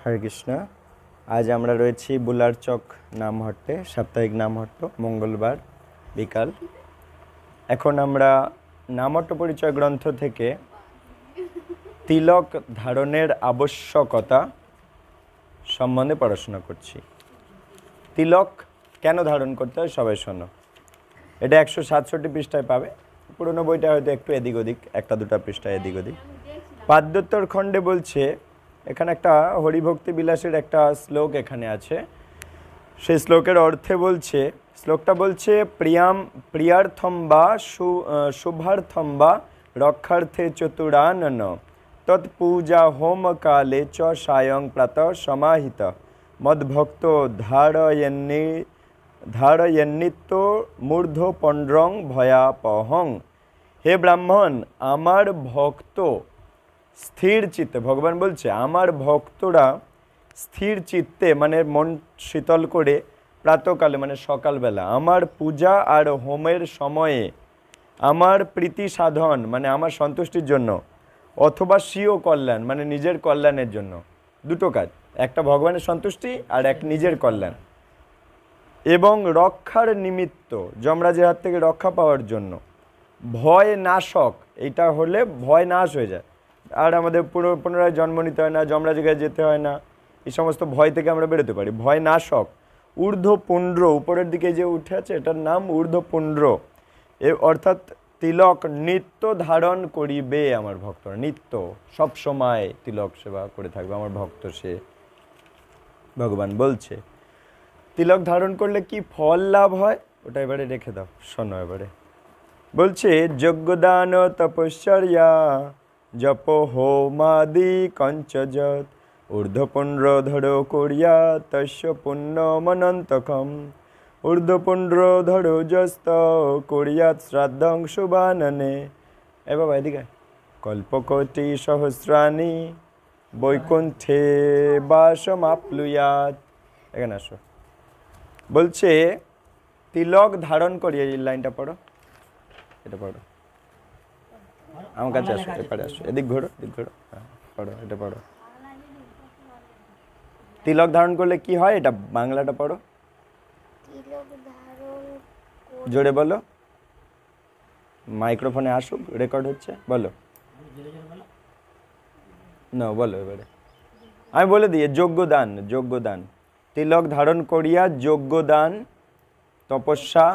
হরে কৃষ্ণ। আজ আমরা রয়েছি বুলারচক নামহট্টে, সাপ্তাহিক নামহট্ট, মঙ্গলবার বিকাল। এখন আমরা নামহট্ট পরিচয় গ্রন্থ থেকে তিলক ধারণের আবশ্যকতা সম্বন্ধে পড়াশোনা করছি। তিলক কেন ধারণ করতে হয় সবাই শোনো। এটা 167 পৃষ্ঠায় পাবে। পুরোনো বইটা হয়তো একটু এদিক ওদিক, একটা দুটা পৃষ্ঠায় এদিক ওদিক। পাদ্যোত্তর খণ্ডে বলছে, এখানে একটা হরিভক্তি বিলাসের একটা শ্লোক এখানে আছে। সেই শ্লোকের অর্থে বলছে, শ্লোকটা বলছে প্রিয়ার্থম বা শুভার্থম বা রক্ষার্থে চতুরানন তৎপূজা হোম কালে চ সায়ং প্রাতঃ সমাহিত মদ্ভক্ত ধারয়ন্নিত্য মূর্ধ পণ্ড্রং ভয়াপহং। হে ব্রাহ্মণ, আমার ভক্ত স্থির চিত্তে, ভগবান বলছে আমার ভক্তরা স্থির চিত্তে মানে মন শীতল করে প্রাতকালে মানে সকালবেলা আমার পূজা আর হোমের সময়ে আমার প্রীতি সাধন মানে আমার সন্তুষ্টির জন্য, অথবা স্বীয় কল্যাণ মানে নিজের কল্যাণের জন্য, দুটো কাজ, একটা ভগবানের সন্তুষ্টি আর এক নিজের কল্যাণ, এবং রক্ষার নিমিত্ত যমরাজের হাত থেকে রক্ষা পাওয়ার জন্য, ভয় নাশক, এটা হলে ভয় নাশ হয়ে যায় আর আমাদের পুনরায় জন্ম নিতে হয় না, যমরাজের কাছে যেতে হয় না, এই সমস্ত ভয় থেকে আমরা বেরোতে পারি। ভয় নাশক ঊর্ধ্বপুণ্ড্র, উপরের দিকে যে উঠে আছে এটার নাম ঊর্ধ্বপুণ্ড্র, অর্থাৎ তিলক নিত্য ধারণ করিবে আমার ভক্তরা, নিত্য সব সময় তিলক সেবা করে থাকবে আমার ভক্ত সে, ভগবান বলছে। তিলক ধারণ করলে কি ফল লাভ হয় ওটা এবারে রেখে দাও, শোনো। এবারে বলছে যজ্ঞদান তপশ্চর্যা জপ হোমাদি কঞ্চজত ঊর্ধ্বপুণ্ড্র ধরো করিয়া তস্য পুণ্যমনন্তকম ঊর্ধ্বপুণ্ড্র ধরো যস্ত করিয়াত শ্রাদ্ধং শুভাননে। এ বাবা এদিকে, কল্পকোটি সহস্রাণি বৈকুণ্ঠে বাসমাপ্লুয়াত। এখানে আসো। বলছে তিলক ধারণ করি, এই লাইনটা পড়ো, এটা পড়ো, আমার কাছে আসো, এপারে আসো, এদিক ঘোরো, এদিক ঘোরো, হ্যাঁ পড়ো, এটা পড়ো। তিলক ধারণ করলে কি হয় এটা বাংলাটা পড়ো, জোরে বলো, মাইক্রোফোনে আসুক, রেকর্ড হচ্ছে, বলো না, বলো এবারে। আমি বলে দিই, যোগ্যদান, যোগ্যদান, তিলক ধারণ করিয়া যোগ্যদান, তপস্যা,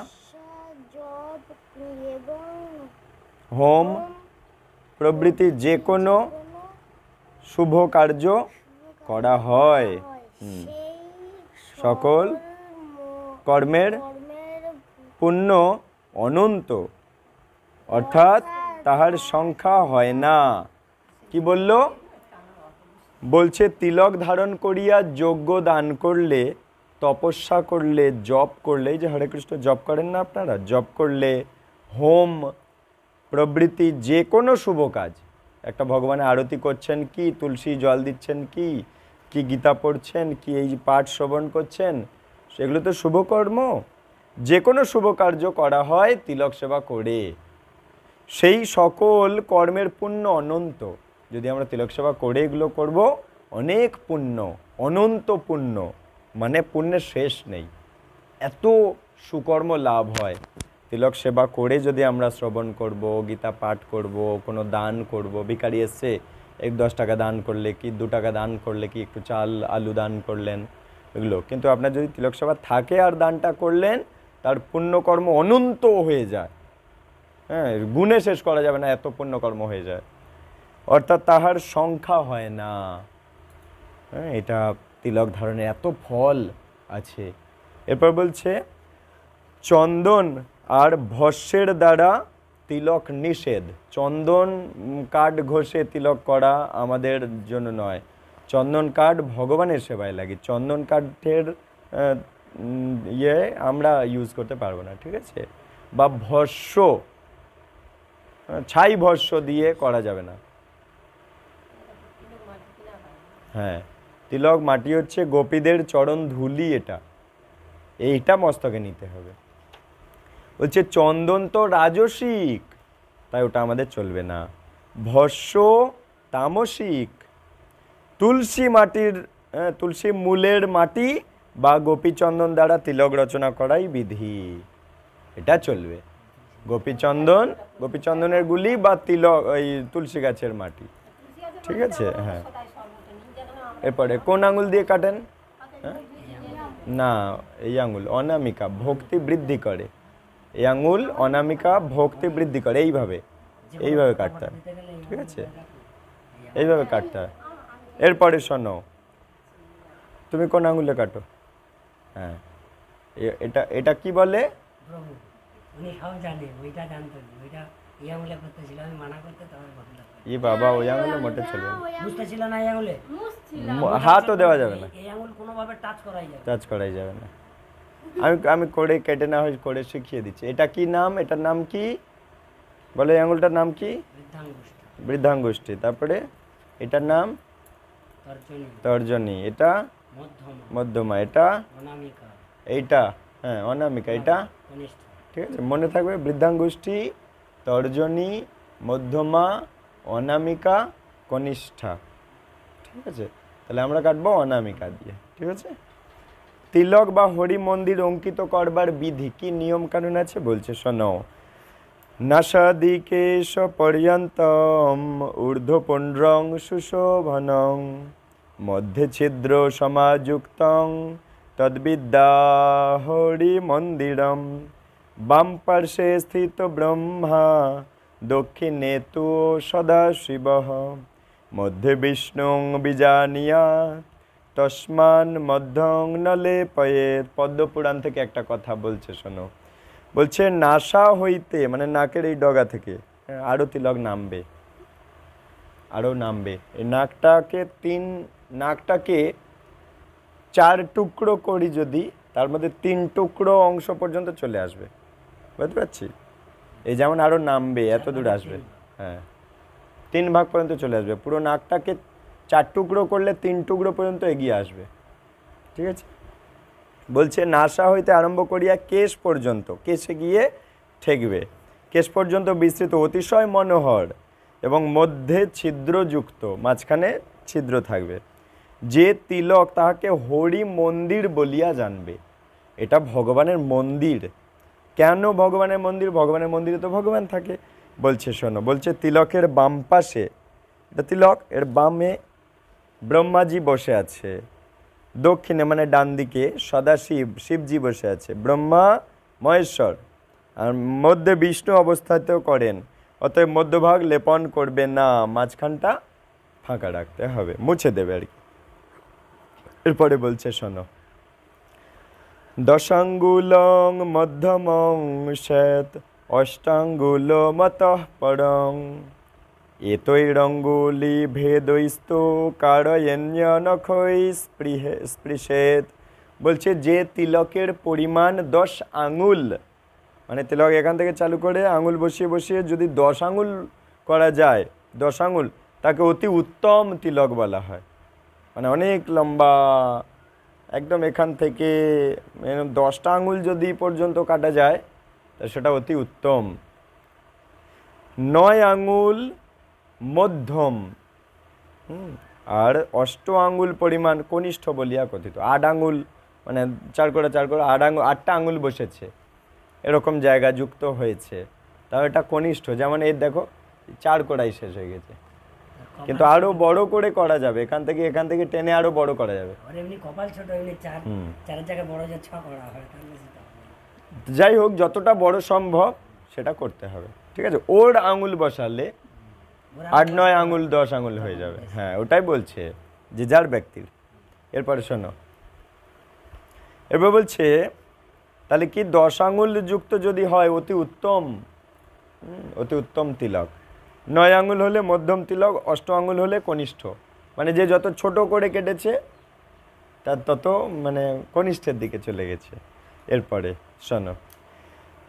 হোম প্রভৃতি যে কোনো শুভ কার্য করা হয়, সকল কর্মের পুণ্য অনন্ত, অর্থাৎ তাহার সংখ্যা হয় না। কি বলল? বলছে তিলক ধারণ করিয়া যজ্ঞ দান করলে, তপস্যা করলে, জপ করলে, এই যে হরে কৃষ্ণ জপ করেন না আপনারা, জপ করলে, হোম প্রভৃতি যে কোনো শুভ কাজ, একটা ভগবানের আরতি করছেন কি, তুলসী জল দিচ্ছেন কি, কি গীতা পড়ছেন কি, এই পাঠ শ্রবণ করছেন, সেগুলো তো শুভ কর্ম। যে কোনো শুভ কার্য করা হয় তিলক সেবা করে, সেই সকল কর্মের পুণ্য অনন্ত। যদি আমরা তিলক সেবা করে এগুলো করব, অনেক পুণ্য, অনন্ত পুণ্য, মানে পুণ্যের শেষ নেই, এত সুকর্ম লাভ হয়। তিলক সেবা করে যদি আমরা শ্রবণ করব, গীতা পাঠ করব, কোনো দান করব, ভিখারি এসছে 10 টাকা দান করলে কি, 2 টাকা দান করলে কি, একটু চাল আলু দান করলেন, এগুলো কিন্তু আপনার যদি তিলক সেবা থাকে আর দানটা করলেন, তার পুণ্যকর্ম অনন্ত হয়ে যায়, হ্যাঁ, গুণে শেষ করা যাবে না, এত পুণ্যকর্ম হয়ে যায়, অর্থাৎ তাহার সংখ্যা হয় না। হ্যাঁ, এটা তিলক ধারণে এত ফল আছে। এরপর বলছে চন্দন আর ভস্যের দ্বারা তিলক নিষেধ। চন্দন কাঠ ঘষে তিলক করা আমাদের জন্য নয়, চন্দন কাঠ ভগবানের সেবায় লাগে, চন্দন কাঠের আমরা ইউজ করতে পারবো না, ঠিক আছে? বা ভস্য, ছাই ভস্য দিয়ে করা যাবে না। হ্যাঁ, তিলক মাটি হচ্ছে গোপীদের চরণ ধুলি, এইটা মস্তকে নিতে হবে। বলছে চন্দন তো রাজসিক, তাই ওটা আমাদের চলবে না। ভস্য তামসিক, তুলসী মাটির তুলসী মূলের মাটি বা গোপীচন্দন দ্বারা তিলক রচনা করাই বিধি, এটা চলবে। গোপীচন্দনের গুলি বা তিলক ওই তুলসী গাছের মাটি, ঠিক আছে। হ্যাঁ, এরপরে কোন আঙুল দিয়ে কাটেন? না, এই আঙুল অনামিকা ভক্তি বৃদ্ধি করে, এই আঙুল অনামিকা ভক্তি বৃদ্ধি করে, এইভাবে কাটতে হয়, ঠিক আছে, এইভাবে কাটতে হয়। এরপরে শোনো, তুমি কোন আঙুলে কাটো? হ্যাঁ, এটা কি বলে? বাবা, ওই আঙুলে মোটে চলবে না, হাতও দেওয়া যাবে না, টাচ করাই যাবে না। আমি করে কেটে না হয় করে শিখিয়ে দিচ্ছি। এটা কি নাম? এটার নাম কি বলে? এই আঙুলটার নাম কি? বৃদ্ধাঙ্গুষ্ঠী। তারপরে এটার নাম তর্জনী, এটা মধ্যমা, এটা এইটা হ্যাঁ অনামিকা, এটা ঠিক আছে, মনে থাকবে। বৃদ্ধাঙ্গুষ্ঠী, তর্জনী, মধ্যমা, অনামিকা, কনিষ্ঠা, ঠিক আছে। তাহলে আমরা কাটবো অনামিকা দিয়ে, ঠিক আছে। তিলক বা হরি মন্দির অঙ্কিত করবার বিধি কি নিয়ম কানুন আছে বলছে, শোনো। নাসাদিকেশ পর্যন্তম ঊর্ধ্বপুণ্ড্রং সুশোভনং মধ্যে ছিদ্র সমাযুক্তং তদ্বিদ্যা হরি মন্দিরম বাম পার্শ্বে স্থিত ব্রহ্মা দক্ষিণে তু সদাশিবঃ মধ্যে বিষ্ণুং বিজানীয়াৎ তস্মান মধ্যং নলে পয়েত। পদ্মপুরাণ থেকে একটা কথা বলছে, শোনো। বলছে নাসা হইতে, মানে নাকের এই ডগা থেকে আরও তিলক নামবে, আরও নামবে। এই নাকটাকে 4 টুকরো করি যদি, তার মধ্যে 3 টুকরো অংশ পর্যন্ত চলে আসবে, বুঝতে পারছি? এই যেমন আরও নামবে, এত দূর আসবে, হ্যাঁ 3 ভাগ পর্যন্ত চলে আসবে। পুরো নাকটাকে 4 টুকরো করলে 3 টুকরো পর্যন্ত এগিয়ে আসবে, ঠিক আছে। বলছে নাসা হইতে আরম্ভ করিয়া কেশ পর্যন্ত, কেশে গিয়ে ঠেকবে, কেশ পর্যন্ত বিস্তৃত অতিশয় মনোহর এবং মধ্যে ছিদ্রযুক্ত, মাঝখানে ছিদ্র থাকবে। যে তিলক তাহাকে হরি মন্দির বলিয়া জানবে। এটা ভগবানের মন্দির। কেন ভগবানের মন্দির? ভগবানের মন্দিরে তো ভগবান থাকে। বলছে শোনো, বলছে তিলকের বাম পাশে, এটা তিলক, এর বামে ব্রহ্মাজি বসে আছে, দক্ষিণে মানে ডান দিকে সদাশিব শিবজি বসে আছে, ব্রহ্মা মহেশ্বর, আর মধ্যে বিষ্ণু অবস্থাতেও করেন। অতএব মধ্যভাগ লেপন করবে না, মাঝখানটা ফাঁকা রাখতে হবে, মুছে দেবে আর কি। এরপরে বলছে শোনো, দশাঙ্গুলং মধ্যমং শ্বেত অষ্টাঙ্গুল মতঃ পরং এতৈরঙ্গুলি ভেদৈস্তু কারয়ন্য নখৈ স্পৃশেত। বলছে যে তিলকের পরিমাণ 10 আঙুল, মানে তিলক এখান থেকে চালু করে আঙুল বসিয়ে বসিয়ে যদি 10 আঙুল করা যায়, 10 আঙুল, তাকে অতি উত্তম তিলক বলা হয়। মানে অনেক লম্বা, একদম এখান থেকে 10টা আঙুল যদি পর্যন্ত কাটা যায় তা সেটা অতি উত্তম। 9 আঙুল মধ্যম, আর 8 আঙুল পরিমাণ কনিষ্ঠ বলিয়া কথিত। 8 আঙুল মানে 4 করে 8টা আঙুল বসেছে, এরকম জায়গা যুক্ত হয়েছে, তাও এটা কনিষ্ঠ। যেমন এই দেখো 4 কড়াই শেষ হয়ে গেছে, কিন্তু আরো বড় করে করা যাবে, এখান থেকে টেনে আরো বড় করা যাবে। যাই হোক, যতটা বড় সম্ভব সেটা করতে হবে, ঠিক আছে। ওর আঙুল বসালে 8-9 আঙুল 10 আঙুল হয়ে যাবে, হ্যাঁ ওটাই বলছে, যে যার ব্যক্তির। এরপরে শোনো, এবার বলছে তাহলে কি 10 আঙুল যুক্ত যদি হয় অতি উত্তম, অতি উত্তম তিলক। 9 আঙুল হলে মধ্যম তিলক, 8 আঙুল হলে কনিষ্ঠ। মানে যে যত ছোট করে কেটেছে তার তত মানে কনিষ্ঠের দিকে চলে গেছে। এরপরে শোনো,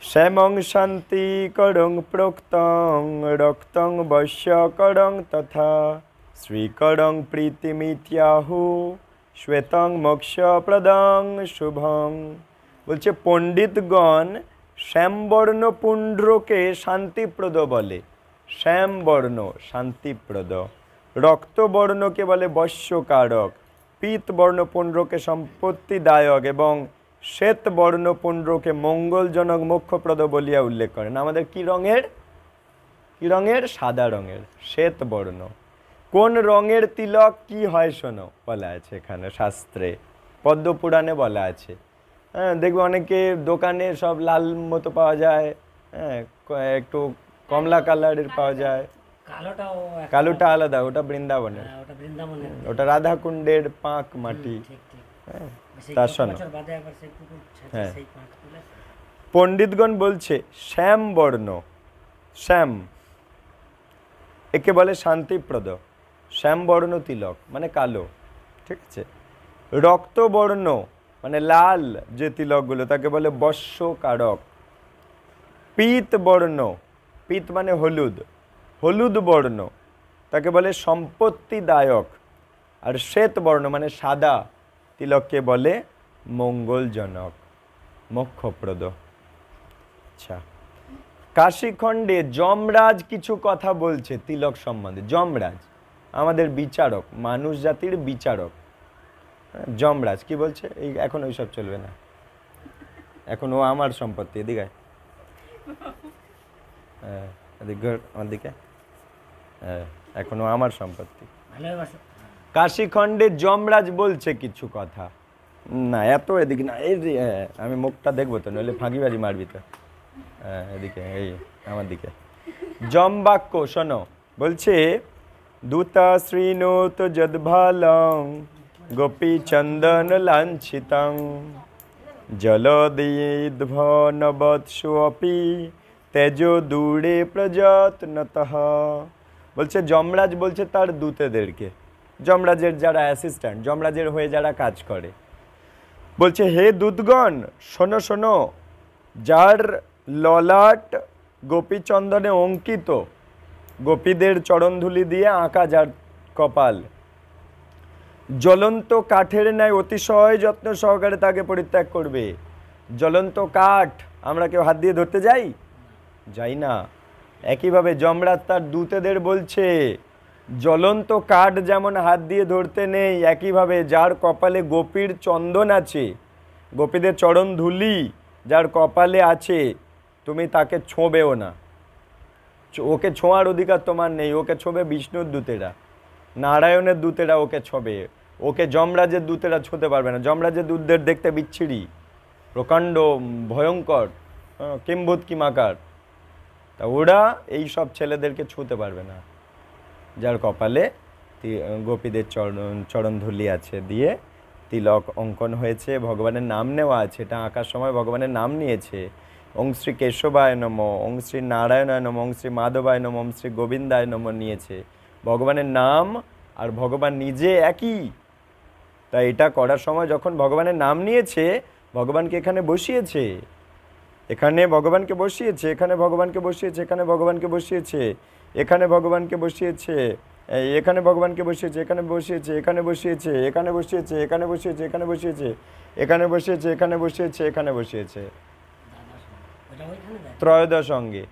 শ্যামং শান্তি করং প্রোক্তং রক্তং বশ্য করং তথা শ্রীকরং প্রীতিমিত্যাহু শ্বেতং মোক্ষ প্রদং শুভং। বলছে পণ্ডিতগণ শ্যামবর্ণ পুণ্ড্রকে শান্তিপ্রদ বলে, শ্যামবর্ণ শান্তিপ্রদ, রক্তবর্ণকে বলে বশ্যকারক, পীত বর্ণ পুণ্ড্রকে সম্পত্তিদায়ক এবং শ্বেত বর্ণ পুণ্ড্রকে মঙ্গলজনক মোক্ষপ্রদ বলিয়া উল্লেখ করেন। আমাদের কি রঙের? কি রঙের? সাদা রঙের, শ্বেত বর্ণ। কোন রঙের তিলক কি হয় শোনো, বলা আছে এখানে শাস্ত্রে, পদ্মপুরাণে বলা আছে। হ্যাঁ, দেখবে অনেকে দোকানে সব লাল মতো পাওয়া যায়, হ্যাঁ, একটু কমলা কালারের পাওয়া যায়। কালোটা আলাদা, ওটা বৃন্দাবনের, ওটা রাধাকুণ্ডের পাঁক মাটি। তা শোনো, হ্যাঁ, পণ্ডিতগণ বলছে শ্যাম বর্ণ, শ্যাম একে বলে শান্তিপ্রদ, শ্যাম বর্ণ তিলক মানে কালো, ঠিক আছে। রক্তবর্ণ মানে লাল যে তিলকগুলো তাকে বলে বশ্যকারক। পীত বর্ণ, পীত মানে হলুদ, হলুদ বর্ণ তাকে বলে সম্পত্তিদায়ক। আর শ্বেত বর্ণ মানে সাদা তিলককে বলে মঙ্গলজনক, মোক্ষপ্রদ। আচ্ছা, কাশীখণ্ডে যমরাজ কিছু কথা বলছে তিলক সম্বন্ধে। যমরাজ আমাদের বিচারক, মানুষ জাতির বিচারক। যমরাজ কি বলছে? এই এখন ওইসব চলবে না, এখন ও আমার সম্পত্তি। এদিকে আমার দিকে, এখন ও আমার সম্পত্তি। কাশীখণ্ডে যমরাজ বলছে কিছু কথা। না এত এদিকে না, এই আমি মুখটা দেখবো তো, নইলে ফাঁকিবাজি মারবি তো। এদিকে, এই আমার দিকে। যম বাক্য শোনো, বলছে দূতা শ্রীণোত যদ্ভালং গোপী চন্দন লাঞ্ছিতং জলদীধ্বনবৎসু অপি তেজো দূরে প্রযত্নতঃ। বলছে যমরাজ বলছে তার দূতেদেরকে, যমরাজের যারা অ্যাসিস্ট্যান্ট, যমরাজের হয়ে যারা কাজ করে, বলছে হে দূতগণ শোনো শোনো, যার ললাট গোপীচন্দনে অঙ্কিত, গোপীদের চরণধুলি দিয়ে আঁকা যার কপাল, জ্বলন্ত কাঠের ন্যায় অতিশয় যত্ন সহকারে তাকে পরিত্যাগ করবে। জ্বলন্ত কাঠ আমরা কেউ হাত দিয়ে ধরতে যাই? যাই না। একইভাবে যমরাজ তার দূতেদের বলছে জ্বলন্ত কাঠ যেমন হাত দিয়ে ধরতে নেই, একইভাবে যার কপালে গোপীর চন্দন আছে, গোপীদের চরণ ধুলি যার কপালে আছে, তুমি তাকে ছোঁবেও না। ওকে ছোঁয়ার অধিকার তোমার নেই। ওকে ছোঁবে বিষ্ণুর দূতেরা, নারায়ণের দূতেরা ওকে ছোঁবে, ওকে যমরাজের দূতেরা ছুঁতে পারবে না। যমরাজের দূতদের দেখতে বিচ্ছিরি, প্রকাণ্ড, ভয়ঙ্কর, কিম্ভূত কিমাকার। তা ওরা এই সব ছেলেদেরকে ছুঁতে পারবে না যার কপালে গোপীদের চরণ ধুলি আছে, দিয়ে তিলক অঙ্কন হয়েছে, ভগবানের নাম নেওয়া আছে। এটা আঁকার সময় ভগবানের নাম নিয়েছে। ওং শ্রী কেশবায় নম, ওং শ্রী নারায়ণায় নম, ওং শ্রী মাধবায় নম, ওং শ্রী গোবিন্দায় নম নিয়েছে। ভগবানের নাম আর ভগবান নিজে একই। তাই এটা করার সময় যখন ভগবানের নাম নিয়েছে, ভগবানকে এখানে বসিয়েছে, এখানে ভগবানকে বসিয়েছে, এখানে ভগবানকে বসিয়েছে, এখানে ভগবানকে বসিয়েছে, এখানে ভগবানকে বসিয়েছে, এখানে ভগবানকে বসিয়েছে, এখানে বসিয়েছে, এখানে বসিয়েছে, এখানে বসিয়েছে, এখানে বসিয়েছে, এখানে বসিয়েছে, এখানে বসিয়েছে, এখানে বসিয়েছে, এখানে বসিয়েছে। ত্রয়োদশ অঙ্গে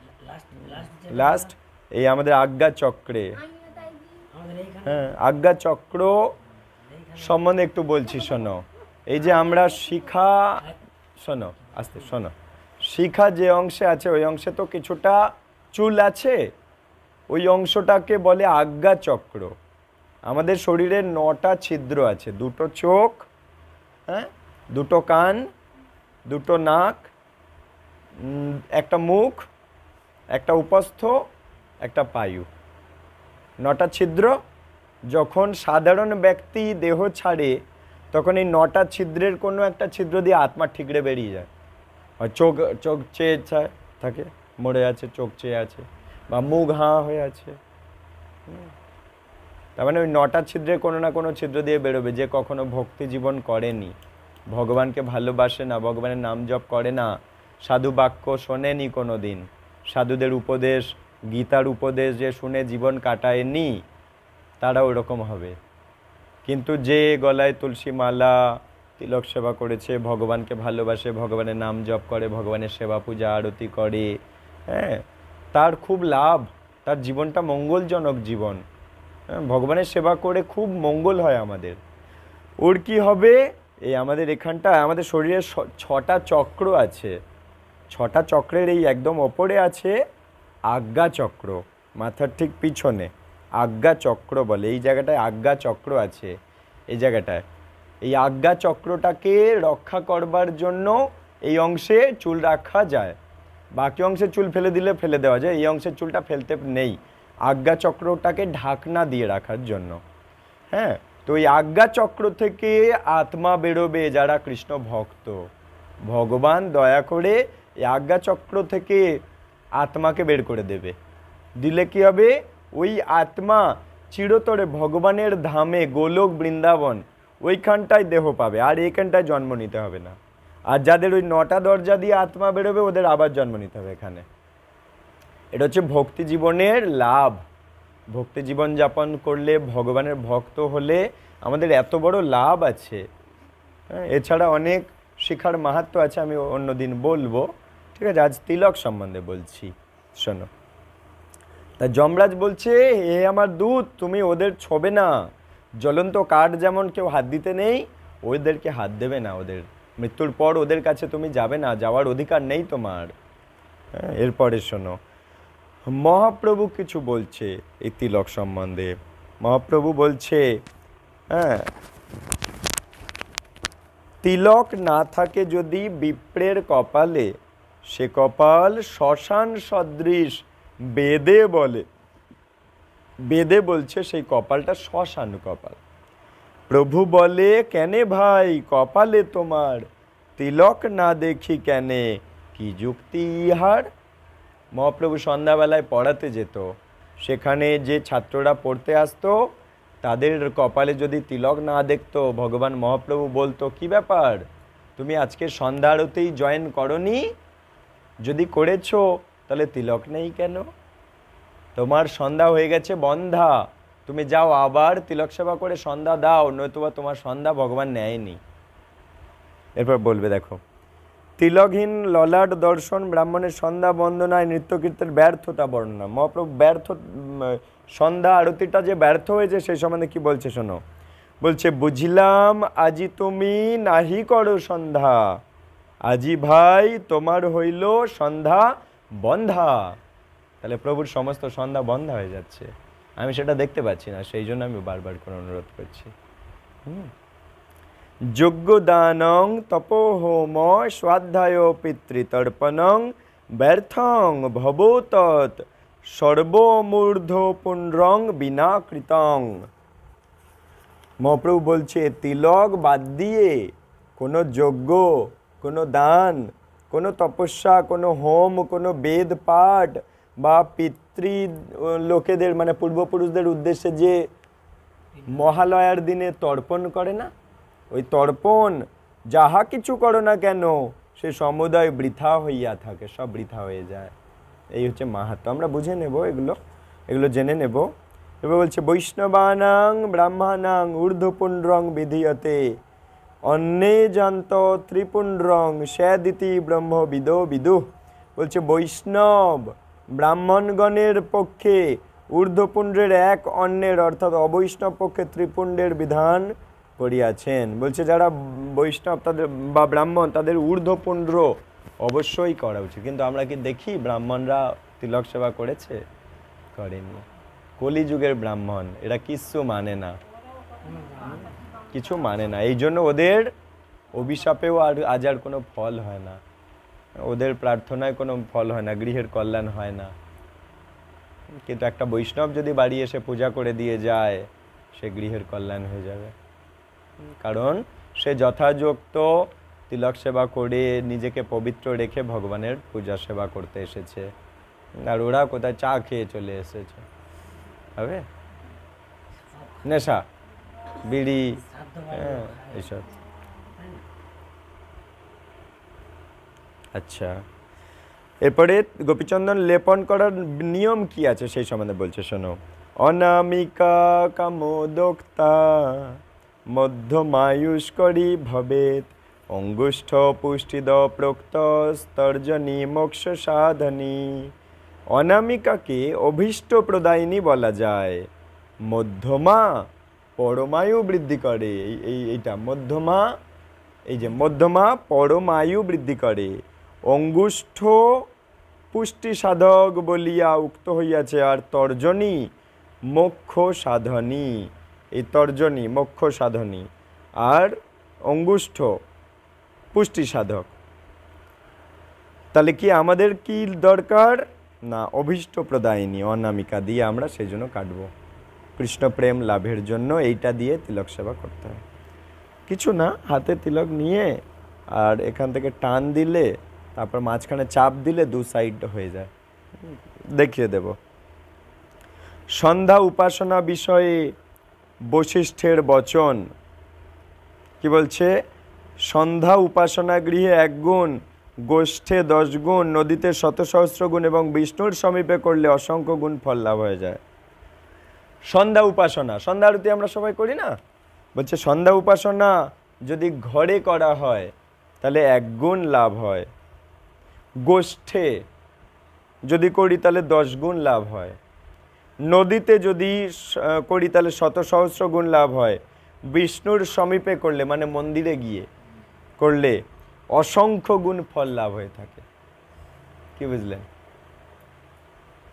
লাস্ট এই আমাদের আজ্ঞা চক্রে। হ্যাঁ, আজ্ঞা চক্র সম্বন্ধে একটু বলছি শোনো। এই যে আমরা শিখা, শোনো আস্তে শোনো, শিখা যে অংশে আছে ওই অংশে তো কিছুটা চুল আছে, ওই অংশটাকে বলে আজ্ঞা চক্র। আমাদের শরীরে 9টা ছিদ্র আছে, 2টো চোখ, হ্যাঁ, 2টো কান, 2টো নাক, একটা মুখ, একটা উপস্থ, একটা পায়ু, 9টা ছিদ্র। যখন সাধারণ ব্যক্তি দেহ ছাড়ে তখন এই 9টা ছিদ্রের কোনো একটা ছিদ্র দিয়ে আত্মা ঠিকরে বেরিয়ে যায়। আর চোখ চোখ চেয়ে থাকে, মরে আছে, চোখ চেয়ে আছে, বা মুখ হাঁ হয়ে আছে। তার মানে ওই 9টা ছিদ্রের কোনো না কোনো ছিদ্র দিয়ে বেরোবে। যে কখনো ভক্তি জীবন করেনি, ভগবানকে ভালোবাসে না, ভগবানের নাম জপ করে না, সাধু বাক্য শোনেনি কোনো দিন, সাধুদের উপদেশ, গীতার উপদেশ যে শুনে জীবন কাটায়নি, তারা ওরকম হবে। কিন্তু যে গলায় তুলসী মালা, তিলক সেবা করেছে, ভগবানকে ভালোবাসে, ভগবানের নাম জপ করে, ভগবানের সেবা পূজা আরতি করে, হ্যাঁ, তার খুব লাভ, তার জীবনটা মঙ্গলজনক জীবন। হ্যাঁ, ভগবানের সেবা করে খুব মঙ্গল হয় আমাদের। ওর কি হবে, এই আমাদের এখানটা আমাদের শরীরের 6টা চক্র আছে, 6টা চক্রের এই একদম ওপরে আছে আজ্ঞা চক্র, মাথার ঠিক পিছনে আজ্ঞা চক্র বলে, এই জায়গাটায় আজ্ঞা চক্র আছে, এই জায়গাটায়। এই আজ্ঞা চক্রটাকে রক্ষা করবার জন্য এই অংশে চুল রাখা যায়, বাকি অংশে চুল ফেলে দিলে ফেলে দেওয়া যায়, এই অংশের চুলটা ফেলতে নেই, আজ্ঞা চক্রটাকে ঢাকনা দিয়ে রাখার জন্য। হ্যাঁ, তো এই আজ্ঞা চক্র থেকে আত্মা বেরোবে যারা কৃষ্ণ ভক্ত, ভগবান দয়া করে এই আজ্ঞা চক্র থেকে আত্মাকে বের করে দেবে, দিলে কি হবে, ওই আত্মা চিরতরে ভগবানের ধামে গোলক বৃন্দাবন ওইখানটায় দেহ পাবে, আর এইখানটায় জন্ম নিতে হবে না। আর যাদের ওই 9টা দরজা দিয়ে আত্মা বেরোবে ওদের আবার জন্ম নিতে হবে এখানে। এটা হচ্ছে ভক্তি জীবনের লাভ। ভক্তি জীবন যাপন করলে, ভগবানের ভক্ত হলে আমাদের এত বড় লাভ আছে। হ্যাঁ, এছাড়া অনেক শিখার মাহাত্ম্য আছে, আমি অন্যদিন বলবো, ঠিক আছে? আজ তিলক সম্বন্ধে বলছি, শোনো। তা যমরাজ বলছে, হে আমার দূত, তুমি ওদের ছোবে না, জ্বলন্ত কাঠ যেমন কেউ হাত দিতে নেই, ওদেরকে হাত দেবে না, ওদের মৃত্যুর পর ওদের কাছে তুমি যাবে না, যাওয়ার অধিকার নেই তোমার। হ্যাঁ, এরপরে শোনো, মহাপ্রভু কিছু বলছে এই তিলক সম্বন্ধে। মহাপ্রভু বলছে, হ্যাঁ, তিলক না থাকে যদি বিপ্রের কপালে, সে কপাল শ্মশান সদৃশ, বেদে বলে। বেদে বলছে সেই কপালটা শ্মশান কপাল। প্রভু বলে, কেনে ভাই কপালে তোমার তিলক না দেখি কেনে, কি যুক্তি ইহার? মহাপ্রভু সন্ধ্যাবেলায় পড়াতে যেত, সেখানে যে ছাত্ররা পড়তে আসতো তাদের কপালে যদি তিলক না দেখতো, ভগবান মহাপ্রভু বলতো, কি ব্যাপার, তুমি আজকে সন্ধ্যা আরতেই জয়েন করনি? যদি করেছো তাহলে তিলক নেই কেন? তোমার সন্ধ্যা হয়ে গেছে বন্ধা, তুমি যাও আবার তিলক সেবা করে সন্ধ্যা দাও, নয়তোবা তোমার সন্ধ্যা ভগবান নেয়নি। এরপর বলবে, দেখো, তিলকহীন ললাট দর্শন ব্রাহ্মণের সন্ধ্যা বন্দনায় নৃত্য কীর্তনের ব্যর্থতা বর্ণনা। মহাপ্রভু সন্ধ্যা আরতিটা যে ব্যর্থ হয়েছে সেই সম্বন্ধে কি বলছে শোনো। বলছে, বুঝিলাম আজি তুমি নাহি করো সন্ধ্যা, আজি ভাই তোমার হইল সন্ধ্যা বন্ধা। তাহলে প্রভুর সমস্ত সন্ধ্যা বন্ধ হয়ে যাচ্ছে, আমি সেটা দেখতে পাচ্ছি না, সেই জন্য আমি বারবার করে অনুরোধ করছি। যজ্ঞদানং তপোহোম স্বাধ্যায় পিতৃতর্পণং ব্যর্থং ভবতৎ সর্বমূর্ধ পুণ্যং বিনা কৃতং। মহাপ্রভু বলছে, তিলক বাদ দিয়ে কোনো যজ্ঞ, কোনো দান, কোনো তপস্যা, কোনো হোম, কোনো বেদ পাঠ বা পিতৃ লোকেদের মানে পূর্বপুরুষদের উদ্দেশ্যে যে মহালয়ার দিনে তর্পণ করে না, ওই তর্পণ যাহা কিছু করো না কেন সে সমুদয় বৃথা হইয়া থাকে, সব বৃথা হয়ে যায়। এই হচ্ছে মাহাত্ম্য, আমরা বুঝে নেব, এগুলো জেনে নেব। এবার বলছে, বৈষ্ণবানাং ব্রাহ্মণাং ঊর্ধ্বপুণ্ড্রং বিধীয়তে অন্যে জান্ত ত্রিপুণ্ড্রং স্যাদিতি ব্রহ্ম বিদো বিদুঃ। বলছে, বৈষ্ণব ব্রাহ্মণগণের পক্ষে ঊর্ধ্বপুণ্ড্রের এক অন্যের অর্থাৎ অবৈষ্ণব পক্ষে ত্রিপুণ্ডের বিধান করিয়াছেন। বলছে, যারা বৈষ্ণব তাদের বা ব্রাহ্মণ তাদের ঊর্ধ্বপুণ্ড্র অবশ্যই করা উচিত। কিন্তু আমরা কি দেখি ব্রাহ্মণরা তিলক সেবা করেছে? করেনি। কলিযুগের ব্রাহ্মণ এরা কিচ্ছু মানে না, কিছু মানে না, এই জন্য ওদের অভিশাপেও আজ আর কোনো ফল হয় না, ওদের প্রার্থনায় কোনো ফল হয় না, গৃহের কল্যাণ হয় না। কিন্তু একটা বৈষ্ণব যদি বাড়ি এসে পূজা করে দিয়ে যায়, সে গৃহের কল্যাণ হয়ে যাবে, কারণ সে যথাযথ তিলক সেবা করে নিজেকে পবিত্র রেখে ভগবানের পূজা সেবা করতে এসেছে। আর ওরা কোথায় চা খেয়ে চলে এসেছে, হবে নেশা, বিড়ি, এইসব। আচ্ছা, এরপরে গোপীচন্দন লেপন করার নিয়ম কি আছে সেই সম্বন্ধে বলছে, শোনো। অনামিকা কামোদোক্তা মধ্যমায়ুষ্করী ভবেত অঙ্গুষ্ঠ পুষ্টিদ প্রোক্ত স্তর্জনী মোক্ষ সাধনী। অনামিকাকে অভীষ্ট প্রদায়িনী বলা যায়, মধ্যমা পরমায়ু বৃদ্ধি করে। এইটা মধ্যমা, এই যে মধ্যমা পরমায়ু বৃদ্ধি করে। অঙ্গুষ্ঠ পুষ্টি সাধক বলিয়া উক্ত হইয়াছে, আর তর্জনী মোক্ষ সাধনী। এই তর্জনী মোক্ষ সাধনী, আর অঙ্গুষ্ঠ পুষ্টি সাধক। তাহলে কি আমাদের কি দরকার না, অভীষ্ট প্রদায়িনী অনামিকা দিয়ে আমরা সেই জন্য কাটবো। কৃষ্ণ প্রেম লাভের জন্য এইটা দিয়ে তিলক সেবা করতে হয়। কিছু না, হাতে তিলক নিয়ে আর এখান থেকে টান দিলে, তারপর মাঝখানে চাপ দিলে দু সাইড হয়ে যায়। দেখিয়ে দেব। সন্ধ্যা উপাসনা বিষয়ে বশিষ্ঠের বচন কি বলছে? সন্ধ্যা উপাসনা গৃহে 1 গুণ, গোষ্ঠে 10 গুণ, নদীতে 100 সহস্র গুণ এবং বিষ্ণুর সমীপে করলে অসংখ্য গুণ ফল লাভ হয়ে যায়। সন্ধ্যা উপাসনা, সন্ধ্যা আরতি আমরা সবাই করি না? বলছে সন্ধ্যা উপাসনা যদি ঘরে করা হয় তাহলে 1 গুণ লাভ হয়, গোষ্ঠে যদি করি তাহলে 10 গুণ লাভ হয়, নদীতে যদি করি তাহলে 100 সহস্র গুণ লাভ হয়, বিষ্ণুর সমীপে করলে মানে মন্দিরে গিয়ে করলে অসংখ্য গুণ ফল লাভ হয়ে থাকে। কি বুঝলেন?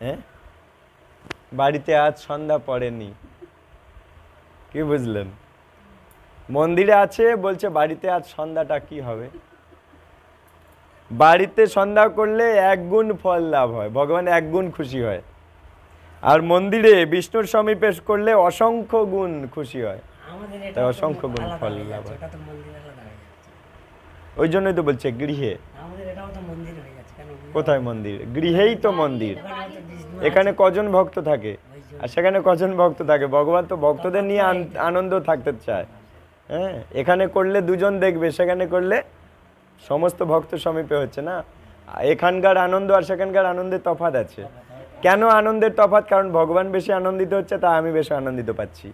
হ্যাঁ, বাড়িতে আজ সন্ধ্যা পড়েনি, কি বুঝলেন? মন্দিরে আছে, বলছে বাড়িতে আজ সন্ধ্যাটা কি হবে? বাড়িতে সন্ধ্যা করলে 1 গুণ ফল লাভ হয়, ভগবান 1 গুণ খুশি হয়। আর মন্দিরে বিষ্ণুর সমীপে করলে অসংখ্য গুণ খুশি হয়, তাই অসংখ্য গুণ ফল লাভ হয়। ওই জন্যই তো বলছে গৃহে। কোথায় মন্দির? গৃহেই তো মন্দির। এখানে কজন ভক্ত থাকে আর সেখানে কজন ভক্ত থাকে? ভগবান তো ভক্তদের নিয়ে আনন্দ থাকতে চায়। হ্যাঁ, এখানে করলে 2 জন দেখবে, সেখানে করলে সমস্ত ভক্ত সমীপে হচ্ছে না। এখানকার আনন্দ আর সেখানকার আনন্দের তফাৎ আছে। কেন আনন্দের তফাৎ? কারণ ভগবান বেশি আনন্দিত হচ্ছে, তাই আমি বেশি আনন্দিত পাচ্ছি।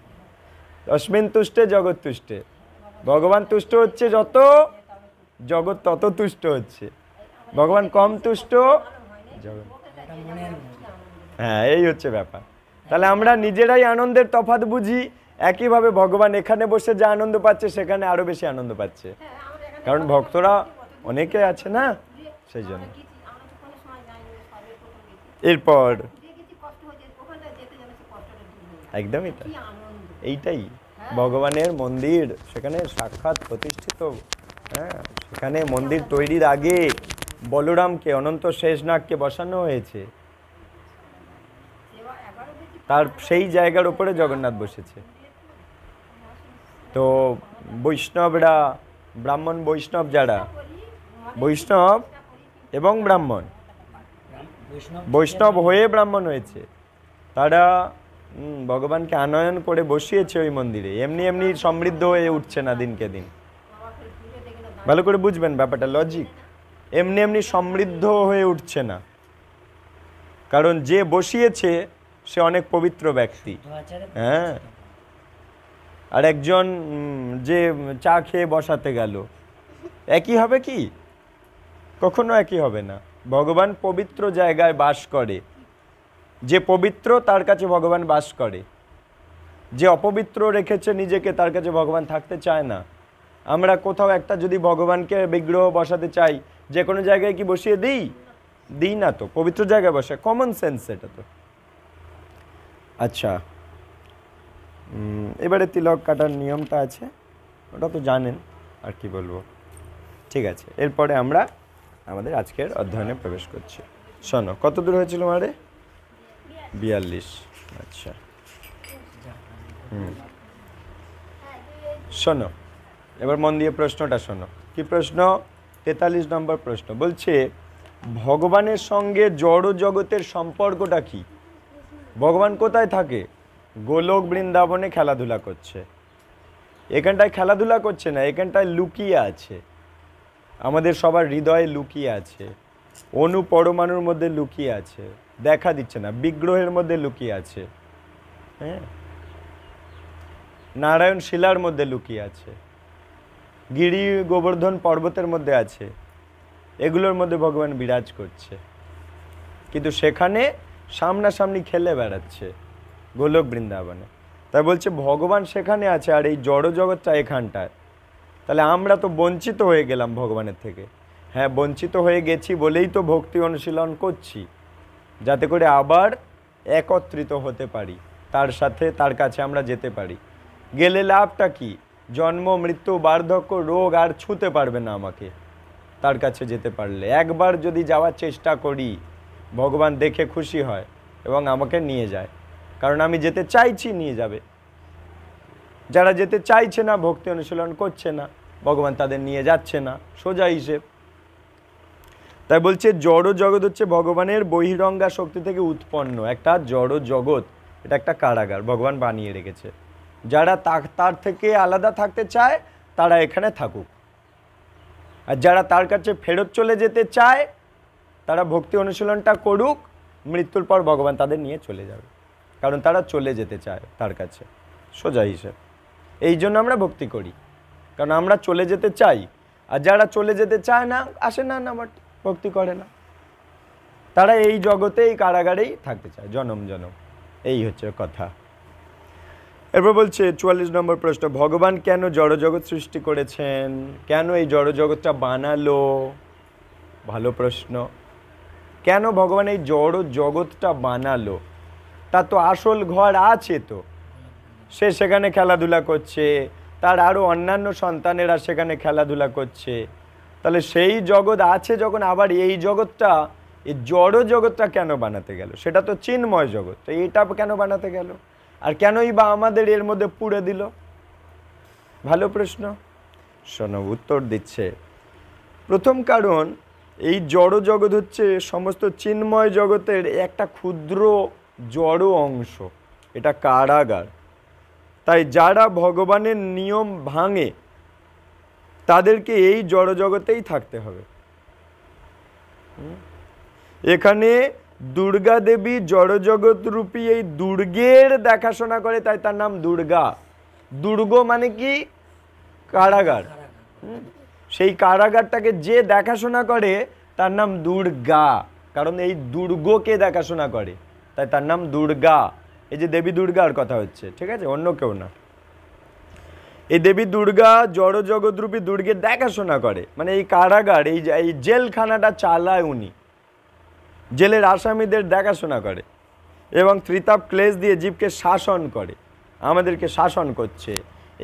অস্মিন তুষ্টে জগৎ তুষ্টে, ভগবান তুষ্ট হচ্ছে যত, জগৎ তত তুষ্ট হচ্ছে। ভগবান কম তুষ্ট, জগৎ। হ্যাঁ, এই হচ্ছে ব্যাপার। তাহলে আমরা নিজেরাই আনন্দের তফাৎ বুঝি। একইভাবে ভগবান এখানে বসে যা আনন্দ পাচ্ছে সেখানে আরো বেশি আনন্দ পাচ্ছে, কারণ ভক্তরা অনেকে আছে না, সেই জন্য। এরপর একদমই তাই, এইটাই ভগবানের মন্দির, সেখানে সাক্ষাৎ প্রতিষ্ঠিত। হ্যাঁ, সেখানে মন্দির তৈরির আগে বলরামকে, অনন্ত শেষনাগকে বসানো হয়েছে, তার সেই জায়গার উপরে জগন্নাথ বসেছে। তো বৈষ্ণবরা, ব্রাহ্মণ বৈষ্ণব যারা, বৈষ্ণব এবং ব্রাহ্মণ, বৈষ্ণব হয়ে ব্রাহ্মণ হয়েছে, তারা ভগবানকে আনয়ন করে বসিয়েছে ওই মন্দিরে। এমনি এমনি সমৃদ্ধ হয়ে উঠছে না দিনকে দিন। ভালো করে বুঝবেন ব্যাপারটা, লজিক। এমনি এমনি সমৃদ্ধ হয়ে উঠছে না, কারণ যে বসিয়েছে সে অনেক পবিত্র ব্যক্তি। হ্যাঁ, আর একজন যে চা খেয়ে বসাতে গেল, একই হবে কি? কখনো একই হবে না। ভগবান পবিত্র জায়গায় বাস করে, যে পবিত্র তার কাছে ভগবান বাস করে, যে অপবিত্র রেখেছে নিজেকে তার কাছে ভগবান থাকতে চায় না। আমরা কোথাও একটা যদি ভগবানকে বিগ্রহ বসাতে চাই, যে কোনো জায়গায় কি বসিয়ে দিই না তো, পবিত্র জায়গায় বসে, কমন সেন্স এটা তো। আচ্ছা, এবারে তিলক কাটার নিয়মটা আছে, ওটা তো জানেন, আর কি বলবো। ঠিক আছে, এরপরে আমরা আমাদের আজকের অধ্যয়নে প্রবেশ করছি। শোনো, কত দূর হয়েছিল আমারে? 42। আচ্ছা, শোনো, এবার মন দিয়ে প্রশ্নটা শোনো। কি প্রশ্ন? 43 নম্বর প্রশ্ন বলছে, ভগবানের সঙ্গে জড় জগতের সম্পর্কটা কি? ভগবান কোথায় থাকে? গোলক বৃন্দাবনে খেলাধুলা করছে। এখানটায় খেলাধুলা করছে না, এখানটায় লুকিয়ে আছে, আমাদের সবার হৃদয়ে লুকিয়ে আছে, অণু পরমাণুর মধ্যে লুকিয়ে আছে, দেখা দিচ্ছে না, বিগ্রহের মধ্যে লুকিয়ে আছে। হ্যাঁ, নারায়ণ শিলার মধ্যে লুকিয়ে আছে, গিরি গোবর্ধন পর্বতের মধ্যে আছে, এগুলোর মধ্যে ভগবান বিরাজ করছে। কিন্তু সেখানে সামনাসামনি খেলে বেড়াচ্ছে গোলক বৃন্দাবনে। তাই বলছে ভগবান সেখানে আছে আর এই জড় জগৎটা এখানটায়। তাহলে আমরা তো বঞ্চিত হয়ে গেলাম ভগবানের থেকে। হ্যাঁ, বঞ্চিত হয়ে গেছি বলেই তো ভক্তি অনুশীলন করছি, যাতে করে আবার একত্রিত হতে পারি, তার সাথে তার কাছে আমরা যেতে পারি। গেলে লাভটা কি? জন্ম, মৃত্যু, বার্ধক্য, রোগ আর ছুঁতে পারবে না আমাকে তার কাছে যেতে পারলে। একবার যদি যাওয়ার চেষ্টা করি, ভগবান দেখে খুশি হয় এবং আমাকে নিয়ে যায়, কারণ আমি যেতে চাইছি, নিয়ে যাবে। যারা যেতে চাইছে না, ভক্তি অনুশীলন করছে না, ভগবান তাদের নিয়ে যাচ্ছে না, সোজা হিসেব। তাই বলছে জড় জগৎ হচ্ছে ভগবানের বহিরঙ্গা শক্তি থেকে উৎপন্ন একটা জড় জগৎ। এটা একটা কারাগার ভগবান বানিয়ে রেখেছে। যারা তার থেকে আলাদা থাকতে চায় তারা এখানে থাকুক, আর যারা তার কাছে ফেরত চলে যেতে চায় তারা ভক্তি অনুশীলনটা করুক। মৃত্যুর পর ভগবান তাদের নিয়ে চলে যাবে, কারণ তারা চলে যেতে চায় তার কাছে, সোজা হিসেব। এই জন্য আমরা ভক্তি করি, কারণ আমরা চলে যেতে চাই। আর যারা চলে যেতে চায় না, আসে না, না ভক্তি করে না, তারা এই জগতে, এই কারাগারেই থাকতে চায় জনম জনম। এই হচ্ছে কথা। এরপর বলছে 44 নম্বর প্রশ্ন, ভগবান কেন জড়জগৎ সৃষ্টি করেছেন? কেন এই জড়জগৎটা বানালো? ভালো প্রশ্ন। কেন ভগবান এই জড় জগৎটা বানালো? তার তো আসল ঘর আছে, তো সে সেখানে খেলাধুলা করছে, তার আরও অন্যান্য সন্তানেরা সেখানে খেলাধুলা করছে। তাহলে সেই জগৎ আছে যখন, আবার এই জগৎটা, এই জড় জগৎটা কেন বানাতে গেল? সেটা তো চিন্ময় জগৎ, তো এটা কেন বানাতে গেল? আর কেনই বা আমাদের এর মধ্যে পুড়ে দিল? ভালো প্রশ্ন। শোনো, উত্তর দিচ্ছে। প্রথম কারণ, এই জড় জগৎ হচ্ছে সমস্ত চিন্ময় জগতের একটা ক্ষুদ্র জড় অংশ, এটা কারাগার। তাই যারা ভগবানের নিয়ম ভাঙে তাদেরকে এই জড় জগতেই থাকতে হবে। এখানে দুর্গা দেবী জড়জগৎ রূপী এই দুর্গের দেখাশোনা করে, তাই তার নাম দুর্গা। দুর্গ মানে কি? কারাগার। সেই কারাগারটাকে যে দেখাশোনা করে তার নাম দুর্গা, কারণ এই দুর্গকে দেখাশোনা করে, তাই তার নাম দুর্গা। এই যে দেবী দুর্গার কথা হচ্ছে, ঠিক আছে, অন্য কেউ না। এই দেবী দুর্গা জড়জগৎরূপী দুর্গের দেখাশোনা করে, মানে এই কারাগার, এই জেলখানাটা চালায় উনি, জেলের আসামিদের দেখাশোনা করে এবং ত্রিতাপ ক্লেশ দিয়ে জীবকে শাসন করে, আমাদেরকে শাসন করছে।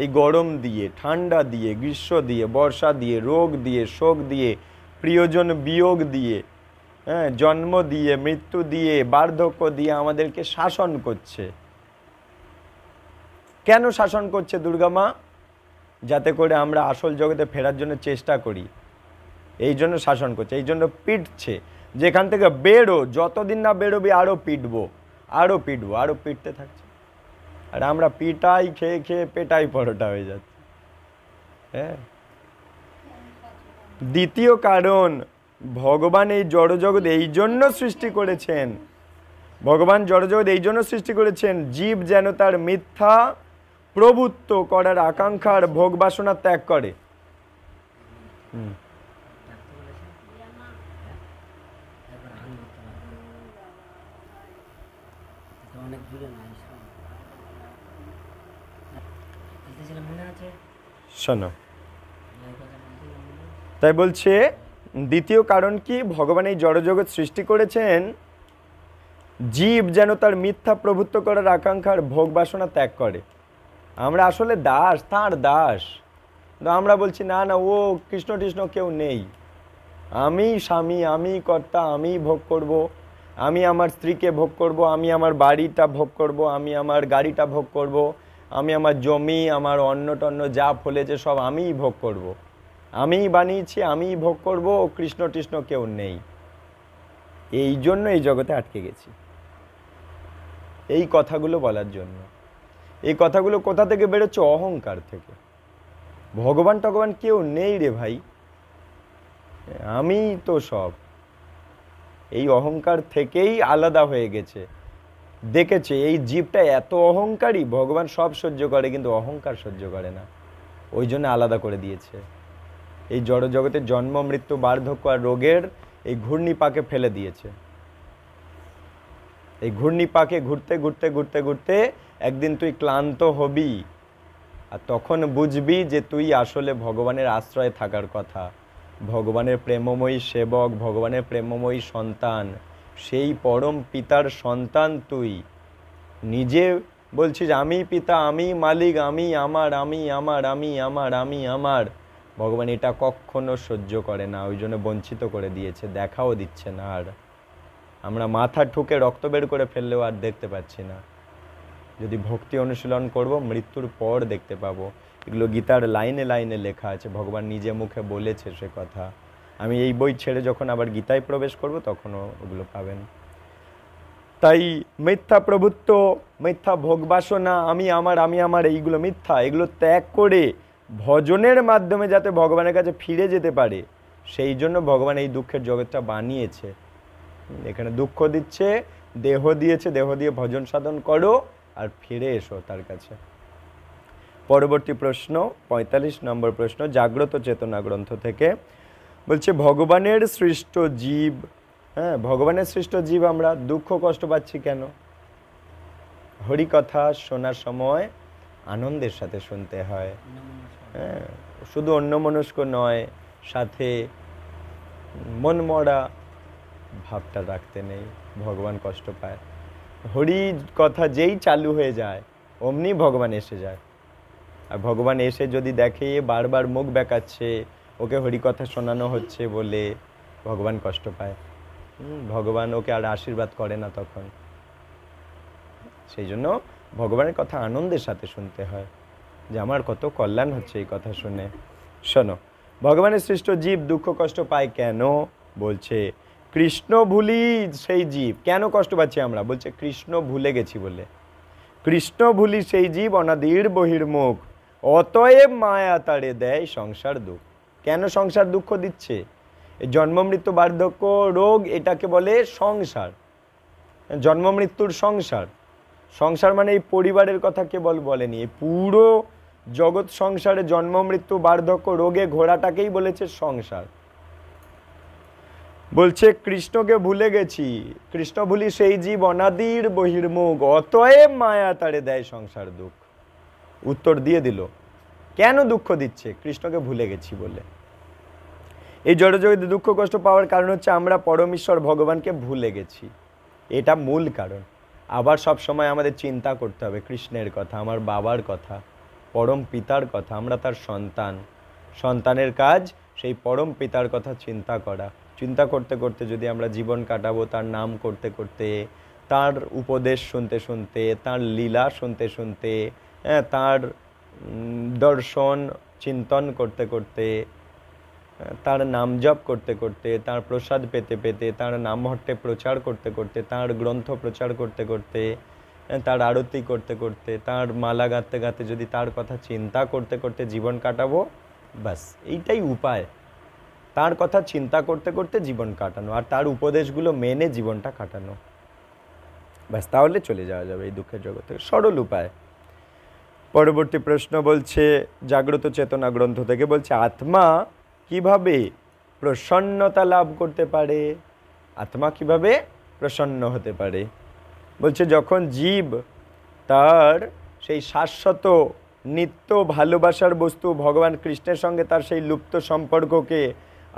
এই গরম দিয়ে, ঠান্ডা দিয়ে, গ্রীষ্ম দিয়ে, বর্ষা দিয়ে, রোগ দিয়ে, শোক দিয়ে, প্রিয়জন বিয়োগ দিয়ে, হ্যাঁ, জন্ম দিয়ে, মৃত্যু দিয়ে, বার্ধক্য দিয়ে আমাদেরকে শাসন করছে। কেন শাসন করছে দুর্গা মা? যাতে করে আমরা আসল জগতে ফেরার জন্য চেষ্টা করি, এই জন্য শাসন করছে, এই জন্য পিটছে। যেখান থেকে বেরো, যতদিন না বেরোবি আরও পিটবো, আরও পিটবো, আরও পিটতে থাকছে। আর আমরা পিটাই খেয়ে খেয়ে পেটাই পরোটা হয়ে যাচ্ছে। হ্যাঁ। দ্বিতীয় কারণ, ভগবান এই জড়জগৎ এই জন্য সৃষ্টি করেছেন, ভগবান জড়জগৎ এই জন্য সৃষ্টি করেছেন, জীব যেন তার মিথ্যা প্রভুত্ব করার আকাঙ্ক্ষার ভোগ বাসনা ত্যাগ করে। শোনো, তাই বলছে দ্বিতীয় কারণ কি? ভগবান এই জড়জগৎ সৃষ্টি করেছেন জীব যেন তার মিথ্যা প্রভুত্ব করার আকাঙ্ক্ষার ভোগ বাসনা ত্যাগ করে। আমরা আসলে দাস, তাঁর দাস। আমরা বলছি না না, ও কৃষ্ণ কৃষ্ণ কেউ নেই, আমি স্বামী, আমি কর্তা, আমি ভোগ করব, আমি আমার স্ত্রীকে ভোগ করব, আমি আমার বাড়িটা ভোগ করব, আমি আমার গাড়িটা ভোগ করব, আমি আমার জমি, আমার অন্ন টন্ন যা ফলেছে সব আমিই ভোগ করব, আমিই বানিয়েছি, আমিই ভোগ করব, কৃষ্ণ কৃষ্ণ কেউ নেই। এই জন্য এই জগতে আটকে গেছি, এই কথাগুলো বলার জন্য। এই কথাগুলো কোথা থেকে বেরোচ্ছে? অহংকার থেকে। ভগবান টগবান কেউ নেই রে ভাই, আমি তো সব। এই অহংকার থেকেই আলাদা হয়ে গেছে। দেখেছে এই জীবটা এত অহংকারী, ভগবান সব সহ্য করে কিন্তু অহংকার সহ্য করে না, ওই জন্য আলাদা করে দিয়েছে। এই জড় জগতের জন্ম, মৃত্যু, বার্ধক্য আর রোগের এই ঘূর্ণিপাকে ফেলে দিয়েছে। এই ঘূর্ণিপাকে ঘুরতে ঘুরতে ঘুরতে ঘুরতে একদিন তুই ক্লান্ত হবি, আর তখন বুঝবি যে তুই আসলে ভগবানের আশ্রয়ে থাকার কথা, ভগবানের প্রেমময়ী সেবক, ভগবানের প্রেমময়ী সন্তান, সেই পরম পিতার সন্তান তুই। নিজে বলছিস আমি পিতা, আমি মালিক, আমি আমার, আমি আমার, আমি আমার, আমি আমার। ভগবান এটা কখনো সহ্য করে না, ওই জন্য বঞ্চিত করে দিয়েছে, দেখাও দিচ্ছে না। আর আমরা মাথা ঠুকে রক্ত বের করে ফেললেও আর দেখতে পাচ্ছি না। যদি ভক্তি অনুশীলন করব, মৃত্যুর পর দেখতে পাবো। এগুলো গীতার লাইনে লাইনে লেখা আছে, ভগবান নিজে মুখে বলেছে সে কথা। আমি এই বই ছেড়ে যখন আবার গীতায় প্রবেশ করব, তখনও ওগুলো পাবেন। তাই মিথ্যা প্রভুত্ব, মিথ্যা ভোগবাসনা, আমি আমার, আমি আমার, এইগুলো মিথ্যা। এগুলো ত্যাগ করে ভজনের মাধ্যমে যাতে ভগবানের কাছে ফিরে যেতে পারে, সেই জন্য ভগবান এই দুঃখের জগৎটা বানিয়েছে। এখানে দুঃখ দিচ্ছে, দেহ দিয়েছে, দেহ দিয়ে ভজন সাধন করো আর ফিরে এসো তার কাছে। পরবর্তী প্রশ্ন, 45 নম্বর প্রশ্ন, জাগ্রত চেতনা গ্রন্থ থেকে বলছে, ভগবানের সৃষ্ট জীব, হ্যাঁ ভগবানের সৃষ্ট জীব, আমরা দুঃখ কষ্ট পাচ্ছি কেন? হরি কথা শোনার সময় আনন্দের সাথে শুনতে হয়, হ্যাঁ, শুধু অন্যমনস্ক নয়, সাথে মনমরা ভাবটা রাখতে নেই, ভগবান কষ্ট পায়। হরি কথা যেই চালু হয়ে যায়, অমনি ভগবান এসে যায়। আর ভগবান এসে যদি দেখে বারবার মুখ বেঁকাচ্ছে, ওকে হরি কথা শোনানো হচ্ছে বলে, ভগবান কষ্ট পায়। ভগবান ওকে আর আশীর্বাদ করে না তখন। সেই জন্য ভগবানের কথা আনন্দের সাথে শুনতে হয়, যে আমার কত কল্যাণ হচ্ছে এই কথা শুনে। শোনো, ভগবানের সৃষ্ট জীব দুঃখ কষ্ট পায় কেন? বলছে কৃষ্ণ ভুলি সেই জীব। কেন কষ্ট পাচ্ছি আমরা? বলছে কৃষ্ণ ভুলে গেছি বলে। কৃষ্ণ ভুলি সেই জীব অনাদির বহির্মুখ, অতএব মায়া তাড়ে দেয় সংসার দুঃখ। কেন সংসার দুঃখ দিচ্ছে? এই জন্ম মৃত্যু বার্ধক্য রোগ, এটাকে বলে সংসার। জন্ম মৃত্যুর সংসার। সংসার মানে এই পরিবারের কথা কেবল বলেনি, এই পুরো জগৎ সংসারে জন্ম মৃত্যু বার্ধক্য রোগে ঘোড়াটাকেই বলেছে সংসার। বলছে কৃষ্ণকে ভুলে গেছি, কৃষ্ণ ভুলি সেই জীব অনাদির বহির্মুখ, অতএব মায়া তাড়ে দেয় সংসার দুঃখ। উত্তর দিয়ে দিল, কেন দুঃখ দিচ্ছে? কৃষ্ণকে ভুলে গেছি বলে। এই জড়জগতে দুঃখ কষ্ট পাওয়ার কারণ হচ্ছে আমরা পরমেশ্বর ভগবানকে ভুলে গেছি, এটা মূল কারণ। আবার সব সময় আমাদের চিন্তা করতে হবে কৃষ্ণের কথা, আমার বাবার কথা, পরম পিতার কথা। আমরা তার সন্তান, সন্তানের কাজ সেই পরম পিতার কথা চিন্তা করা। চিন্তা করতে করতে যদি আমরা জীবন কাটাবো, তার নাম করতে করতে, তার উপদেশ শুনতে শুনতে, তার লীলা শুনতে শুনতে, তার দর্শন চিন্তন করতে করতে, তার নাম জপ করতে করতে, তার প্রসাদ পেতে পেতে, তার নামহট্টে প্রচার করতে করতে, তার গ্রন্থ প্রচার করতে করতে, তার আরতি করতে করতে, তার মালা গাঁথতে গাঁথতে যদি তার কথা চিন্তা করতে করতে জীবন কাটাবো, ব্যাস এইটাই উপায়। তার কথা চিন্তা করতে করতে জীবন কাটানো, আর তার উপদেশগুলো মেনে জীবনটা কাটানো, ব্যাস, তাহলে চলে যাওয়া যাবে এই দুঃখের জগতে। সরল উপায়। পরবর্তী প্রশ্ন বলছে, জাগ্রত চেতনা গ্রন্থ থেকে বলছে, আত্মা কিভাবে প্রসন্নতা লাভ করতে পারে? আত্মা কিভাবে প্রসন্ন হতে পারে? বলছে যখন জীব তার সেই শাশ্বত নিত্য ভালোবাসার বস্তু ভগবান কৃষ্ণের সঙ্গে তার সেই লুপ্ত সম্পর্ককে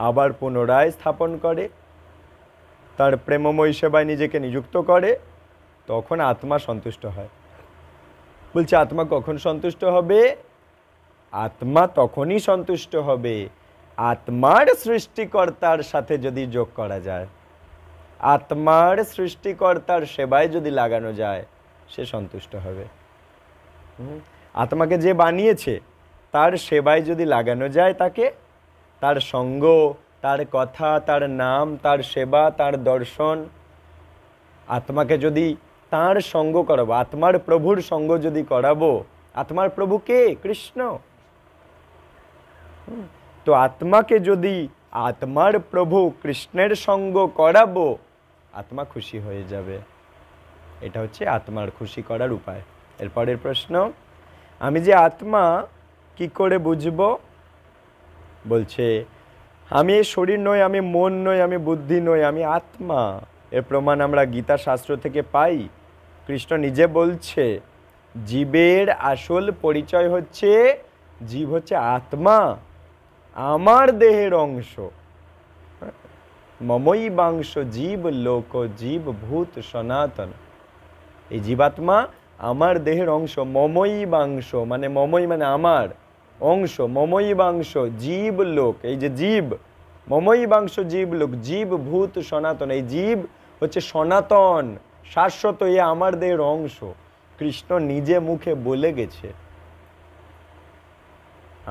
আবার পুনরায় স্থাপন করে, তার প্রেমময় সেবায় নিজেকে নিযুক্ত করে, তখন আত্মা সন্তুষ্ট হয়। বলছে আত্মা কখন সন্তুষ্ট হবে? আত্মা তখনই সন্তুষ্ট হবে আত্মার সৃষ্টিকর্তার সাথে যদি যোগ করা যায়, আত্মার সৃষ্টিকর্তার সেবায় যদি লাগানো যায়, সে সন্তুষ্ট হবে। আত্মাকে যে বানিয়েছে তার সেবায় যদি লাগানো যায়, তাকে, তার সঙ্গ, তার কথা, তার নাম, তার সেবা, তার দর্শন, আত্মাকে যদি তার সঙ্গ করাবো, আত্মার প্রভুর সঙ্গ যদি করাবো, আত্মার প্রভু কে? কৃষ্ণ। তো আত্মাকে যদি আত্মার প্রভু কৃষ্ণের সঙ্গ করাবো, আত্মা খুশি হয়ে যাবে। এটা হচ্ছে আত্মার খুশি করার উপায়। এরপরের প্রশ্ন, আমি যে আত্মা কি করে বুঝবো? বলছে আমি শরীর নই, আমি মন নই, আমি বুদ্ধি নই, আমি আত্মা। এর প্রমাণ আমরা গীতা শাস্ত্র থেকে পাই। কৃষ্ণ নিজে বলছে, জীবের আসল পরিচয় হচ্ছে জীব হচ্ছে আত্মা, আমার দেহের অংশ। মমই বাংশ জীব লোক জীব ভূত সনাতন। এই জীবাত্মা আমার দেহের অংশ। মমই বাংশ মানে মমই মানে আমার অংশ, মমই বাংশ জীব লোক, এই যে জীব, মমই বাংশ জীব লোক, জীব ভূত সনাতন। এই জীব হচ্ছে সনাতন, শাশ্বত, এ আমার দেহের অংশ। কৃষ্ণ নিজে মুখে বলে গেছে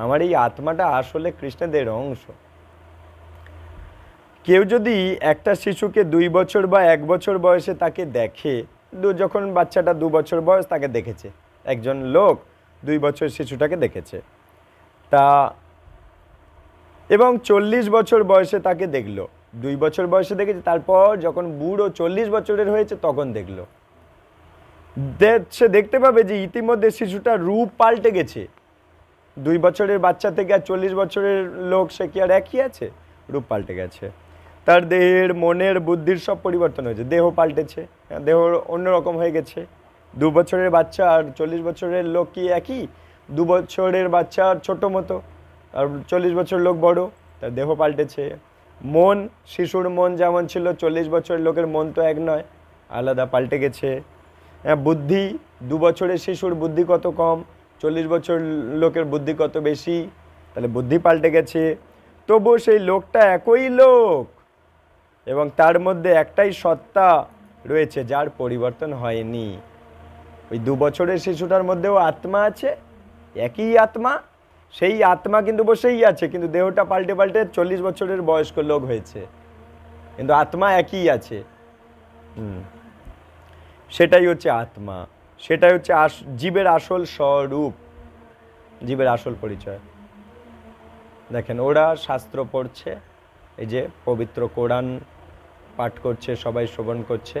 আমার এই আত্মাটা আসলে কৃষ্ণদের অংশ। কেউ যদি একটা শিশুকে 2 বছর বা 1 বছর বয়সে তাকে দেখে, যখন বাচ্চাটা 2 বছর বয়স তাকে দেখেছে, একজন লোক 2 বছর শিশুটাকে দেখেছে, তা এবং 40 বছর বয়সে তাকে দেখলো। 2 বছর বয়সে দেখেছে, তারপর যখন বুড়ো 40 বছরের হয়েছে তখন দেখলো, সে দেখতে পাবে যে ইতিমধ্যে শিশুটার রূপ পাল্টে গেছে। 2 বছরের বাচ্চা থেকে আর 40 বছরের লোক, সে কি আর একই আছে? রূপ পাল্টে গেছে। তার দেহের, মনের, বুদ্ধির সব পরিবর্তন হয়েছে, দেহ পাল্টেছে, দেহ অন্যরকম হয়ে গেছে। 2 বছরের বাচ্চা আর 40 বছরের লোক কি একই? 2 বছরের বাচ্চা আর ছোট মতো, আর 40 বছর লোক বড়, তার দেহ পাল্টেছে। মন, শিশুর মন যেমন ছিল, 40 বছরের লোকের মন তো এক নয়, আলাদা, পাল্টে গেছে। বুদ্ধি, 2 বছরের শিশুর বুদ্ধি কত কম, 40 বছর লোকের বুদ্ধি কত বেশি, তাহলে বুদ্ধি পাল্টে গেছে। তবু সেই লোকটা একই লোক, এবং তার মধ্যে একটাই সত্তা রয়েছে যার পরিবর্তন হয়নি। ওই 2 বছরের শিশুটার মধ্যেও আত্মা আছে, একই আত্মা, সেই আত্মা কিন্তু বসেই আছে, কিন্তু দেহটা পাল্টে পাল্টে 40 বছরের বয়স্ক লোক হয়েছে, কিন্তু আত্মা একই আছে। সেটাই হচ্ছে আত্মা, সেটাই হচ্ছে জীবের আসল স্বরূপ, জীবের আসল পরিচয়। দেখেন, ওরা শাস্ত্র পড়ছে, এই যে পবিত্র কোরআন পাঠ করছে, সবাই শ্রবণ করছে,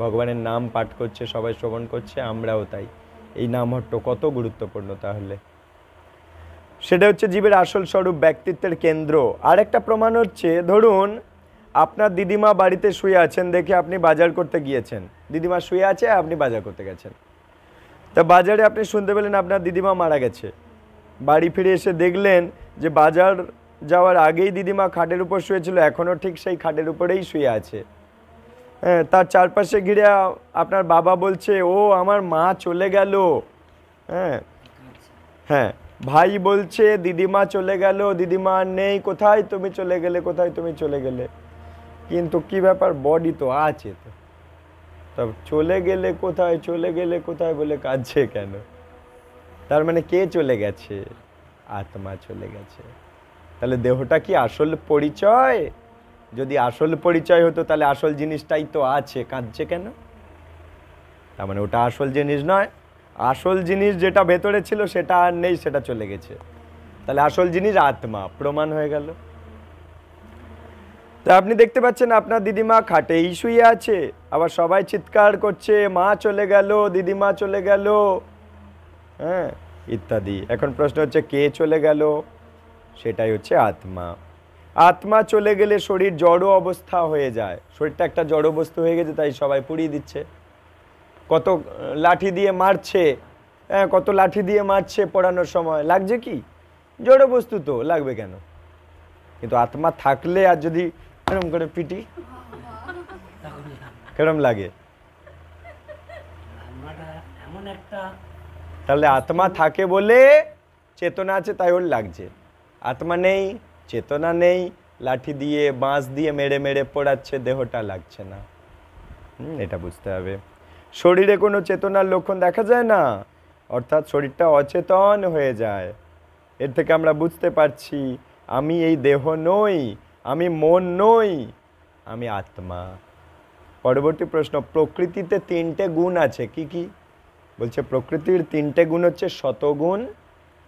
ভগবানের নাম পাঠ করছে, সবাই শ্রবণ করছে, আমরাও তাই। এই নামহট্ট কত গুরুত্বপূর্ণ তাহলে। সেটা হচ্ছে জীবের আসল স্বরূপ, ব্যক্তিত্বের কেন্দ্র। আর একটা প্রমাণ হচ্ছে, ধরুন আপনার দিদিমা বাড়িতে শুয়ে আছেন, দেখে আপনি বাজার করতে গিয়েছেন, দিদিমা শুয়ে আছে, আপনি বাজার করতে গেছেন, তা বাজারে আপনি শুনতে পেলেন আপনার দিদিমা মারা গেছে। বাড়ি ফিরে এসে দেখলেন যে বাজার যাওয়ার আগেই দিদিমা খাটের উপর শুয়েছিল, এখনও ঠিক সেই খাটের উপরেই শুয়ে আছে। হ্যাঁ, তার চারপাশে ঘিরে আপনার বাবা বলছে, ও আমার মা চলে গেল। হ্যাঁ হ্যাঁ, ভাই বলছে দিদিমা চলে গেল, দিদিমা আর নেই, কোথায় তুমি চলে গেলে, কোথায় তুমি চলে গেলে। কিন্তু কি ব্যাপার, বডি তো আছে, তো তবে চলে গেলে কোথায়, চলে গেলে কোথায় বলে কাঁদছে কেন? তার মানে কে চলে গেছে? আত্মা চলে গেছে। তাহলে দেহটা কি আসল পরিচয়? যদি আসল পরিচয় হতো তাহলে আসল জিনিসটাই তো আছে, কাঁদছে কেন? তার মানে ওটা আসল জিনিস নয়, আসল জিনিস যেটা ভেতরে ছিল সেটা আর নেই, সেটা চলে গেছে। তাহলে আসল জিনিস আত্মা, প্রমাণ হয়ে গেল। তা আপনি দেখতে পাচ্ছেন আপনার দিদিমা খাটেই শুয়ে আছে, আবার সবাই চিৎকার করছে, মা চলে গেল, দিদিমা চলে গেল, হ্যাঁ, ইত্যাদি। এখন প্রশ্ন হচ্ছে, কে চলে গেল? সেটাই হচ্ছে আত্মা। আত্মা চলে গেলে শরীর জড় অবস্থা হয়ে যায়, শরীরটা একটা জড় বস্তু হয়ে গেছে, তাই সবাই পুড়িয়ে দিচ্ছে। কত লাঠি দিয়ে মারছে, হ্যাঁ, কত লাঠি দিয়ে মারছে পড়ানোর সময়, লাগছে কি? জড় বস্তু তো, লাগবে কেন? কিন্তু আত্মা থাকলে, আর যদি এরম করে পিটি, কেরম লাগে? তাহলে আত্মা থাকে বলে চেতনা আছে, তাই ওর লাগছে। আত্মা নেই, চেতনা নেই, লাঠি দিয়ে বাঁশ দিয়ে মেরে মেরে পোড়াচ্ছে, দেহটা লাগছে না। এটা বুঝতে হবে। শরীরে কোনো চেতনার লক্ষণ দেখা যায় না, অর্থাৎ শরীরটা অচেতন হয়ে যায়। এর থেকে আমরা বুঝতে পারছি আমি এই দেহ নই, আমি মন নই, আমি আত্মা। পরবর্তী প্রশ্ন, প্রকৃতিতে 3টে গুণ আছে, কি কি? বলছে প্রকৃতির 3টে গুণ হচ্ছে সতগুণ,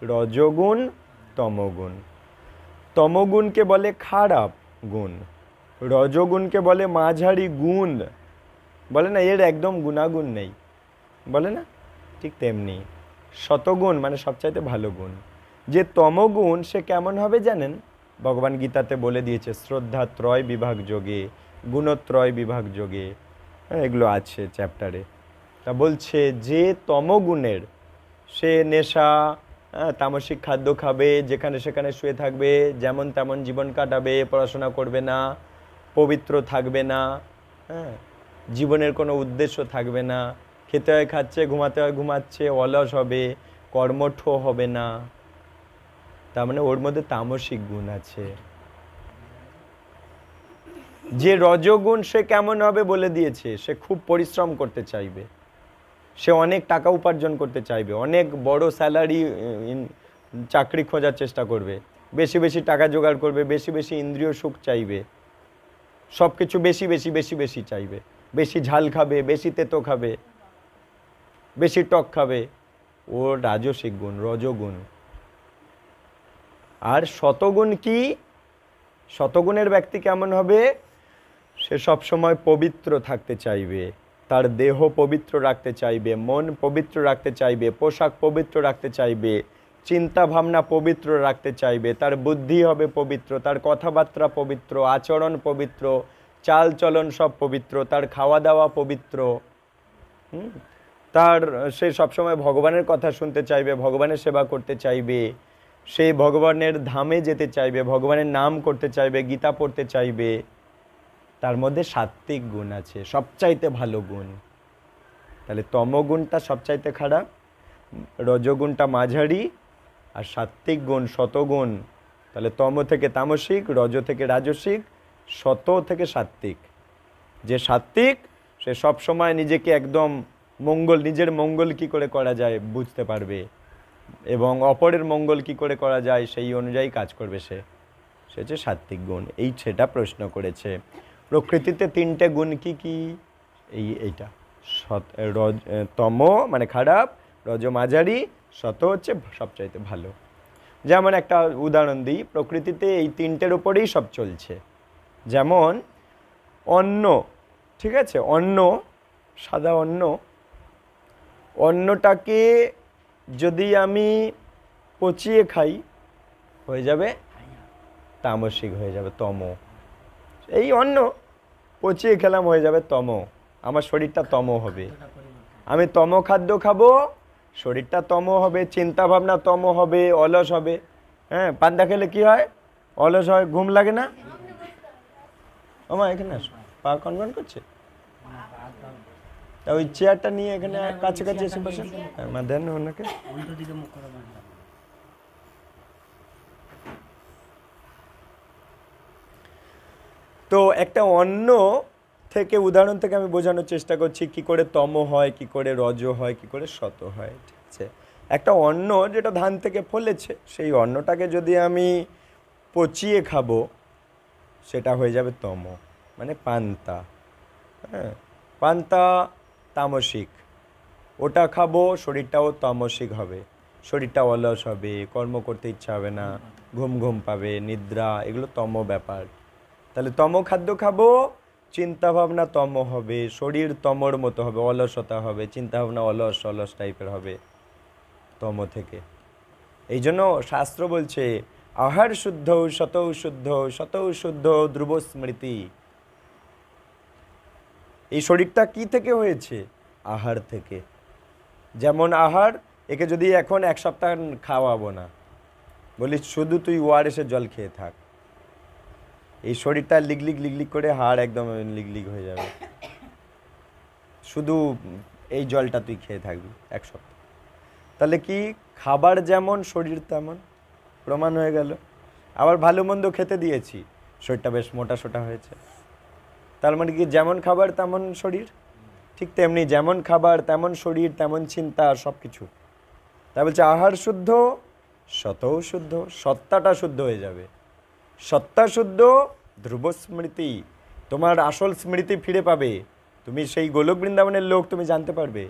রজগুণ, তমগুণ। তমগুণকে বলে খারাপ গুণ, রজগুণকে বলে মাঝারি গুণ। বলে না এর একদম গুণাগুণ নেই, বলে না, ঠিক তেমনি শতগুণ মানে সবচাইতে ভালো গুণ। যে তমগুণ সে কেমন হবে জানেন? ভগবান গীতাতে বলে দিয়েছে, শ্রদ্ধা ত্রয় বিভাগ যোগে, গুণত্রয় বিভাগ যোগে, হ্যাঁ, এগুলো আছে চ্যাপ্টারে। তা বলছে যে তমগুণের, সে নেশা, তামসিক খাদ্য খাবে, যেখানে সেখানে শুয়ে থাকবে, যেমন তেমন জীবন কাটাবে, পড়াশোনা করবে না, পবিত্র থাকবে না, হ্যাঁ, জীবনের কোনো উদ্দেশ্য থাকবে না, খেতে হয় খাচ্ছে, ঘুমাতে হয় ঘুমাচ্ছে, অলস হবে, কর্মঠ হবে না, তার মানে ওর মধ্যে তামসিক গুণ আছে। যে রজগুণ সে কেমন হবে বলে দিয়েছে, সে খুব পরিশ্রম করতে চাইবে, সে অনেক টাকা উপার্জন করতে চাইবে, অনেক বড় স্যালারি চাকরি খোঁজার চেষ্টা করবে, বেশি বেশি টাকা জোগাড় করবে, বেশি বেশি ইন্দ্রিয় সুখ চাইবে, সব কিছু বেশি বেশি বেশি বেশি চাইবে, বেশি ঝাল খাবে, বেশি তেতো খাবে, বেশি টক খাবে, ও রাজসিক গুণ, রজগুণ। আর শতগুণ কি? শতগুণের ব্যক্তি কেমন হবে? সে সবসময় পবিত্র থাকতে চাইবে, তার দেহ পবিত্র রাখতে চাইবে, মন পবিত্র রাখতে চাইবে, পোশাক পবিত্র রাখতে চাইবে, চিন্তা ভাবনা পবিত্র রাখতে চাইবে, তার বুদ্ধি হবে পবিত্র, তার কথাবার্তা পবিত্র, আচরণ পবিত্র, চাল চলন সব পবিত্র, তার খাওয়া দাওয়া পবিত্র, তার সে সবসময় ভগবানের কথা শুনতে চাইবে, ভগবানের সেবা করতে চাইবে, সে ভগবানের ধামে যেতে চাইবে, ভগবানের নাম করতে চাইবে, গীতা পড়তে চাইবে। তার মধ্যে সাত্ত্বিক গুণ আছে, সবচাইতে ভালো গুণ। তাহলে তমগুণটা সবচাইতে খারাপ, রজগুণটা মাঝারি, আর সাত্ত্বিক গুণ শতগুণ। তাহলে তম থেকে তামসিক, রজ থেকে রাজসিক, শত থেকে সাত্ত্বিক। যে সাত্ত্বিক সে সবসময় নিজেকে একদম মঙ্গল, নিজের মঙ্গল কি করে করা যায় বুঝতে পারবে, এবং অপরের মঙ্গল কি করে করা যায় সেই অনুযায়ী কাজ করবে। সে হচ্ছে সাত্ত্বিক গুণ। সেটা প্রশ্ন করেছে। প্রকৃতিতে তিনটে গুণ কি কি? এইটা তম মানে খারাপ, রজ মাঝারি, শত হচ্ছে সবচাইতে ভালো। যেমন একটা উদাহরণ দিই, প্রকৃতিতে এই তিনটের উপরেই সব চলছে। যেমন অন্ন, ঠিক আছে, অন্ন, সাদা অন্ন, অন্নটাকে যদি আমি পচিয়ে খাই হয়ে যাবে তামসিক, হয়ে যাবে তম। এই অন্ন পচিয়ে খেলাম হয়ে যাবে তম, আমার শরীরটা তম হবে। আমি তম খাদ্য খাবো, শরীরটা তম হবে, চিন্তা ভাবনা তম হবে, অলস হবে। হ্যাঁ, পান্তা খেলে কি হয়? অলস হয়, ঘুম লাগে না? আমার এখানে আসো, পা কনকন করছে, তা ওই চেয়ারটা নিয়ে এখানে কাছাকাছি এসে বসে, দেন ওনাকে। তো একটা অন্য থেকে উদাহরণ থেকে আমি বোঝানোর চেষ্টা করছি কি করে তম হয়, কি করে রজ হয়, কি করে শত হয়। ঠিক আছে, একটা অন্ন যেটা ধান থেকে ফলেছে, সেই অন্নটাকে যদি আমি পচিয়ে খাবো সেটা হয়ে যাবে তম, মানে পান্তা। হ্যাঁ, পান্তা তামসিক। ওটা খাবো, শরীরটাও তামসিক হবে, শরীরটা অলস হবে, কর্ম করতে ইচ্ছা হবে না, ঘুম ঘুম পাবে, নিদ্রা, এগুলো তম ব্যাপার। তাহলে তম খাদ্য খাবো, চিন্তা ভাবনা তম হবে, শরীর তমর মতো হবে, অলসতা হবে, চিন্তা ভাবনা অলস অলস টাইপের হবে তম থেকে। এই জন্য শাস্ত্র বলছে আহার শুদ্ধ শতৌ শুদ্ধ, শতৌ শুদ্ধ ধ্রুব স্মৃতি। এই শরীরটা কি থেকে হয়েছে? আহার থেকে। যেমন আহার, একে যদি এখন এক সপ্তাহ খাওয়াবো না, বলি শুধু তুই ওআরএসের জল খেয়ে থাক, এই শরীরটা লিগলিগ লিগলিগ করে হাড় একদম লিগলিগ হয়ে যাবে, শুধু এই জলটা তুই খেয়ে থাকবি এক সপ্তাহ। তাহলে কি, খাবার যেমন শরীর তেমন, প্রমাণ হয়ে গেল। আবার ভালো মন্দ খেতে দিয়েছি, শরীরটা বেশ মোটা সোটা হয়েছে, তার মানে কি যেমন খাবার তেমন শরীর। ঠিক তেমনি যেমন খাবার তেমন শরীর, তেমন চিন্তা, সব কিছু। তা বলছে আহার শুদ্ধ, শতৌ শুদ্ধ, সত্তাটা শুদ্ধ হয়ে যাবে। সত্তা শুদ্ধ, ধ্রুব স্মৃতি, তোমার আসল স্মৃতি ফিরে পাবে। তুমি সেই গোলক বৃন্দাবনের লোক, তুমি জানতে পারবে।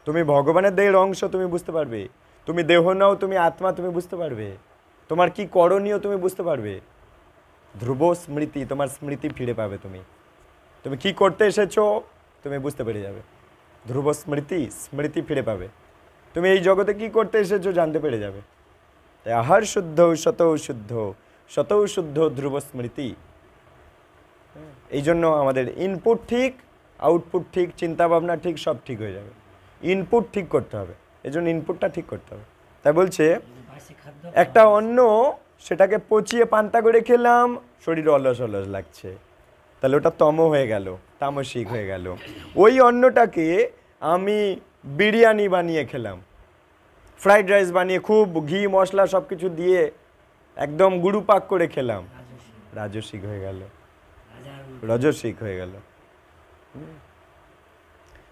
তুমি ভগবানের দেহের অংশ, তুমি বুঝতে পারবে। তুমি দেহ নাও, তুমি আত্মা, তুমি বুঝতে পারবে। তোমার কি করণীয় তুমি বুঝতে পারবে। ধ্রুব স্মৃতি, তোমার স্মৃতি ফিরে পাবে। তুমি তুমি কি করতে এসেছো তুমি বুঝতে পেরে যাবে। ধ্রুব স্মৃতি, স্মৃতি ফিরে পাবে। তুমি এই জগতে কি করতে এসেছো জানতে পেরে যাবে। তাই আহার শুদ্ধ শতৌ শুদ্ধ, শতৌ শুদ্ধ ধ্রুব স্মৃতি। এই জন্য আমাদের ইনপুট ঠিক, আউটপুট ঠিক, চিন্তা ভাবনা ঠিক, সব ঠিক হয়ে যাবে। ইনপুট ঠিক করতে হবে, এজন্য ইনপুটটা ঠিক করতে হবে। তাই বলছে একটা অন্ন, সেটাকে পচিয়ে পান্তা করে খেলাম, শরীর অলস অলস লাগছে, তাহলে ওটা তম হয়ে গেল, তামসিক হয়ে গেল। ওই অন্নটাকে আমি বিরিয়ানি বানিয়ে খেলাম, ফ্রাইড রাইস বানিয়ে খুব ঘি মশলা সব কিছু দিয়ে একদম গুরুপাক করে খেলাম, রাজসিক হয়ে গেল, রজসিক হয়ে গেল।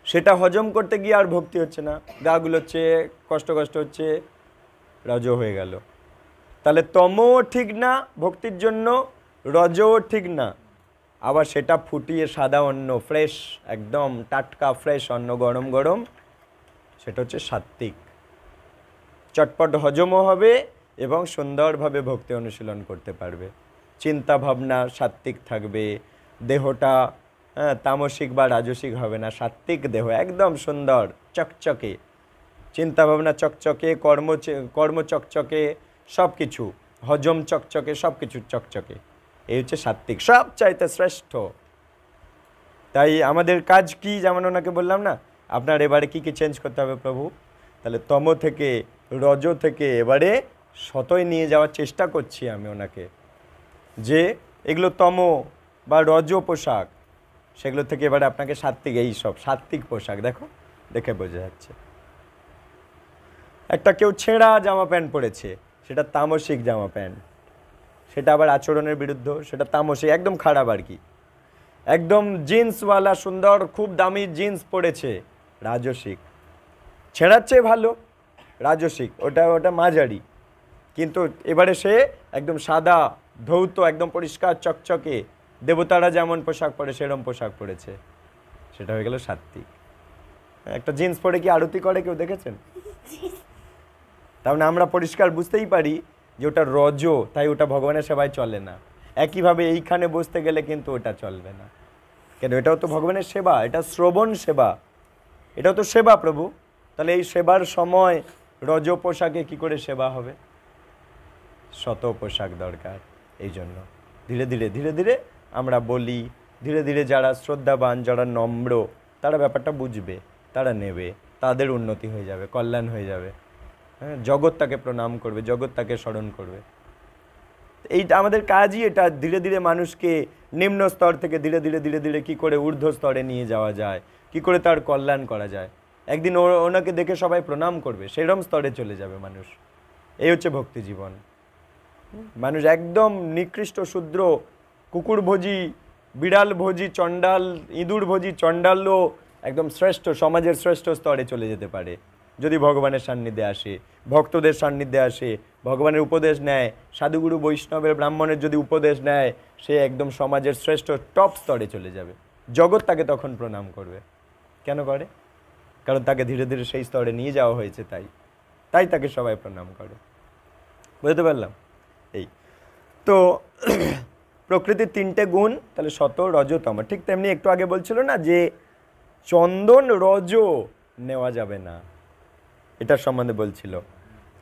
সেটা হজম করতে গিয়ে আর ভক্তি হচ্ছে না, গা গুলোচ্ছে, কষ্ট কষ্ট হচ্ছে, রজ হয়ে গেল। তাহলে তমও ঠিক না ভক্তির জন্য, রজও ঠিক না। আবার সেটা ফুটিয়ে সাদা অন্ন, ফ্রেশ, একদম টাটকা ফ্রেশ অন্ন, গরম গরম, সেটা হচ্ছে সাত্ত্বিক। চটপট হজমও হবে এবং সুন্দরভাবে ভক্তি অনুশীলন করতে পারবে। চিন্তা ভাবনা সাত্ত্বিক থাকবে, দেহটা তামসিক বা রাজসিক হবে না, সাত্ত্বিক দেহ, একদম সুন্দর চকচকে, চিন্তা ভাবনা চকচকে, কর্ম চকচকে, সব কিছু হজম চকচকে, সব কিছু চকচকে। এই হচ্ছে সাত্ত্বিক, সব চাইতে শ্রেষ্ঠ। তাই আমাদের কাজ কি, যেমন ওনাকে বললাম না, আপনার এবারে কি কি চেঞ্জ করতে হবে প্রভু, তাহলে তম থেকে, রজ থেকে এবারে শতই নিয়ে যাওয়ার চেষ্টা করছি আমি ওনাকে, যে এগুলো তম বা রজ পোশাক, সেগুলো থেকে এবারে আপনাকে সাত্ত্বিক, এই সব সাত্ত্বিক পোশাক, দেখো দেখে বোঝা যাচ্ছে। একটা কেউ ছেঁড়া জামা প্যান্ট পরেছে, সেটা তামসিক জামা প্যান্ট, সেটা আবার আচরণের বিরুদ্ধ, সেটা তামসিক, একদম খারাপ আর কি। একদম জিন্সওয়ালা সুন্দর খুব দামি জিন্স পরেছে, রাজসিক। ছেঁড়াচ্ছে ভালো, রাজসিক, ওটা মাঝারি। কিন্তু এবারে সে একদম সাদা ধৌত, একদম পরিষ্কার চকচকে, দেবতারা যেমন পোশাক পরে সেরকম পোশাক পরেছে, সেটা হয়ে গেল সাত্ত্বিক। একটা জিন্স পরে কি আরতি করে কেউ দেখেছেন? তার মানে আমরা পরিষ্কার বুঝতেই পারি যে ওটা রজ, তাই ওটা ভগবানের সেবায় চলে না। একইভাবে এইখানে বসতে গেলে কিন্তু ওটা চলবে না, কেন এটাও তো ভগবানের সেবা, এটা শ্রবণ সেবা, এটাও তো সেবা প্রভু। তাহলে এই সেবার সময় রজ পোশাকে কি করে সেবা হবে? শত পোশাক দরকার। এই জন্য ধীরে ধীরে ধীরে ধীরে আমরা বলি, ধীরে ধীরে যারা শ্রদ্ধাবান, যারা নম্র, তারা ব্যাপারটা বুঝবে, তারা নেবে, তাদের উন্নতি হয়ে যাবে, কল্যাণ হয়ে যাবে। হ্যাঁ, জগৎ তাকে প্রণাম করবে, জগৎ তাকে স্মরণ করবে। এইটা আমাদের কাজই, এটা ধীরে ধীরে মানুষকে নিম্ন স্তর থেকে ধীরে ধীরে ধীরে ধীরে কী করে ঊর্ধ্ব স্তরে নিয়ে যাওয়া যায়, কি করে তার কল্যাণ করা যায়। একদিন ওনাকে দেখে সবাই প্রণাম করবে, সেরম স্তরে চলে যাবে মানুষ। এই হচ্ছে ভক্তি জীবন। মানুষ একদম নিকৃষ্ট শূদ্র, কুকুর ভোজি, বিড়াল ভোজি, চণ্ডাল, ইঁদুর ভোজি চণ্ডালও একদম শ্রেষ্ঠ, সমাজের শ্রেষ্ঠ স্তরে চলে যেতে পারে যদি ভগবানের সান্নিধ্যে আসে, ভক্তদের সান্নিধ্যে আসে, ভগবানের উপদেশ নেয়, সাধুগুরু বৈষ্ণবের ব্রাহ্মণের যদি উপদেশ নেয়, সে একদম সমাজের শ্রেষ্ঠ টপ স্তরে চলে যাবে। জগৎ তাকে তখন প্রণাম করবে। কেন করে? কারণ তাকে ধীরে ধীরে সেই স্তরে নিয়ে যাওয়া হয়েছে, তাই তাকে সবাই প্রণাম করে। বুঝতে পারলাম? এই তো প্রকৃতির তিনটে গুণ, তাহলে সত, রজ, তম। ঠিক তেমনি একটু আগে বলছিল না যে চন্দন রজ নেওয়া যাবে না, এটার সম্বন্ধে বলছিল।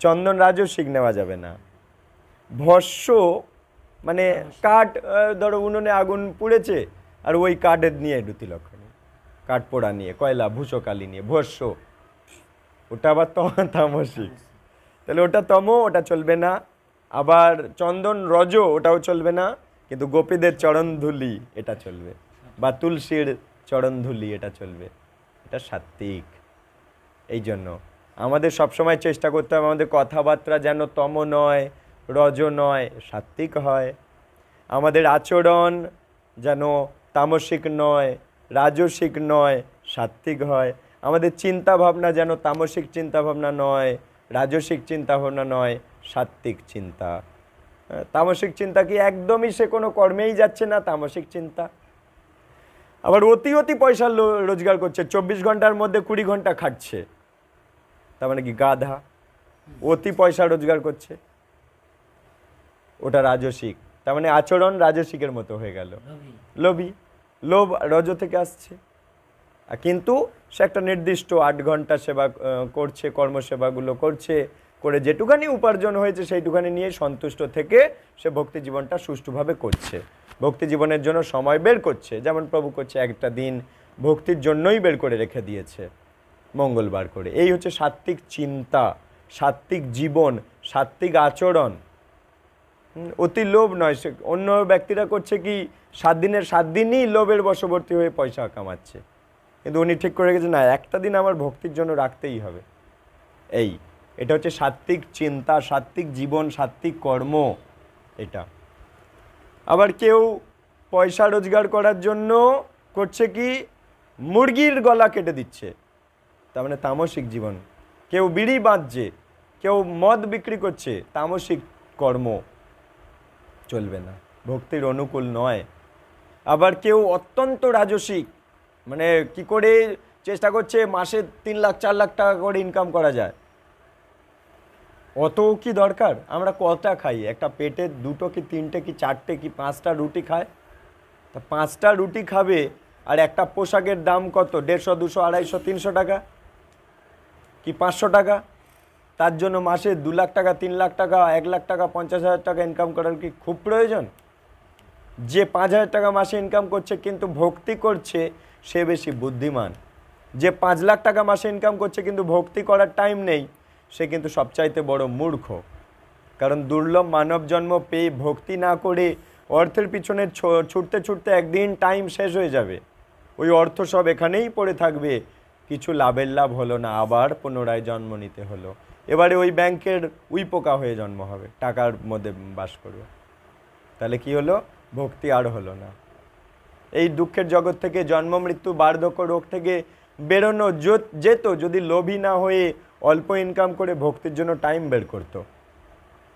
চন্দন রাজসিক নেওয়া যাবে না। ভস্য মানে কাঠ, ধরো উনুনে আগুন পুড়েছে আর ওই কাঠের নিয়ে দুতি লক্ষণী, কাঠ পোড়া নিয়ে, কয়লা ভূষকালি নিয়ে, ভস্য, ওটা আবার তামসিক। তাহলে ওটা তম, ওটা চলবে না। আবার চন্দন রজ, ওটাও চলবে না। কিন্তু গোপীদের চরণ ধুলি এটা চলবে, বা তুলসীর চরণ ধুলি এটা চলবে, এটা সাত্ত্বিক। এই জন্য আমাদের সবসময় চেষ্টা করতে হবে আমাদের কথাবার্তা যেন তম নয়, রজ নয়, সাত্ত্বিক হয়। আমাদের আচরণ যেন তামসিক নয়, রাজসিক নয়, সাত্ত্বিক হয়। আমাদের চিন্তা ভাবনা যেন তামসিক চিন্তা ভাবনা নয়, রাজসিক চিন্তা ভাবনা নয়, সাত্ত্বিক চিন্তা। তামসিক চিন্তা কি একদমই সে কোনো কর্মেই যাচ্ছে না, তামসিক চিন্তা। আবার অতি অতি পয়সা রোজগার করছে, 24 ঘন্টার মধ্যে 20 ঘন্টা খাটছে, তার মানে কি গাধা? অতি পয়সা রোজগার করছে, ওটা রাজসিক। তার মানে আচরণ রাজসিকের মতো হয়ে গেল, লোভী। লোভ রজ থেকে আসছে। কিন্তু সে একটা নির্দিষ্ট 8 ঘন্টা সেবা করছে, কর্মসেবাগুলো করছে, করে যেটুখানি উপার্জন হয়েছে সেইটুখানি নিয়ে সন্তুষ্ট থেকে সে ভক্তি জীবনটা সুষ্ঠুভাবে করছে, ভক্তি জীবনের জন্য সময় বের করছে। যেমন প্রভু করছে, একটা দিন ভক্তির জন্যই বের করে রেখে দিয়েছে মঙ্গলবার করে। এই হচ্ছে সাত্ত্বিক চিন্তা, সাত্ত্বিক জীবন, সাত্ত্বিক আচরণ। অতি লোভ নয়। সে অন্য ব্যক্তিরা করছে কি 7 দিনের 7 দিনই লোভের বশবর্তী হয়ে পয়সা কামাচ্ছে, কিন্তু উনি ঠিক করে রেখেছে না, একটা দিন আমার ভক্তির জন্য রাখতেই হবে। এটা হচ্ছে সাত্ত্বিক চিন্তা, সাত্ত্বিক জীবন, সাত্ত্বিক কর্ম এটা। আবার কেউ পয়সা রোজগার করার জন্য করছে কি মুরগির গলা কেটে দিচ্ছে, তার মানে তামসিক জীবন। কেউ বিড়ি বাঁধছে, কেউ মদ বিক্রি করছে, তামসিক কর্ম, চলবে না, ভক্তির অনুকূল নয়। আবার কেউ অত্যন্ত রাজসিক, মানে কি করে চেষ্টা করছে মাসে 3 লাখ 4 লাখ টাকা করে ইনকাম করা যায়। অত কি দরকার? আমরা কটা খাই? একটা পেটে 2টো কি 3টে কি 4টে কি 5টা রুটি খায়। তা 5টা রুটি খাবে আর একটা পোশাকের দাম কত? 150, 200, 250, 300 টাকা কি 500 টাকা। তার জন্য মাসে 2 লাখ টাকা, 3 লাখ টাকা, 1 লাখ টাকা, 50,000 টাকা ইনকাম করার কি খুব প্রয়োজন? যে 5,000 টাকা মাসে ইনকাম করছে কিন্তু ভক্তি করছে, সে বেশি বুদ্ধিমান। যে 5 লাখ টাকা মাসে ইনকাম করছে কিন্তু ভক্তি করার টাইম নেই, সে কিন্তু সবচাইতে বড় মূর্খ। কারণ দুর্লভ মানব জন্ম পেয়ে ভক্তি না করে অর্থের পিছনে ছুটতে ছুটতে একদিন টাইম শেষ হয়ে যাবে। ওই অর্থ সব এখানেই পড়ে থাকবে, কিছু লাভের লাভ হলো না, আবার পুনরায় জন্ম নিতে হলো। এবারে ওই ব্যাংকের উই পোকা হয়ে জন্ম হবে, টাকার মধ্যে বাস করবে। তাহলে কি হলো? ভক্তি আর হলো না। এই দুঃখের জগৎ থেকে, জন্ম মৃত্যু বার্ধক্য রোগ থেকে বেরোনো যেত যদি লোভী না হয়ে অল্প ইনকাম করে ভক্তির জন্য টাইম বের করত।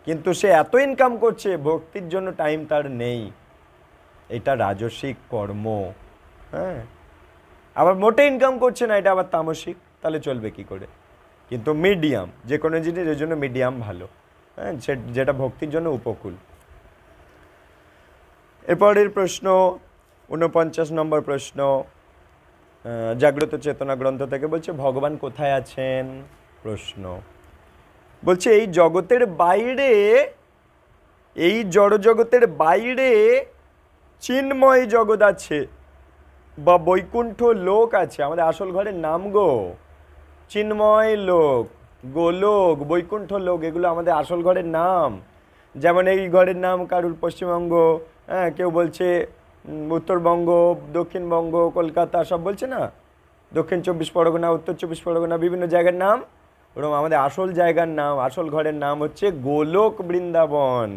কিন্তু সে এত ইনকাম করছে, ভক্তির জন্য টাইম তার নেই। এটা রাজসিক কর্ম। হ্যাঁ, আবার মোটে ইনকাম করছে না, এটা আবার তামসিক। তাহলে চলবে কি করে? কিন্তু মিডিয়াম, যে কোনো জিনিসের জন্য মিডিয়াম ভালো। হ্যাঁ, যেটা ভক্তির জন্য উপকূল। এরপরের প্রশ্ন 49 নম্বর প্রশ্ন, জাগ্রত চেতনা গ্রন্থ থেকে বলছে, ভগবান কোথায় আছেন? প্রশ্ন বলছে এই জগতের বাইরে, এই জড়জগতের বাইরে চিন্ময় জগৎ আছে বা বৈকুণ্ঠ লোক আছে। আমাদের আসল ঘরের নাম গো চিন্ময় লোক, গোলোক, বৈকুণ্ঠ লোক, এগুলো আমাদের আসল ঘরের নাম। যেমন এই ঘরের নাম কারুর পশ্চিমবঙ্গ, হ্যাঁ, কেউ বলছে উত্তরবঙ্গ, দক্ষিণবঙ্গ, কলকাতা, সব বলছে না, দক্ষিণ 24 পরগনা, উত্তর 24 পরগনা, বিভিন্ন জায়গার নাম। ওরকম আমাদের আসল জায়গার নাম, আসল ঘরের নাম হচ্ছে গোলোক বৃন্দাবন,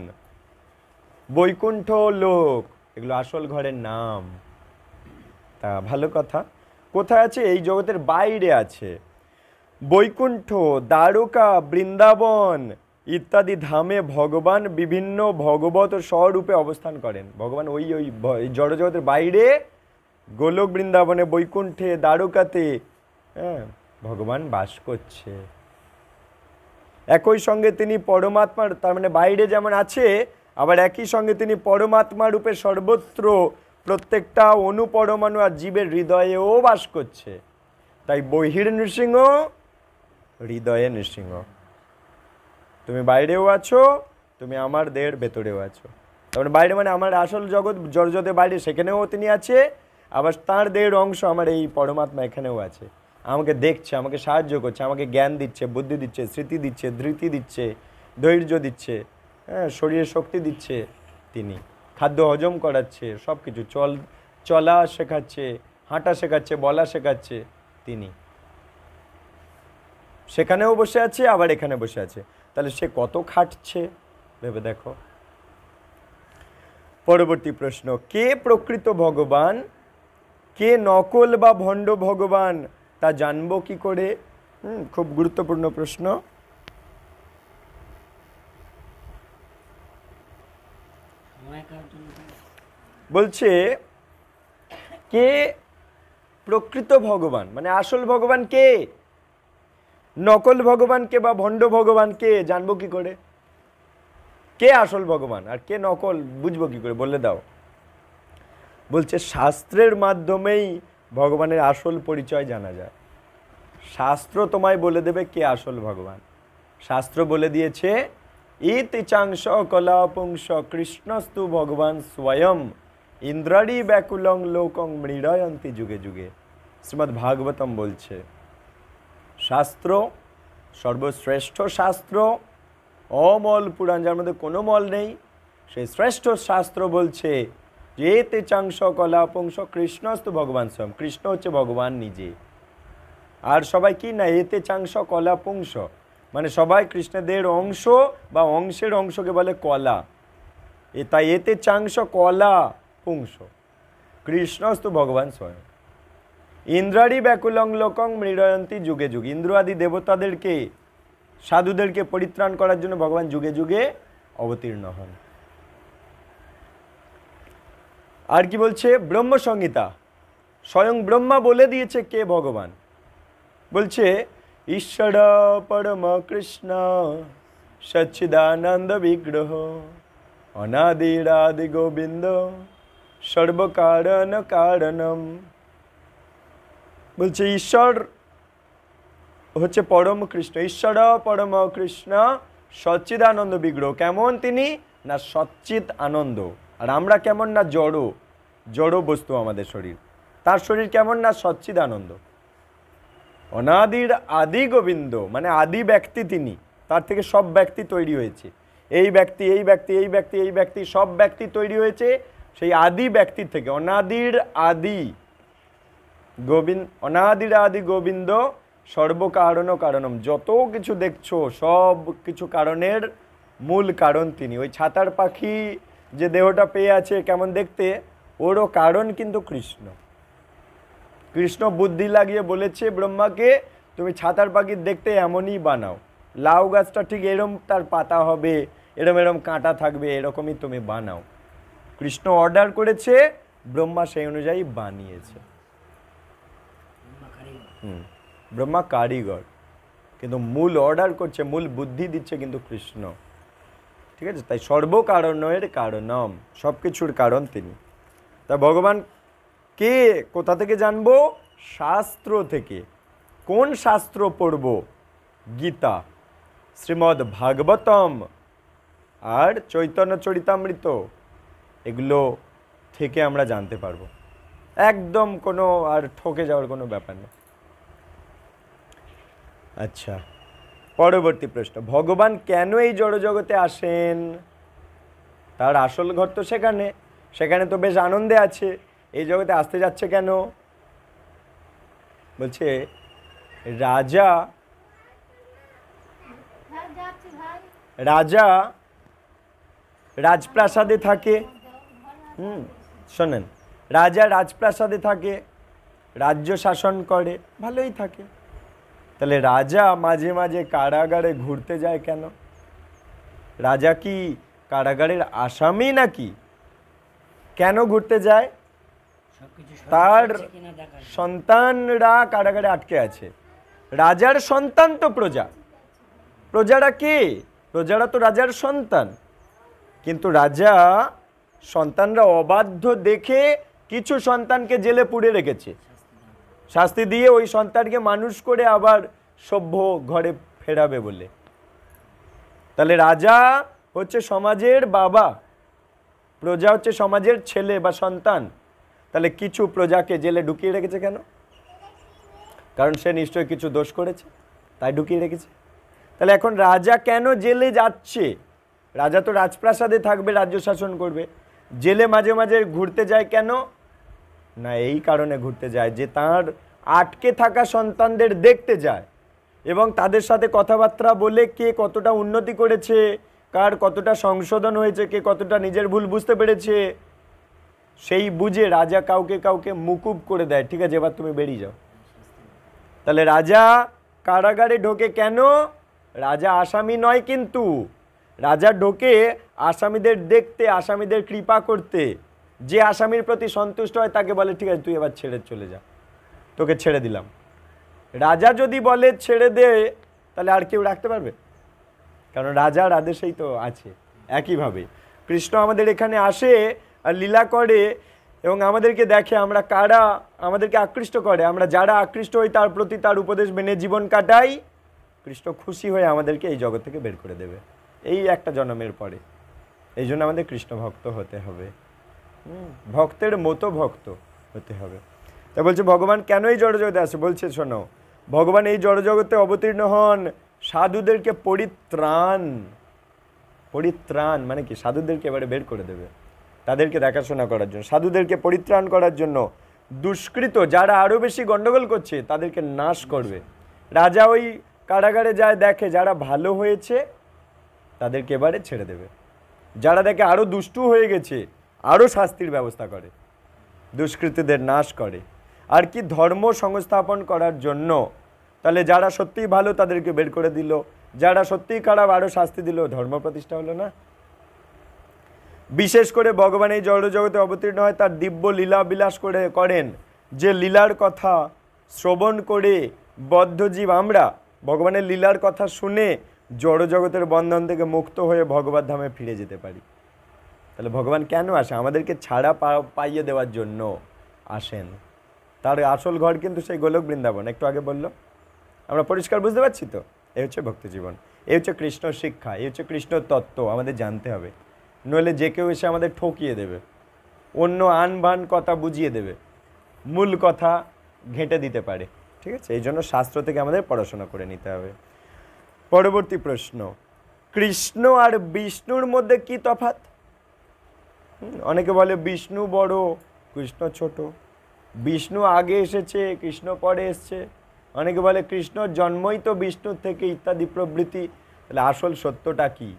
বৈকুণ্ঠ লোক, এগুলো আসল ঘরের নাম। তা ভালো কথা। কোথায় আছে? এই জগতের বাইরে আছে। বৈকুণ্ঠ, দ্বারকা, বৃন্দাবন ইত্যাদি ধামে ভগবান বিভিন্ন ভগবত স্বরূপে অবস্থান করেন। ভগবান ওই জড়জগতের বাইরে গোলক বৃন্দাবনে, বৈকুণ্ঠে, দ্বারকাতে, হ্যাঁ, ভগবান বাস করছে। একই সঙ্গে তিনি পরমাত্মার, তার মানে বাইরে যেমন আছে, আবার একই সঙ্গে তিনি পরমাত্মা রূপে সর্বত্র প্রত্যেকটা অনুপরমাণু আর জীবের হৃদয়েও বাস করছে। তাই বহির নৃসিংহ, হৃদয়ে নৃসিংহ। তুমি বাইরেও আছো, তুমি আমার দেহের ভেতরেও আছো। তারপরে বাইরে মানে আমার আসল জগৎ, জড়জগতের বাইরে, সেখানেও তিনি আছে। আবার তাঁর দেহের অংশ আমার এই পরমাত্মা এখানেও আছে, আমাকে দেখছে, আমাকে সাহায্য করছে, আমাকে জ্ঞান দিচ্ছে, বুদ্ধি দিচ্ছে, স্মৃতি দিচ্ছে, ধৃতি দিচ্ছে, ধৈর্য দিচ্ছে, হ্যাঁ, শরীরে শক্তি দিচ্ছে তিনি, খাদ্য হজম করাচ্ছে, সব কিছু, চলা শেখাচ্ছে, হাঁটা শেখাচ্ছে, বলা শেখাচ্ছে তিনি। সেখানেও বসে আছে, আবার এখানে বসে আছে। তাহলে সে কত খাটছে ভেবে দেখো। পরবর্তী প্রশ্ন, কে প্রকৃত ভগবান, কে নকল বা ভণ্ড ভগবান, তা জানবো কি করে? খুব গুরুত্বপূর্ণ প্রশ্ন। বলছে কে প্রকৃত ভগবান, মানে আসল ভগবান কে, নকল ভগবান কে বা ভণ্ড ভগবান কে, জানবো কি করে? কে আসল ভগবান আর কে নকল বুঝবো কি করে, বলে দাও। বলছে শাস্ত্রের মাধ্যমেই ভগবানের আসল পরিচয় জানা যায়। শাস্ত্র তোমায় বলে দেবে কে আসল ভগবান। শাস্ত্র বলে দিয়েছে, ইতি চাংশ কলাপুংস কৃষ্ণস্তু ভগবান স্বয়ং ইন্দ্রাণী ব্যাকুলং লোকং মৃড়য়ন্তি যুগে যুগে। শ্রীমদ্ ভাগবতম বলছে, শাস্ত্র, সর্বশ্রেষ্ঠ শাস্ত্র, অমল পুরাণ, যার মধ্যে কোনো মল নেই, সেই শ্রেষ্ঠ শাস্ত্র বলছে যে এতে চাংশ কলা পুংস কৃষ্ণস্তু ভগবান স্বয়ং, কৃষ্ণ হচ্ছে ভগবান নিজে। আর সবাই কি না, এতে চাংশ কলা পুংস, মানে সবাই কৃষ্ণদের অংশ বা অংশের অংশকে বলে কলা। তাই এতে চাংশ কলা পুংস কৃষ্ণস্তু ভগবান স্বয়ং। ইন্দ্রারি ব্যাকুলং লোকং মৃড়য়ন্তী যুগে যুগে, ইন্দ্র আদি দেবতাদেরকে, সাধুদেরকে পরিত্রাণ করার জন্য ভগবান যুগে যুগে অবতীর্ণ হন। আর কি বলছে, ব্রহ্ম সংহিতা, স্বয়ং ব্রহ্মা বলে দিয়েছে কে ভগবান। বলছে ঈশ্বর পরম কৃষ্ণ সচ্চিদানন্দ বিগ্রহ অনাদিরাদি গোবিন্দ সর্বকারণ কারণম। বলছে ঈশ্বর হচ্ছে পরম কৃষ্ণ, ঈশ্বর পরম কৃষ্ণ সচ্চিদানন্দ বিগ্রহ। কেমন তিনি, না সচ্চিত আনন্দ। আর আমরা কেমন, না জড়, জড় বস্তু আমাদের শরীর। তার শরীর কেমন, না সচ্চিদ আনন্দ। অনাদির আদি গোবিন্দ, মানে আদি ব্যক্তি তিনি, তার থেকে সব ব্যক্তি তৈরি হয়েছে। এই ব্যক্তি, এই ব্যক্তি, এই ব্যক্তি, এই ব্যক্তি, সব ব্যক্তি তৈরি হয়েছে সেই আদি ব্যক্তির থেকে। অনাদির আদি গোবিন্দ, অনাদির আদি গোবিন্দ সর্বকারণ কারণম, যত কিছু দেখছো সব কিছু কারণের মূল কারণ তিনি। ওই ছাতার পাখি যে দেহটা পেয়ে আছে কেমন দেখতে, ওরও কারণ কিন্তু কৃষ্ণ। কৃষ্ণ বুদ্ধি লাগিয়ে বলেছে ব্রহ্মাকে, তুমি ছাতার পাখি দেখতে এমনই বানাও, লাউ গাছটা ঠিক এরম তার পাতা হবে, এরম এরম কাঁটা থাকবে, এরকমই তুমি বানাও। কৃষ্ণ অর্ডার করেছে, ব্রহ্মা সেই অনুযায়ী বানিয়েছে। ব্রহ্মা কারিগর, কিন্তু মূল অর্ডার করছে, মূল বুদ্ধি দিচ্ছে কিন্তু কৃষ্ণ। ঠিক আছে, তাই সর্বকারণের কারণম, সব কিছুর কারণ তিনি। তা ভগবান কে, কোথা থেকে জানবো, শাস্ত্র থেকে। কোন শাস্ত্র পড়ব, গীতা, শ্রীমদ্ ভাগবতম আর চৈতন্য চরিতামৃত, এগুলো থেকে আমরা জানতে পারবো। একদম কোনো আর ঠকে যাওয়ার কোনো ব্যাপার নেই। আচ্ছা, পরবর্তী প্রশ্ন, ভগবান কেন এই জড়জগতে আসেন? তার আসল ঘর তো সেখানে, সেখানে তো বেশ আনন্দে আছে, এই জগতে আসতে যাচ্ছে কেন? বলছে রাজা, রাজা রাজপ্রাসাদে থাকে। শোনেন, রাজা রাজপ্রাসাদে থাকে, রাজ্য শাসন করে, ভালোই থাকে। তাহলে রাজা মাঝে মাঝে কারাগারে ঘুরতে যায় কেন? রাজা কি কারাগারের আসামি নাকি? কেন ঘুরতে যায়? তার সন্তানরা কারাগারে আটকে আছে। রাজার সন্তান তো প্রজা, প্রজারা কে? প্রজারা তো রাজার সন্তান। কিন্তু রাজা সন্তানরা অবাধ্য দেখে কিছু সন্তানকে জেলে পুড়ে রেখেছে, শাস্তি দিয়ে ওই সন্তানকে মানুষ করে আবার সভ্য ঘরে ফেরাবে বলে। তাহলে রাজা হচ্ছে সমাজের বাবা, প্রজা হচ্ছে সমাজের ছেলে বা সন্তান। তাহলে কিছু প্রজাকে জেলে ঢুকিয়ে রেখেছে কেন? কারণ সে নিশ্চয়ই কিছু দোষ করেছে, তাই ঢুকিয়ে রেখেছে। তাহলে এখন রাজা কেন জেলে যাচ্ছে? রাজা তো রাজপ্রাসাদে থাকবে, রাজ্য শাসন করবে, জেলে মাঝে মাঝে ঘুরতে যায় কেন? না এই কারণে ঘুরতে যায় যে তার আটকে থাকা সন্তানদের দেখতে যায় এবং তাদের সাথে কথাবার্তা বলে কে কতটা উন্নতি করেছে, কার কতটা সংশোধন হয়েছে, কে কতটা নিজের ভুল বুঝতে পেরেছে, সেই বুঝে রাজা কাউকে কাউকে মুকুব করে দেয়, ঠিক আছে এবার তুমি বেরিয়ে যাও। তাহলে রাজা কারাগারে ঢোকে কেন? রাজা আসামি নয়, কিন্তু রাজা ঢোকে আসামিদের দেখতে, আসামিদের কৃপা করতে। যে আসামির প্রতি সন্তুষ্ট হয় তাকে বলে ঠিক আছে তুই এবার ছেড়ে চলে যা, তোকে ছেড়ে দিলাম। রাজা যদি বলে ছেড়ে দে, তাহলে আর কেউ রাখতে পারবে? কারণ রাজার আদেশেই তো আছে। একইভাবে কৃষ্ণ আমাদের এখানে আসে আর লীলা করে এবং আমাদেরকে দেখে আমরা কারা আমাদেরকে আকৃষ্ট করে, আমরা যারা আকৃষ্ট হই তার প্রতি তার উপদেশ মেনে জীবন কাটাই, কৃষ্ণ খুশি হয়ে আমাদেরকে এই জগৎ থেকে বের করে দেবে এই একটা জন্মের পরে। এই জন্য আমাদের কৃষ্ণ ভক্ত হতে হবে, ভক্তের মতো ভক্ত হতে হবে। তা বলছে ভগবান কেন এই জড়জগতে আসে, বলছে শোনো, ভগবান এই জড়জগতে অবতীর্ণ হন সাধুদেরকে পরিত্রাণ, পরিত্রাণ মানে কি, সাধুদেরকে এবারে বের করে দেবে, তাদেরকে দেখাশোনা করার জন্য, সাধুদেরকে পরিত্রাণ করার জন্য, দুষ্কৃত যারা আরো বেশি গন্ডগোল করছে তাদেরকে নাশ করবে। রাজা ওই কারাগারে যায়, দেখে যারা ভালো হয়েছে তাদেরকে এবারে ছেড়ে দেবে, যারা দেখে আরো দুষ্টু হয়ে গেছে আরো শাস্তির ব্যবস্থা করে, দুষ্কৃতীদের নাশ করে। আর কি, ধর্ম সংস্থাপন করার জন্য। তাহলে যারা সত্যিই ভালো তাদেরকে বের করে দিল, যারা সত্যিই খারাপ আরো শাস্তি দিল, ধর্ম প্রতিষ্ঠা হলো না। বিশেষ করে ভগবান এই জড়জগতে অবতীর্ণ হয় তার দিব্য লীলা বিলাস করে করেন, যে লীলার কথা শ্রবণ করে বদ্ধজীব আমরা ভগবানের লীলার কথা শুনে জড়জগতের বন্ধন থেকে মুক্ত হয়ে ভগবত ধামে ফিরে যেতে পারি। তাহলে ভগবান কেন আসে? আমাদেরকে ছাড়া পাইয়ে দেওয়ার জন্য আসেন। তার আসল ঘর কিন্তু সেই গোলক বৃন্দাবন, একটু আগে বললো, আমরা পরিষ্কার বুঝতে পারছি তো? এই হচ্ছে ভক্তি জীবন, এই হচ্ছে কৃষ্ণ শিক্ষা, এই হচ্ছে কৃষ্ণ তত্ত্ব, আমাদের জানতে হবে। নইলে যে কেউ এসে আমাদের ঠকিয়ে দেবে, অন্য আনবান কথা বুঝিয়ে দেবে, মূল কথা ঘেঁটে দিতে পারে। ঠিক আছে, এই জন্য শাস্ত্র থেকে আমাদের পড়াশোনা করে নিতে হবে। পরবর্তী প্রশ্ন, কৃষ্ণ আর বিষ্ণুর মধ্যে কি তফাৎ? অনেকে বলে বিষ্ণু বড় কৃষ্ণ ছোট, বিষ্ণু আগে এসেছে কৃষ্ণ পরে এসছে, অনেকে বলে কৃষ্ণর জন্মই তো বিষ্ণুর থেকে, ইত্যাদি প্রবৃত্তি। তাহলে আসল সত্যটা কি?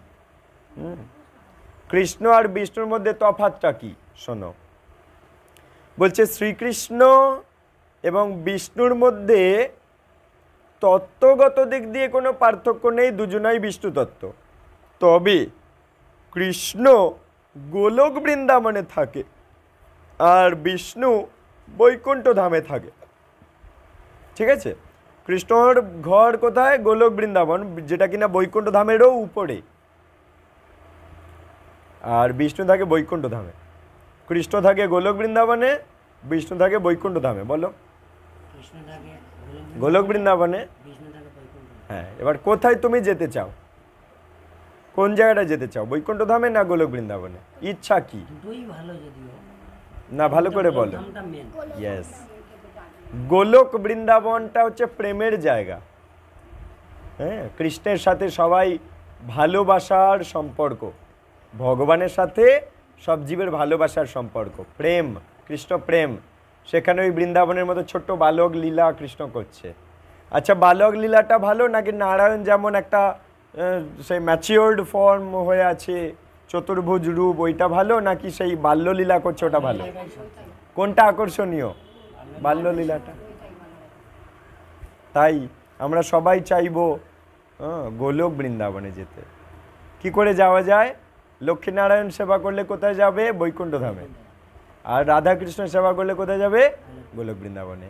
কৃষ্ণ আর বিষ্ণুর মধ্যে তফাৎটা কি? শোনো, বলছে শ্রীকৃষ্ণ এবং বিষ্ণুর মধ্যে তত্ত্বগত দিক দিয়ে কোনো পার্থক্য নেই, দুজনাই বিষ্ণু তত্ত্ব। তবে কৃষ্ণ গোলক বৃন্দাবনে থাকে আর বিষ্ণু বৈকুণ্ঠ ধামে থাকে। ঠিক আছে, কৃষ্ণর ঘর কোথায়? গোলক বৃন্দাবন, যেটা কিনা বৈকুণ্ঠ ধামেরও উপরে, আর বিষ্ণু থাকে বৈকুণ্ঠ ধামে। কৃষ্ণ থাকে গোলক বৃন্দাবনে, বিষ্ণু থাকে বৈকুণ্ঠ ধামে। বলো, গোলক বৃন্দাবনে। হ্যাঁ, এবার কোথায় তুমি যেতে চাও? কোন জায়গাটা যেতে চাও, বৈকুণ্ঠ ধামে না গোলক বৃন্দাবনে? ইচ্ছা কি? না, ভালো করে বলো। ইয়েস, গোলক বৃন্দাবনটা হচ্ছে প্রেমের জায়গা। হ্যাঁ, কৃষ্ণের সাথে সবাই ভালোবাসার সম্পর্ক, ভগবানের সাথে সব জীবের ভালোবাসার সম্পর্ক, প্রেম, কৃষ্ণ প্রেম। সেখানে ওই বৃন্দাবনের মতো ছোট্ট বালক লীলা কৃষ্ণ করছে। আচ্ছা, বালক লীলাটা ভালো নাকি নারায়ণ যেমন একটা সেই ম্যাচিওর্ড ফর্ম হয়ে আছে, চতুর্ভুজ রূপ, ওইটা ভালো, নাকি সেই বাল্যলীলা করছে ওটা ভালো? কোনটা আকর্ষণীয়? বাল্যলীলাটা। তাই আমরা সবাই চাইবো গোলক বৃন্দাবনে যেতে। কি করে যাওয়া যায়? লক্ষ্মীনারায়ণ সেবা করলে কোথায় যাবে? বৈকুণ্ঠ ধামে। আর রাধাকৃষ্ণ সেবা করলে কোথায় যাবে? গোলক বৃন্দাবনে।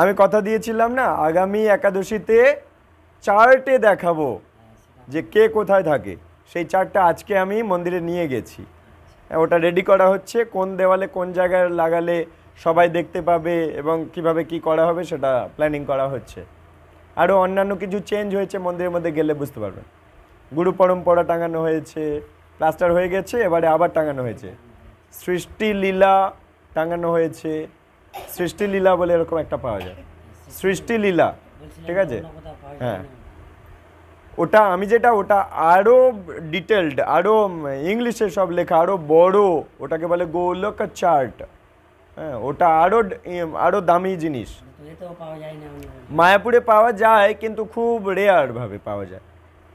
আমি কথা দিয়েছিলাম না, আগামী একাদশীতে চার্টে দেখাবো যে কে কোথায় থাকে। সেই চার্টটা আজকে আমি মন্দিরে নিয়ে গেছি, ওটা রেডি করা হচ্ছে, কোন দেওয়ালে কোন জায়গায় লাগালে সবাই দেখতে পাবে এবং কিভাবে কি করা হবে সেটা প্ল্যানিং করা হচ্ছে। আরও অন্যান্য কিছু চেঞ্জ হয়েছে, মন্দিরের মধ্যে গেলে বুঝতে পারবেন। গুরু পরম্পরা টাঙানো হয়েছে, প্লাস্টার হয়ে গেছে, এবারে আবার টাঙানো হয়েছে। সৃষ্টি লীলা টাঙানো হয়েছে, সৃষ্টি লীলা বলে এরকম একটা পাওয়া যায়, সৃষ্টি লীলা। ঠিক আছে, হ্যাঁ, ওটা আমি যেটা, ওটা আরও ডিটেলড, আরও ইংলিশে সব লেখা, আরও বড়, ওটাকে বলে গোলক চার্ট। হ্যাঁ, ওটা আরও দামি জিনিস। মায়াপুরে পাওয়া যায় কিন্তু খুব রেয়ার ভাবে পাওয়া যায়,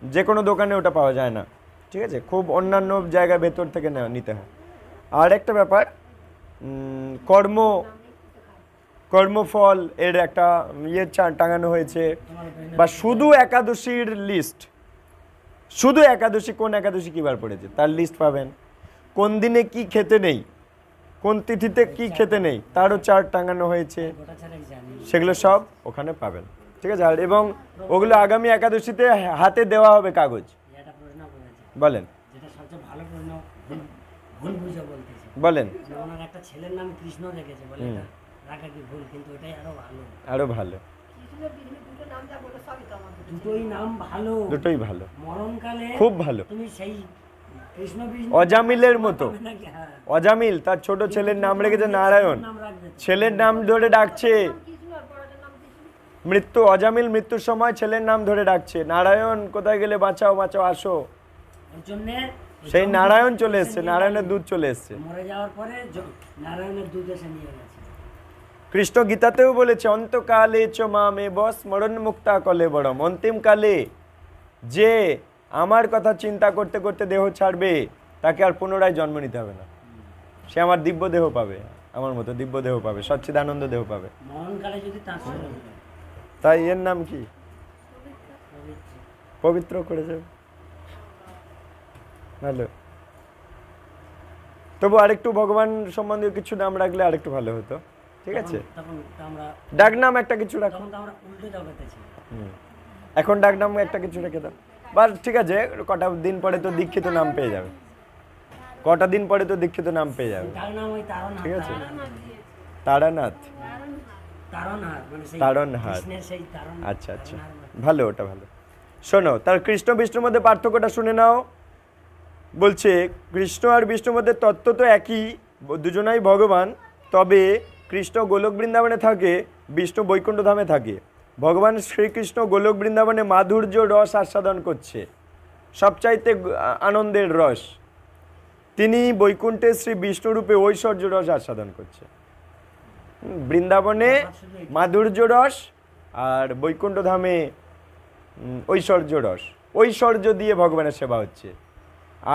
যে কোনো দোকানে ওটা পাওয়া যায় না। ঠিক আছে, খুব অন্যান্য জায়গায় ভেতর থেকে নিতে হয়। আর একটা ব্যাপার, কর্মফল এর একটা টাঙানো হয়েছে, বা শুধু একাদশীর লিস্ট, শুধু একাদশী, কোন একাদশী কিবার পড়েছে তার লিস্ট পাবেন, কোন দিনে কি খেতে নেই, কোন তিথিতে কি খেতে নেই তারও চার্ট টাঙানো হয়েছে, সেগুলো সব ওখানে পাবেন। ঠিক আছে, আর এবং ওগুলো আগামী একাদশীতে হাতে দেওয়া হবে কাগজ। বলেন, বলেন। একটা ছেলের নাম কৃষ্ণ রেখেছে, বলে রাখা কি ভুল? কিন্তু এটাই আরো ভালো। দুটোই নাম ভালো, দুটোই ভালো, মরণকালে খুব ভালো। তুমি সেই কৃষ্ণ কৃষ্ণ অজামিলের মতো। নাকি? হ্যাঁ, অজামিল তার ছোট ছেলের নাম রেখেছে নারায়ণ, নাম রাখবে। ছেলের নাম ধরে ডাকছে। মৃত্যু, অজামিল মৃত্যুর সময় ছেলের নাম ধরে ডাকছে, নারায়ণ কোথায় গেলে বাঁচাও বাঁচাও আসো। ওই জন্যে সেই নারায়ণ চলে এসছে, নারায়ণের দুধ চলে এসছে। মরে যাওয়ার পরে নারায়ণের দুধ এসে নিয়ে গেছে। কৃষ্ণ গীতাতেও বলেছে অন্তকালে চ মামে বস স্মরণ মুক্তা কলে বড়ম, অন্তিম কালে যে আমার কথা চিন্তা করতে করতে দেহ ছাড়বে তাকে আর পুনরায় জন্ম নিতে হবে না, সে আমার দিব্য দেহ পাবে, আমার মতো দিব্য দেহ পাবে, সচ্চিদানন্দ দেহ পাবে। মরণকালে যদি তার সঙ্গে তাই এর নাম কি? পবিত্র করেছে। ভালো, তবু আরেকটু ভগবান সম্বন্ধে কিছু নাম রাখলে আরেকটু ভালো হতো। ঠিক আছে, তখন তো আমরা ডাক নাম একটা কিছু রাখো। তখন তো আমরা উল্টে জগতেছি। এখন ডাক নাম একটা কিছু রেখে দাও বাস, ঠিক আছে। কটা দিন পরে তো দীক্ষিত নাম পেয়ে যাবে, কটা দিন পরে তো দীক্ষিত নাম পেয়ে যাবে। তার নাম ওই তারণহাট। ঠিক আছে, তারানাথ, তারণহাট মানে সেই তারণহাট। কৃষ্ণের সেই তারণ। আচ্ছা আচ্ছা, ভালো, ওটা ভালো। শোনো, তার কৃষ্ণ বিষ্ণুর মধ্যে পার্থক্যটা শুনে নাও। বলছে কৃষ্ণ আর বিষ্ণুর মধ্যে তত্ত্ব তো একই, দুজনাই ভগবান, তবে কৃষ্ণ গোলক বৃন্দাবনে থাকে, বিষ্ণু বৈকুণ্ঠ ধামে থাকে। ভগবান শ্রীকৃষ্ণ গোলক বৃন্দাবনে মাধুর্য রস আস্বাদন করছে, সবচাইতে আনন্দের রস। তিনি বৈকুণ্ঠে শ্রী বিষ্ণুরূপে ঐশ্বর্য রস আস্বাদন করছে। বৃন্দাবনে মাধুর্য রস আর বৈকুণ্ঠ ধামে ঐশ্বর্য রস, ঐশ্বর্য দিয়ে ভগবানের সেবা হচ্ছে।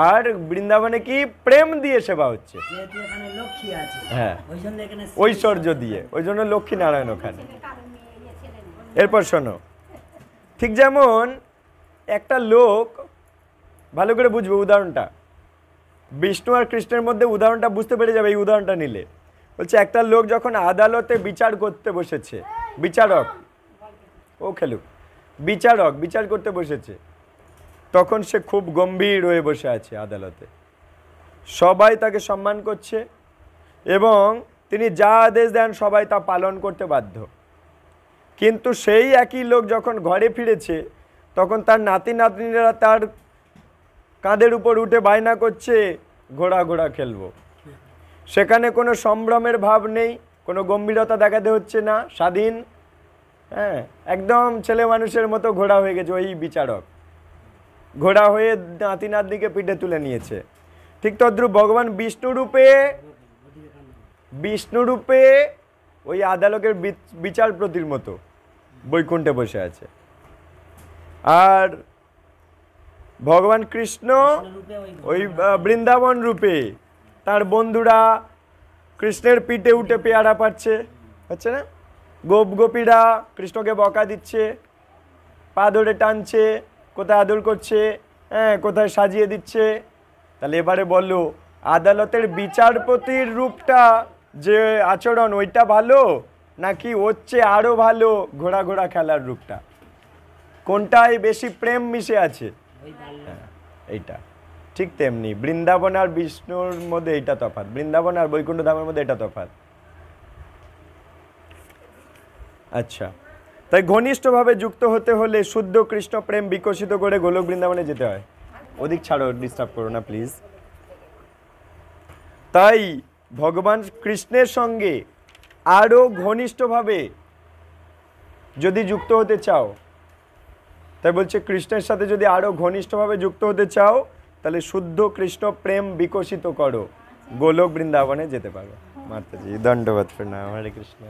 আর বৃন্দাবনে কি প্রেম দিয়ে সেবা হচ্ছে, যেহেতু এখানে লক্ষ্মী আছে, হ্যাঁ, ওই জন্য এখানে ঐশ্বর্য দিয়ে, ওই জন্য লক্ষ্মী নারায়ণ ওখানে। এরপর শোনো, ঠিক যেমন একটা লোক, ভালো করে বুঝবে উদাহরণটা, বিষ্ণু আর কৃষ্ণের মধ্যে উদাহরণটা বুঝতে পেরে যাবে এই উদাহরণটা নিলে। বলছে একটা লোক যখন আদালতে বিচার করতে বসেছে, বিচারক, ও খেলুক, বিচারক বিচার করতে বসেছে, তখন সে খুব গম্ভীর হয়ে বসে আছে আদালতে, সবাই তাকে সম্মান করছে এবং তিনি যা আদেশ দেন সবাই তা পালন করতে বাধ্য। কিন্তু সেই একই লোক যখন ঘরে ফিরেছে, তখন তার নাতি নাতনিরা তার কাঁধের উপর উঠে বায়না করছে ঘোড়া ঘোড়া খেলবো। সেখানে কোনো সম্ভ্রমের ভাব নেই, কোনো গম্ভীরতা দেখাতে হচ্ছে না, স্বাধীন, হ্যাঁ, একদম ছেলে মানুষের মতো ঘোড়া হয়ে গেছে ওই বিচারক, ঘোড়া হয়ে নাতি নাতনিকে পিঠে তুলে নিয়েছে। ঠিক তদ্রূপ ভগবান বিষ্ণুরূপে ওই আদালতের বিচারপতির মতো বৈকুণ্ঠে বসে আছে। আর ভগবান কৃষ্ণ ওই বৃন্দাবন রূপে তার বন্ধুরা কৃষ্ণের পিঠে উঠে পেয়ারা পাচ্ছে, হচ্ছে না, গোপীরা কৃষ্ণকে বকা দিচ্ছে, পা ধরে টানছে, কোথায় আদর করছে, হ্যাঁ, কোথায় সাজিয়ে দিচ্ছে। তাহলে এবারে বলো, আদালতের বিচারপতির রূপটা যে আচরণ ওইটা ভালো, নাকি ওর চেয়ে আরো ভালো ঘোড়া ঘোড়া খেলার রূপটা? কোনটায় বেশি প্রেম মিশে আছে? এইটা। ঠিক তেমনি বৃন্দাবন আর বিষ্ণুর মধ্যে এইটা তফাৎ, বৃন্দাবন আর বৈকুণ্ঠ ধামের মধ্যে এটা তফাৎ। আচ্ছা, তাই ঘনিষ্ঠভাবে যুক্ত হতে হলে শুদ্ধ কৃষ্ণ প্রেম বিকশিত করে গোলক বৃন্দাবনে যেতে হয়। ওদিক ছাড়ো, ডিস্টার্ব করো না প্লিজ। তাই ভগবান কৃষ্ণের সঙ্গে আরো ঘনিষ্ঠভাবে যদি যুক্ত হতে চাও, তাই বলছে কৃষ্ণের সাথে যদি আরো ঘনিষ্ঠভাবে যুক্ত হতে চাও, তাহলে শুদ্ধ কৃষ্ণ প্রেম বিকশিত করো, গোলক বৃন্দাবনে যেতে পারো। মাতাজি দণ্ডবত প্রণাম, হরে কৃষ্ণ।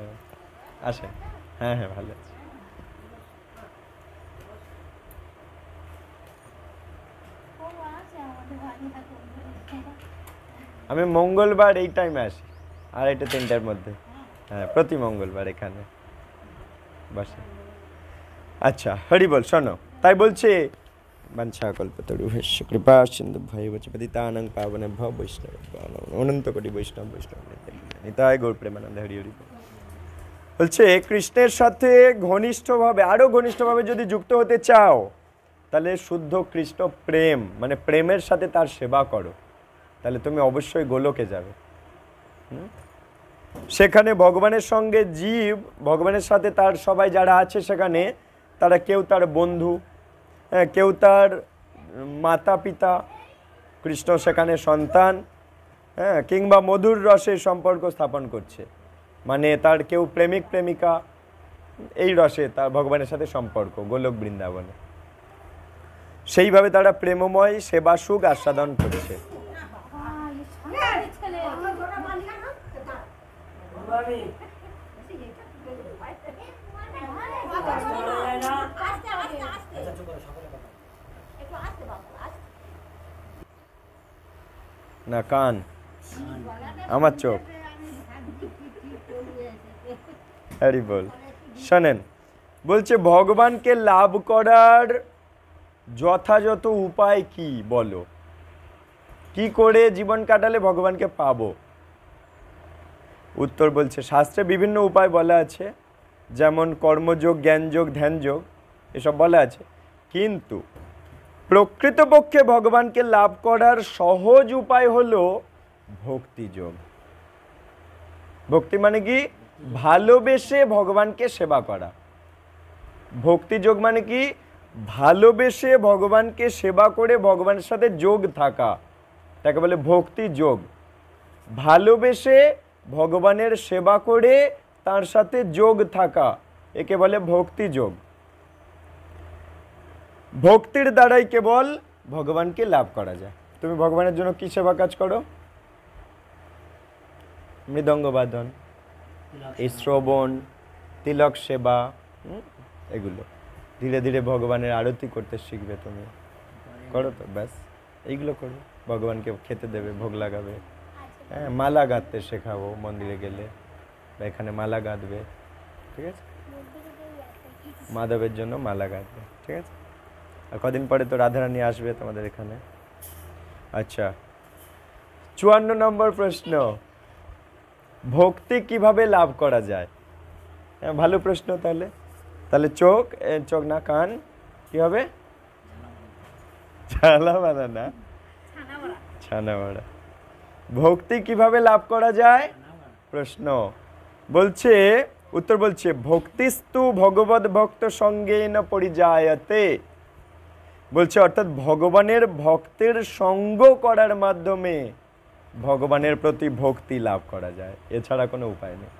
আসেন, হ্যাঁ হ্যাঁ, ভালো আছে। আমি মঙ্গলবার এই টাইমে আসি, 2:30-3টার মধ্যে, হ্যাঁ, প্রতি মঙ্গলবার এখানে বসে। আচ্ছা, হরি বল। শোনো, তাই বলছে বাঞ্ছা কল্পতরুভ্যশ্চ কৃপা সিন্ধু ভৈবচ পতিতানাং পাবনেভ্যো বৈষ্ণবেভ্যো অনন্ত কোটি বৈষ্ণব নিতাই গৌর প্রেমানন্দ, হরি হরি। বলছে কৃষ্ণের সাথে ঘনিষ্ঠভাবে, আরো ঘনিষ্ঠভাবে যদি যুক্ত হতে চাও, তাহলে শুদ্ধ কৃষ্ণ প্রেম মানে প্রেমের সাথে তার সেবা করো, তাহলে তুমি অবশ্যই গোলকে যাবে। সেখানে ভগবানের সঙ্গে জীব, ভগবানের সাথে তার সবাই যারা আছে সেখানে, তারা কেউ তার বন্ধু, কেউ তার মাতা পিতা, কৃষ্ণ সেখানে সন্তান, হ্যাঁ, কিংবা মধুর রসের সম্পর্ক স্থাপন করছে, মানে তার কেউ প্রেমিক প্রেমিকা, এই রসে তার ভগবানের সাথে সম্পর্ক গোলক বৃন্দাবনে, সেইভাবে তারা প্রেমময় সেবা সুখ আস্বাদন করছে। না কান, আমার চোখ। হরি বল। শোনেন, বলছে ভগবানকে লাভ করার যথাযথ উপায় কি বলো, কি করে জীবন কাটালে ভগবানকে পাবো? উত্তর বলছে, শাস্ত্রে বিভিন্ন উপায় বলা আছে, যেমন কর্মযোগ, জ্ঞানযোগ, ধ্যানযোগ, এসব বলা আছে। কিন্তু প্রকৃতপক্ষে ভগবানকে লাভ করার সহজ উপায় হলো ভক্তিযোগ। ভক্তি মানে কি? ভালোবেসে ভগবানকে সেবা করা। ভক্তিযোগ মানে কি? ভালোবেসে ভগবানকে সেবা করে ভগবানের সাথে যোগ থাকা, তাকে বলে ভক্তি যোগ। ভালোবেসে ভগবানের সেবা করে তার সাথে যোগ থাকা, একে বলে ভক্তি যোগ। ভক্তির দ্বারাই কেবল ভগবানকে লাভ করা যায়। তুমি ভগবানের জন্য কি সেবা কাজ করো? মৃদঙ্গ বাদন, এই শ্রবণ, তিলক সেবা, এগুলো ধীরে ধীরে ভগবানের আরতি করতে শিখবে। তুমি করো তো, ব্যাস এইগুলো করো। ভগবানকে খেতে দেবে, ভোগ লাগাবে, হ্যাঁ, মালা গাঁথতে শেখাবো, মন্দিরে গেলে বা এখানে মালা গাঁথবে, ঠিক আছে? মাধবের জন্য মালা গাঁথবে, ঠিক আছে? আর কদিন পরে তো রাধারানী আসবে তোমাদের এখানে। আচ্ছা, 54 নম্বর প্রশ্ন, ভক্তি কিভাবে লাভ করা যায়? হ্যাঁ, ভালো প্রশ্ন। তাহলে তাহলে চোখ, চোখ না কান, কি হবে? ছানা বানা না, ছানা বাড়া। ভক্তি কিভাবে লাভ করা যায় প্রশ্ন বলছে, উত্তর বলছে, ভক্তিস্তু ভগবদ ভক্ত সঙ্গেন পরিজায়তে। বলছে অর্থাৎ ভগবানের ভক্তের সঙ্গ করার মাধ্যমে ভগবানের প্রতি ভক্তি লাভ করা যায়, এছাড়া কোনো উপায় নেই।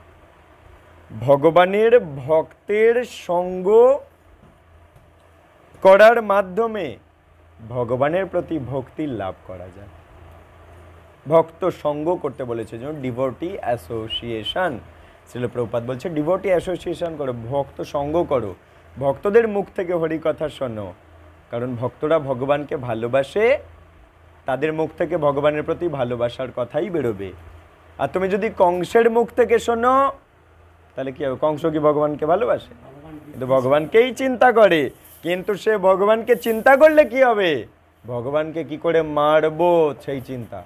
ভগবানের ভক্তের সঙ্গ করার মাধ্যমে ভগবানের প্রতি ভক্তি লাভ করা যায়। ভক্ত সঙ্গ করতে বলেছে, যেমন ডিভোটি অ্যাসোসিয়েশন। শ্রীল প্রভুপাদ বলছে ডিভোটি অ্যাসোসিয়েশন করো, ভক্ত সঙ্গ করো, ভক্তদের মুখ থেকে হরিকথা শোনো, কারণ ভক্তরা ভগবানকে ভালোবাসে, তাদের মুখ থেকে ভগবানের প্রতি ভালোবাসার কথাই বেরোবে। আর তুমি যদি কংসের মুখ থেকে শোনো তাহলে কি হবে? কংস কি ভগবানকে ভালোবাসে? কিন্তু ভগবানকেই চিন্তা করে, কিন্তু সে ভগবানকে চিন্তা করলে কি হবে? ভগবানকে কি করে মারবো সেই চিন্তা।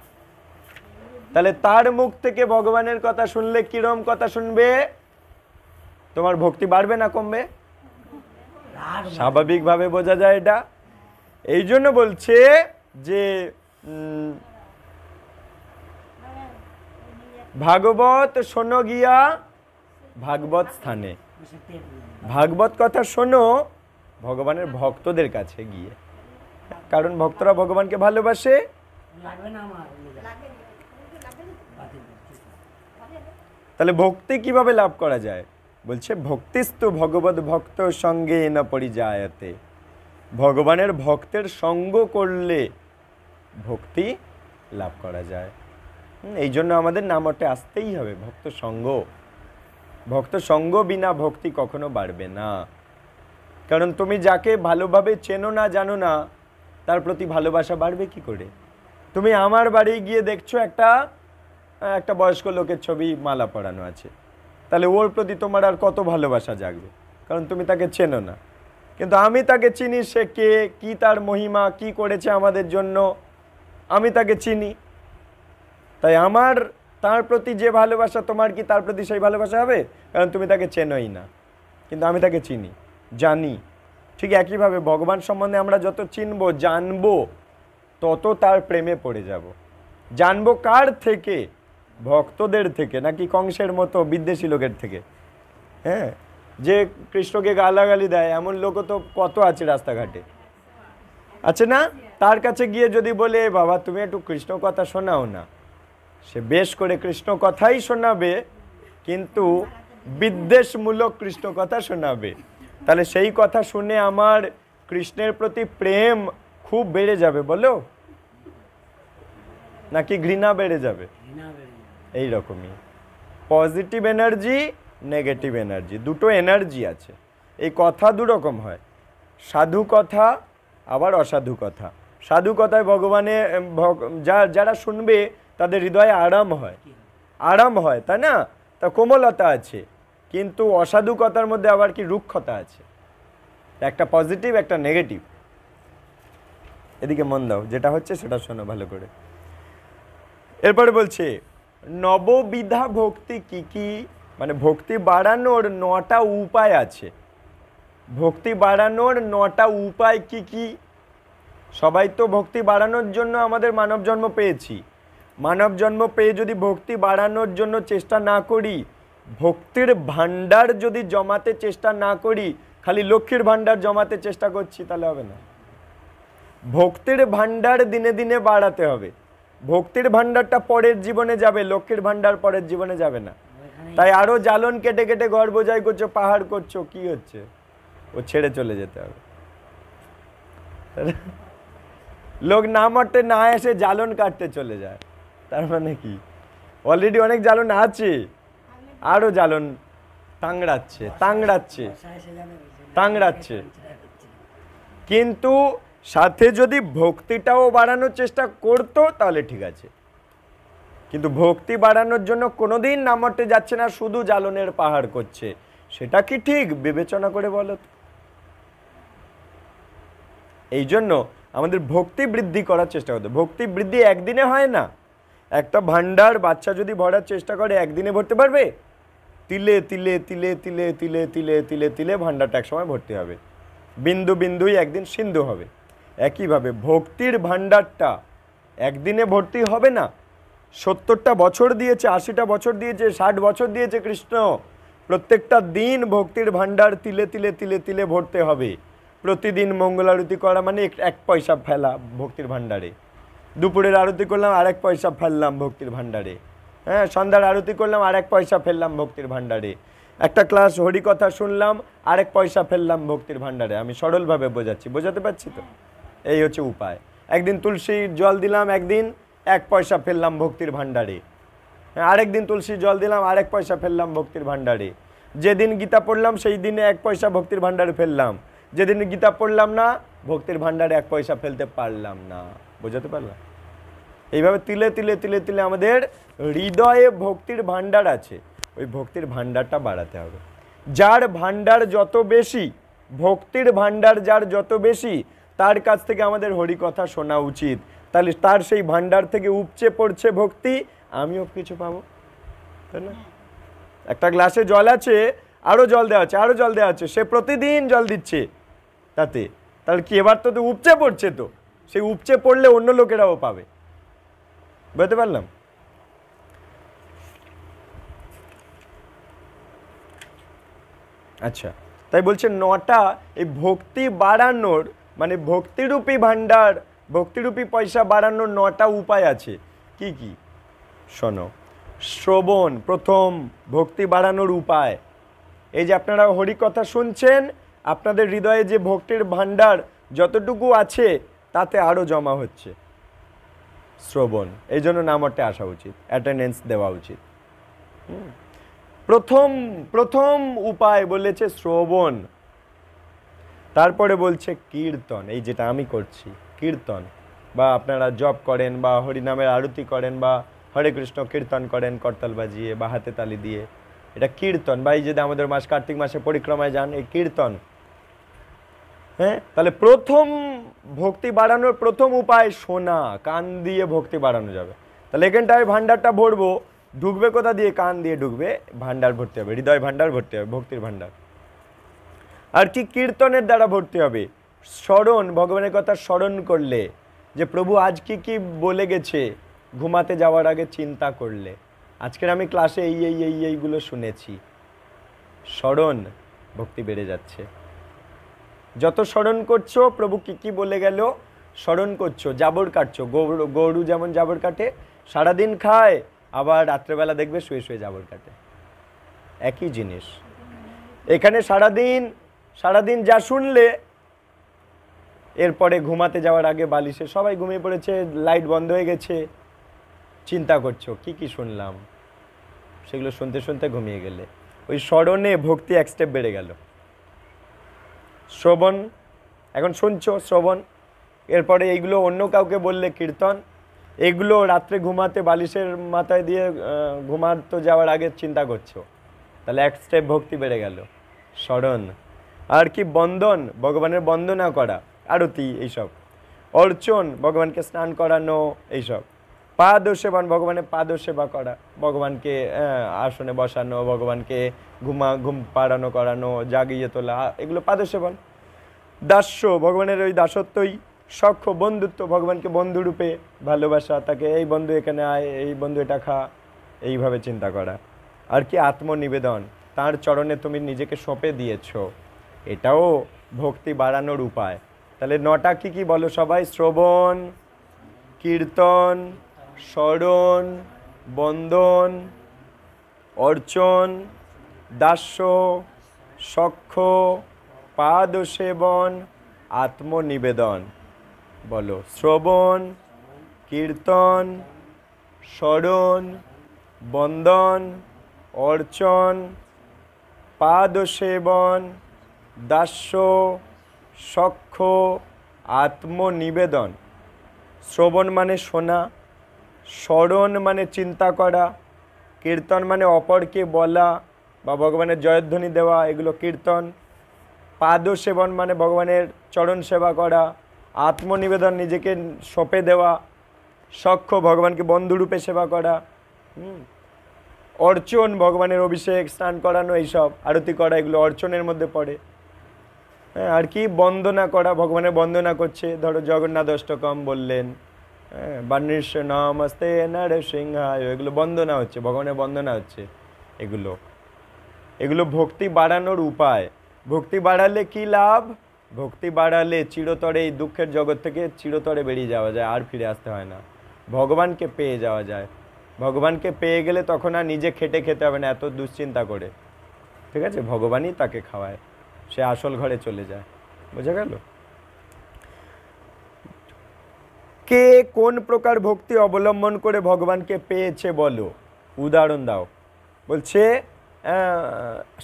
তাহলে তার মুখ থেকে ভগবানের কথা শুনলে কিরম কথা শুনবে? তোমার ভক্তি বাড়বে না কমবে? স্বাভাবিকভাবে বোঝা যায় এটা। এই জন্য বলছে যে ভাগবত শোনো গিয়া ভাগবত স্থানে। ভাগবত কথা শোনো ভগবানের ভক্তদের কাছে গিয়ে, কারণ ভক্তরা ভগবানকে ভালোবাসে। তাহলে ভক্তি কিভাবে লাভ করা যায়? বলছে ভক্তিস্তু ভগবত ভক্ত সঙ্গে না পরিজায়তে। ভগবানের ভক্তের সঙ্গ করলে ভক্তি লাভ করা যায়। এই জন্য আমাদের নামতে আসতেই হবে ভক্ত সঙ্গ। ভক্ত সঙ্গ বিনা ভক্তি কখনো বাড়বে না। কারণ তুমি যাকে ভালোভাবে চেনো না, জানো না, তার প্রতি ভালোবাসা বাড়বে কি করে? তুমি আমার বাড়ি গিয়ে দেখছো একটা বয়স্ক লোকের ছবি মালা পরানো আছে, তাহলে ওর প্রতি তোমার আর কত ভালোবাসা জাগবে? কারণ তুমি তাকে চেনো না। কিন্তু আমি তাকে চিনি, সে কে, কি তার মহিমা, কি করেছে আমাদের জন্য, আমি তাকে চিনি। তাই আমার তার প্রতি যে ভালোবাসা, তোমার কি তার প্রতি সেই ভালোবাসা হবে? কারণ তুমি তাকে চেনোই না, কিন্তু আমি তাকে চিনি, জানি। ঠিক একইভাবে ভগবান সম্বন্ধে আমরা যত চিনবো, জানবো, তত তার প্রেমে পড়ে যাব। জানবো কার থেকে? ভক্তদের থেকে, নাকি কংসের মতো বিদ্বেষী লোকের থেকে? হ্যাঁ, যে কৃষ্ণকে গালাগালি দেয় এমন লোকও তো কত আছে রাস্তাঘাটে। আছে না? তার কাছে গিয়ে যদি বলে বাবা তুমি একটু কৃষ্ণ কথা শোনাও না, সে বেশ করে কৃষ্ণ কথাই শোনাবে, কিন্তু বিদ্বেষমূলক কৃষ্ণ কথা শোনাবে। তাহলে সেই কথা শুনে আমার কৃষ্ণের প্রতি প্রেম খুব বেড়ে যাবে বলো, নাকি ঘৃণা বেড়ে যাবে? এই রকমই পজিটিভ এনার্জি, নেগেটিভ এনার্জি, দুটো এনার্জি আছে। এই কথা দুরকম হয়, সাধু কথা আবার অসাধু কথা। সাধু কথায় ভগবানের যারা শুনবে তাদের হৃদয়ে আরাম হয়, তাই না? তা কোমলতা আছে। কিন্তু অসাধু কথার মধ্যে আবার কি রুক্ষতা আছে, একটা পজিটিভ একটা নেগেটিভ। এদিকে মন দাও, যেটা হচ্ছে সেটা শোনো ভালো করে। এরপরে বলছে নববিধা ভক্তি কি কি, মানে ভক্তি বাড়ানোর 9টা উপায় আছে। ভক্তি বাড়ানোর 9টা উপায় কি কি? সবাই তো ভক্তি বাড়ানোর জন্য আমাদের মানব জন্ম পেয়েছি। মানব জন্ম পেয়ে যদি ভক্তি বাড়ানোর জন্য চেষ্টা না করি, ভক্তির ভান্ডার যদি জমাতে চেষ্টা না করি, খালি লক্ষ্মীর ভান্ডার জমাতে চেষ্টা করছি, তাহলে হবে না। ভক্তির ভান্ডার দিনে দিনে বাড়াতে হবে। ভক্তির ভান্ডারটা পরের জীবনে যাবে, লক্ষ্মীর ভান্ডার পরের জীবনে যাবে না। তাই আরো জ্বালন কেটে কেটে ঘর বোঝাই করছো, পাহাড় করছো, কি হচ্ছে? ও ছেড়ে চলে যেতে হবে। লোক না মরতে না এসে জ্বালন কাটতে চলে যায়, তার মানে কি অলরেডি অনেক জ্বালন আছে, আরো জ্বালন তাংড়াচ্ছে। কিন্তু সাথে যদি ভক্তিটাও বাড়ানোর চেষ্টা করতো তাহলে ঠিক আছে, কিন্তু ভক্তি বাড়ানোর জন্য কোনোদিন না মরতে যাচ্ছে না, শুধু জ্বালনের পাহাড় করছে, সেটা কি ঠিক? বিবেচনা করে বলো তো। এই জন্য আমাদের ভক্তি বৃদ্ধি করার চেষ্টা করতে। ভক্তি বৃদ্ধি একদিনে হয় না। একটা ভান্ডার বাচ্চা যদি ভরার চেষ্টা করে একদিনে ভরতে পারবে? তিলে তিলে তিলে তিলে তিলে তিলে তিলে তিলে ভান্ডারটা একসময় ভর্তি হবে, বিন্দু বিন্দুই একদিন সিন্ধু হবে। একইভাবে ভক্তির ভান্ডারটা একদিনে ভর্তি হবে না। 70টা বছর দিয়েছে, 80টা বছর দিয়েছে, 60 বছর দিয়েছে কৃষ্ণ। প্রত্যেকটা দিন ভক্তির ভান্ডার তিলে তিলে তিলে তিলে ভরতে হবে। প্রতিদিন মঙ্গল আরতি করা মানে 1 পয়সা ফেলা ভক্তির ভান্ডারে। দুপুরের আরতি করলাম, 1 পয়সা ফেললাম ভক্তির ভান্ডারে। হ্যাঁ, সন্ধ্যার আরতি করলাম, 1 পয়সা ফেললাম ভক্তির ভান্ডারে। একটা ক্লাস হরিকথা শুনলাম, 1 পয়সা ফেললাম ভক্তির ভান্ডারে। আমি সরলভাবে বোঝাতে পারছি তো? এই হচ্ছে উপায়। একদিন তুলসীর জল দিলাম, একদিন 1 পয়সা ফেললাম ভক্তির ভান্ডারে। আরেকদিন তুলসীর জল দিলাম, 1 পয়সা ফেললাম ভক্তির ভান্ডারে। যেদিন গীতা পড়লাম সেই দিনে 1 পয়সা ভক্তির ভান্ডারে ফেললাম। যেদিন গীতা পড়লাম না, ভক্তির ভান্ডারে 1 পয়সা ফেলতে পারলাম না। বোঝাতে পারলাম? এইভাবে তিলে তিলে তিলে তিলে আমাদের হৃদয়ে ভক্তির ভান্ডার আছে, ওই ভক্তির ভান্ডারটা বাড়াতে হবে। যার ভান্ডার যত বেশি, ভক্তির ভান্ডার যার যত বেশি, তার কাছ থেকে আমাদের হরিকথা শোনা উচিত। তাহলে তার সেই ভান্ডার থেকে উপচে পড়ছে ভক্তি, আমিও কিছু পাবো, তাই না? একটা গ্লাসে জল আছে, আরো জল দেওয়া আছে, আরো জল দেওয়া আছে, সে প্রতিদিন জল দিচ্ছে তাতে, তাহলে কি এবার তো উপচে পড়ছে, তো সেই উপচে পড়লে অন্য লোকেরাও পাবে। বুঝতে পারলাম? আচ্ছা, তাই বলছে 9টা এই ভক্তি বাড়ানোর, মানে ভক্তিরূপী ভান্ডার, ভক্তিরূপী পয়সা বাড়ানোর 9টা উপায় আছে। কি কি শোনো। শ্রবণ প্রথম ভক্তি বাড়ানোর উপায়। এই যে আপনারা হরিকথা শুনছেন, আপনাদের হৃদয়ে যে ভক্তির ভান্ডার যতটুকু আছে তাতে আরো জমা হচ্ছে। শ্রবণ, এই জন্য নামতে আসা উচিত, অ্যাটেন্ডেন্স দেওয়া উচিত। প্রথম উপায় বলেছে শ্রবণ। তারপরে বলছে কীর্তন, এই যেটা আমি করছি কীর্তন, বা আপনারা জপ করেন বা হরিনামের আরতি করেন বা হরে কৃষ্ণ কীর্তন করেন করতাল বাজিয়ে বা হাতে তালি দিয়ে, এটা কীর্তন। বা এই যে দামোদর মাস কার্তিক মাসে পরিক্রমায় যান, এই কীর্তন। হ্যাঁ, তাহলে প্রথম ভক্তি বাড়ানোর প্রথম উপায় শোনা, কান দিয়ে ভক্তি বাড়ানো যাবে। তাহলে এখানটায় ভান্ডারটা ভরবো, ঢুকবে কোথা দিয়ে? কান দিয়ে ঢুকবে, ভান্ডার ভর্তি হবে, হৃদয় ভান্ডার ভর্তি হবে, ভক্তির ভান্ডার। আর কি? কীর্তনের দ্বারা ভর্তি হবে। স্মরণ, ভগবানের কথা স্মরণ করলে, যে প্রভু আজ কি কি বলে গেছে, ঘুমাতে যাওয়ার আগে চিন্তা করলে, আজকের আমি ক্লাসে এইগুলো শুনেছি। স্মরণ, ভক্তি বেড়ে যাচ্ছে। যত স্মরণ করছো প্রভু কি কি বলে গেল, স্মরণ করছো, জাবর কাটছো। গরু যেমন জাবর কাটে, সারাদিন খায়, আবার রাত্রেবেলা দেখবে শুয়ে শুয়ে জাবর কাটে, একই জিনিস। এখানে সারাদিন যা শুনলে, এরপরে ঘুমাতে যাওয়ার আগে বালিশে সবাই ঘুমিয়ে পড়েছে, লাইট বন্ধ হয়ে গেছে, চিন্তা করছো কি কি শুনলাম, সেগুলো শুনতে শুনতে ঘুমিয়ে গেলে ওই স্মরণে ভক্তি এক স্টেপ বেড়ে গেল। শ্রবণ, এখন শুনছো শ্রবণ, এরপরে এইগুলো অন্য কাউকে বললে কীর্তন, এগুলো রাত্রে ঘুমাতে বালিশের মাথায় দিয়ে ঘুমাতে যাওয়ার আগে চিন্তা করছো, তাহলে এক স্টেপ ভক্তি বেড়ে গেল। স্মরণ, আর কি বন্দন, ভগবানের বন্দনা করা, আরতি, এইসব। অর্চন, ভগবানকে স্নান করানো, এইসব। পাদ সেবন, ভগবানের পাদ সেবা করা, ভগবানকে আসনে বসানো, ভগবানকে ঘুম পাড়ানো করানো, জাগিয়ে তোলা, এগুলো পাদ সেবন। দাস্য, ভগবানের ওই দাসত্বই। সখ্য, বন্ধুত্ব, ভগবানকে বন্ধুরূপে ভালোবাসা, তাকে এই বন্ধু এখানে আয়, এই বন্ধু এটা খা, এইভাবে চিন্তা করা। আর কি আত্মনিবেদন, তার চরণে তুমি নিজেকে সঁপে দিয়েছ, এটাও ভক্তি বাড়ানোর উপায়। তাহলে 9টা কি কি বলো সবাই? শ্রবণ, কীর্তন, স্মরণ, বন্দন, অর্চন, দাস্য, সখ্য, পাদ সেবন, আত্মনিবেদন। বলো, শ্রবণ, কীর্তন, স্মরণ, বন্দন, অর্চন, পাদ সেবন, দাস্য, সখ্য, আত্মনিবেদন। শ্রবণ মানে শোনা, স্মরণ মানে চিন্তা করা, কীর্তন মানে অপরকে বলা বা ভগবানের জয়ধ্বনি দেওয়া, এগুলো কীর্তন। পাদ সেবন মানে ভগবানের চরণ সেবা করা, আত্মনিবেদন নিজেকে সঁপে দেওয়া, সখ্য ভগবানকে বন্ধুরূপে সেবা করা, অর্চন ভগবানের অভিষেক স্নান করানো, এইসব আরতি করা, এগুলো অর্চনের মধ্যে পড়ে। হ্যাঁ, আর কি বন্দনা করা, ভগবানের বন্দনা করছে, ধরো জগন্নাথ অষ্টকম বললেন, বাণীশ নমস্তে নরসিংহায়, এগুলো বন্দনা হচ্ছে, ভগবানের বন্দনা হচ্ছে। এগুলো ভক্তি বাড়ানোর উপায়। ভক্তি বাড়ালে কি লাভ? ভক্তি বাড়ালে চিরতরে এই দুঃখের জগৎ থেকে চিরতরে বেরিয়ে যাওয়া যায়, আর ফিরে আসতে হয় না, ভগবানকে পেয়ে যাওয়া যায়। ভগবানকে পেয়ে গেলে তখন আর নিজে খেটে খেতে হবে না এত দুশ্চিন্তা করে, ঠিক আছে? ভগবানই তাকে খাওয়ায়, সে আসল ঘরে চলে যায়। বোঝা গেল? কে কোন প্রকার ভক্তি অবলম্বন করে ভগবানকে পেয়েছে বলো, উদাহরণ দাও। বলছে